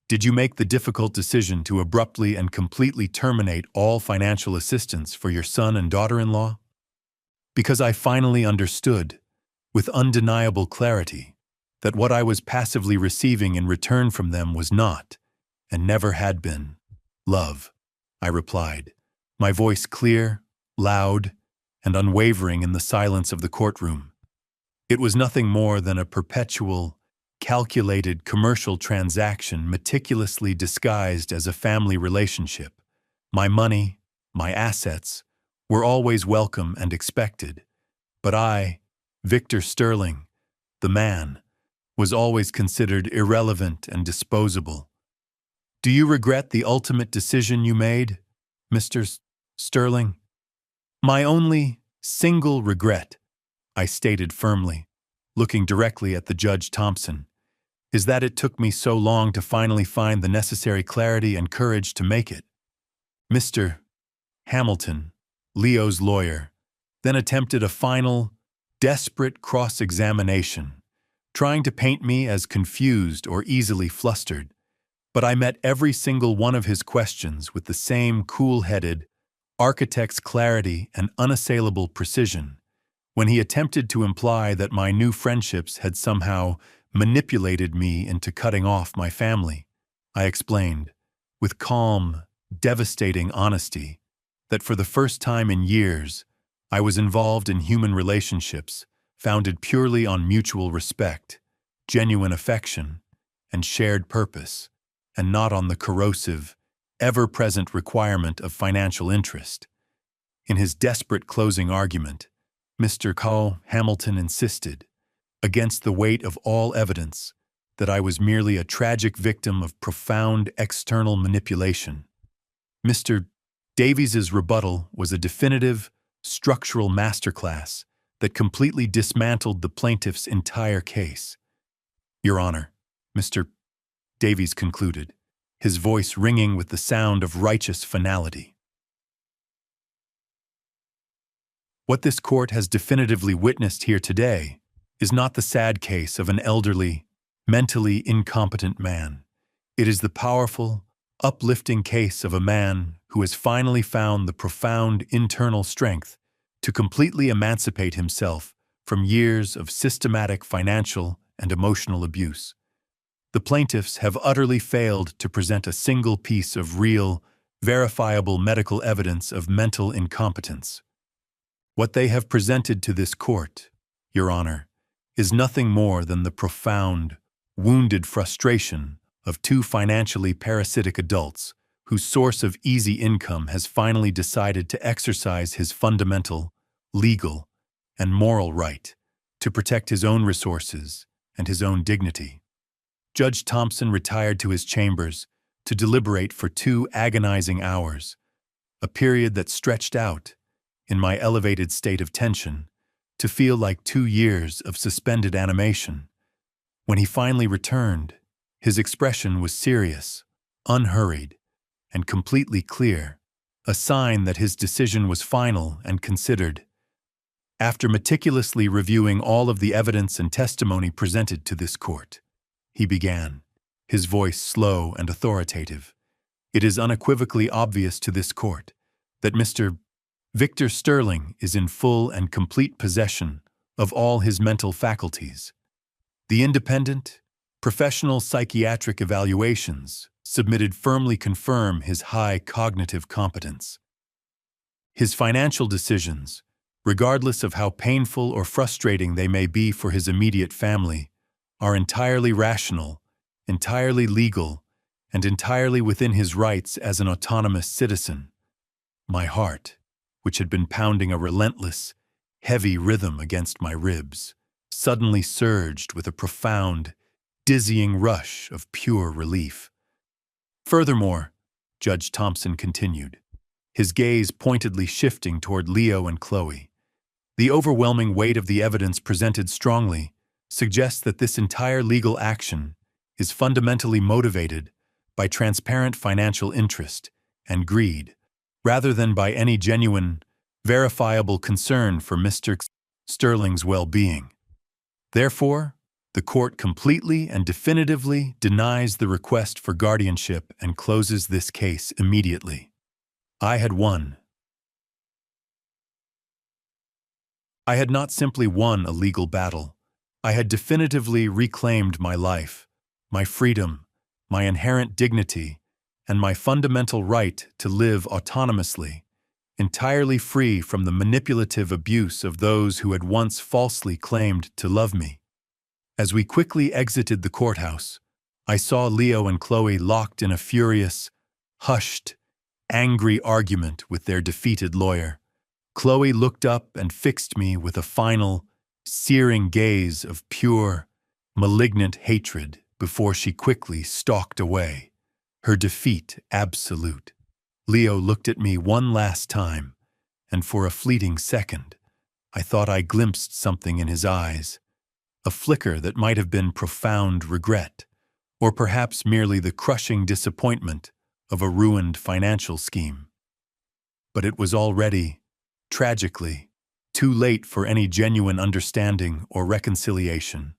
did you make the difficult decision to abruptly and completely terminate all financial assistance for your son and daughter-in-law?" "Because I finally understood, with undeniable clarity, that what I was passively receiving in return from them was not, and never had been, love," I replied, my voice clear, loud, and unwavering in the silence of the courtroom. It was nothing more than a perpetual, calculated commercial transaction meticulously disguised as a family relationship. My money, my assets, were always welcome and expected, but I, Victor Sterling, the man, was always considered irrelevant and disposable. "Do you regret the ultimate decision you made, Mr. Sterling?" "My only, single regret," I stated firmly, looking directly at the Judge Thompson, "is that it took me so long to finally find the necessary clarity and courage to make it." Mr. Hamilton, Leo's lawyer, then attempted a final, desperate cross-examination, trying to paint me as confused or easily flustered, but I met every single one of his questions with the same cool-headed, architect's clarity and unassailable precision. When he attempted to imply that my new friendships had somehow manipulated me into cutting off my family, I explained, with calm, devastating honesty, that for the first time in years, I was involved in human relationships founded purely on mutual respect, genuine affection, and shared purpose, and not on the corrosive, ever-present requirement of financial interest. In his desperate closing argument, Mr. Hamilton insisted, against the weight of all evidence, that I was merely a tragic victim of profound external manipulation. Mr. Davies's rebuttal was a definitive, structural masterclass that completely dismantled the plaintiff's entire case. "Your Honor," Mr. Davies concluded, his voice ringing with the sound of righteous finality, "what this court has definitively witnessed here today is not the sad case of an elderly, mentally incompetent man. It is the powerful, uplifting case of a man who has finally found the profound internal strength to completely emancipate himself from years of systematic financial and emotional abuse. The plaintiffs have utterly failed to present a single piece of real, verifiable medical evidence of mental incompetence. What they have presented to this court, Your Honor, is nothing more than the profound, wounded frustration of two financially parasitic adults whose source of easy income has finally decided to exercise his fundamental, legal, and moral right to protect his own resources and his own dignity. Judge Thompson retired to his chambers to deliberate for 2 agonizing hours, a period that stretched out, in my elevated state of tension, to feel like 2 years of suspended animation. When he finally returned, his expression was serious, unhurried, and completely clear, a sign that his decision was final and considered. After meticulously reviewing all of the evidence and testimony presented to this court, he began, his voice slow and authoritative. It is unequivocally obvious to this court that Mr. Victor Sterling is in full and complete possession of all his mental faculties. The independent, professional psychiatric evaluations submitted firmly confirm his high cognitive competence. His financial decisions, regardless of how painful or frustrating they may be for his immediate family, are entirely rational, entirely legal, and entirely within his rights as an autonomous citizen. My heart, which had been pounding a relentless, heavy rhythm against my ribs, suddenly surged with a profound, dizzying rush of pure relief. Furthermore, Judge Thompson continued, his gaze pointedly shifting toward Leo and Chloe, the overwhelming weight of the evidence presented strongly suggests that this entire legal action is fundamentally motivated by transparent financial interest and greed, rather than by any genuine, verifiable concern for Mr. Sterling's well-being. Therefore, the court completely and definitively denies the request for guardianship and closes this case immediately. I had won. I had not simply won a legal battle. I had definitively reclaimed my life, my freedom, my inherent dignity, and my fundamental right to live autonomously, entirely free from the manipulative abuse of those who had once falsely claimed to love me. As we quickly exited the courthouse, I saw Leo and Chloe locked in a furious, hushed, angry argument with their defeated lawyer. Chloe looked up and fixed me with a final, searing gaze of pure, malignant hatred before she quickly stalked away, her defeat absolute. Leo looked at me one last time, and for a fleeting second, I thought I glimpsed something in his eyes, a flicker that might have been profound regret, or perhaps merely the crushing disappointment of a ruined financial scheme. But it was already, tragically, too late for any genuine understanding or reconciliation.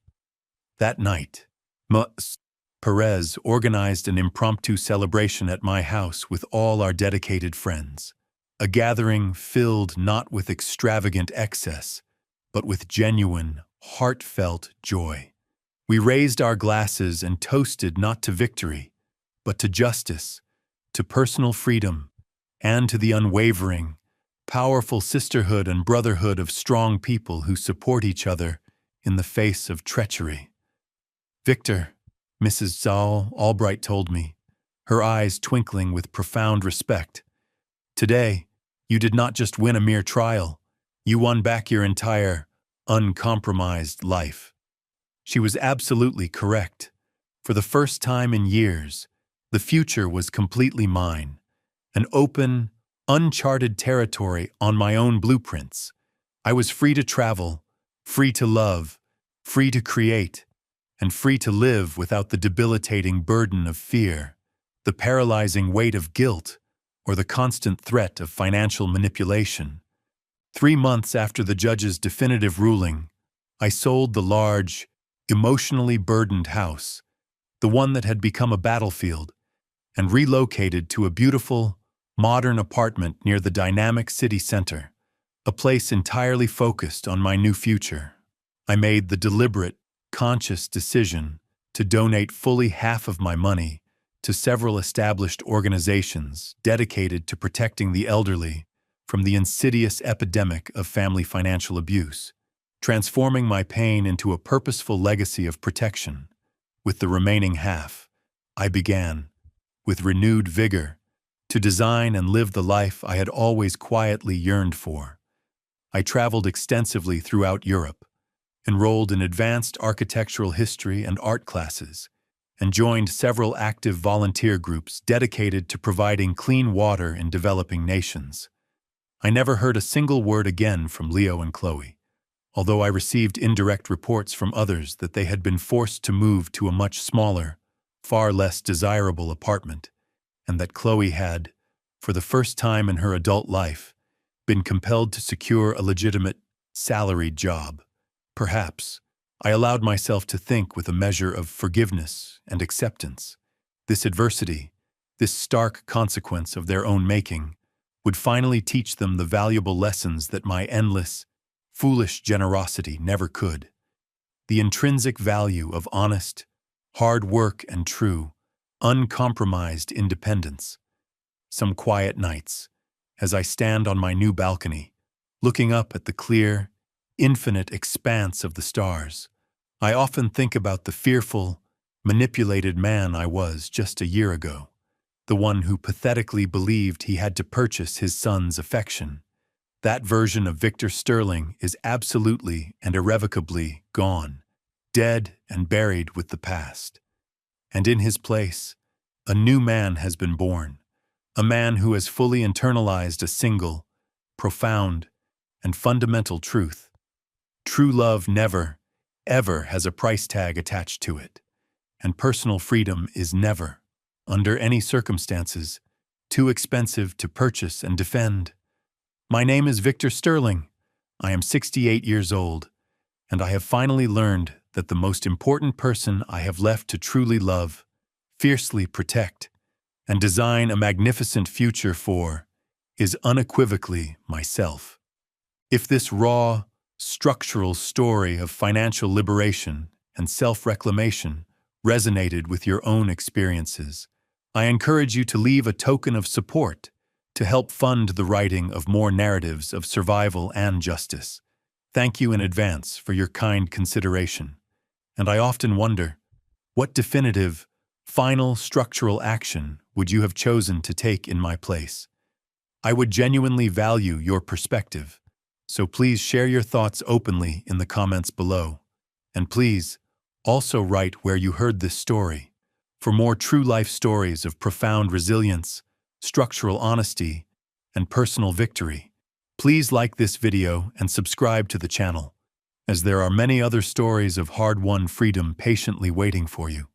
That night, Ms. Perez organized an impromptu celebration at my house with all our dedicated friends, a gathering filled not with extravagant excess, but with genuine, heartfelt joy. We raised our glasses and toasted not to victory, but to justice, to personal freedom, and to the unwavering, powerful sisterhood and brotherhood of strong people who support each other in the face of treachery. Victor, Mrs. Zoll Albright told me, her eyes twinkling with profound respect. Today, you did not just win a mere trial, you won back your entire, uncompromised life. She was absolutely correct. For the first time in years, the future was completely mine, an open, uncharted territory on my own blueprints. I was free to travel, free to love, free to create, and free to live without the debilitating burden of fear, the paralyzing weight of guilt, or the constant threat of financial manipulation. 3 months after the judge's definitive ruling, I sold the large, emotionally burdened house, the one that had become a battlefield, and relocated to a beautiful, modern apartment near the dynamic city center, a place entirely focused on my new future. I made the deliberate, conscious decision to donate fully half of my money to several established organizations dedicated to protecting the elderly from the insidious epidemic of family financial abuse, transforming my pain into a purposeful legacy of protection. With the remaining half, I began, with renewed vigor, to design and live the life I had always quietly yearned for. I traveled extensively throughout Europe, enrolled in advanced architectural history and art classes, and joined several active volunteer groups dedicated to providing clean water in developing nations. I never heard a single word again from Leo and Chloe, although I received indirect reports from others that they had been forced to move to a much smaller, far less desirable apartment, and that Chloe had, for the first time in her adult life, been compelled to secure a legitimate, salaried job. Perhaps, I allowed myself to think with a measure of forgiveness and acceptance. This adversity, this stark consequence of their own making, would finally teach them the valuable lessons that my endless, foolish generosity never could. The intrinsic value of honest, hard work and true, uncompromised independence. Some quiet nights, as I stand on my new balcony, looking up at the clear, infinite expanse of the stars, I often think about the fearful, manipulated man I was just a year ago, the one who pathetically believed he had to purchase his son's affection. That version of Victor Sterling is absolutely and irrevocably gone, dead and buried with the past. And in his place, a new man has been born, a man who has fully internalized a single, profound, and fundamental truth. True love never, ever has a price tag attached to it, and personal freedom is never, under any circumstances, too expensive to purchase and defend. My name is Victor Sterling. I am 68 years old, and I have finally learned that the most important person I have left to truly love, fiercely protect, and design a magnificent future for is unequivocally myself. If this raw, structural story of financial liberation and self-reclamation resonated with your own experiences, I encourage you to leave a token of support to help fund the writing of more narratives of survival and justice. Thank you in advance for your kind consideration. And I often wonder, what definitive, final structural action would you have chosen to take in my place? I would genuinely value your perspective, so please share your thoughts openly in the comments below. And please, also write where you heard this story. For more true life stories of profound resilience, structural honesty, and personal victory, please like this video and subscribe to the channel, as there are many other stories of hard-won freedom patiently waiting for you.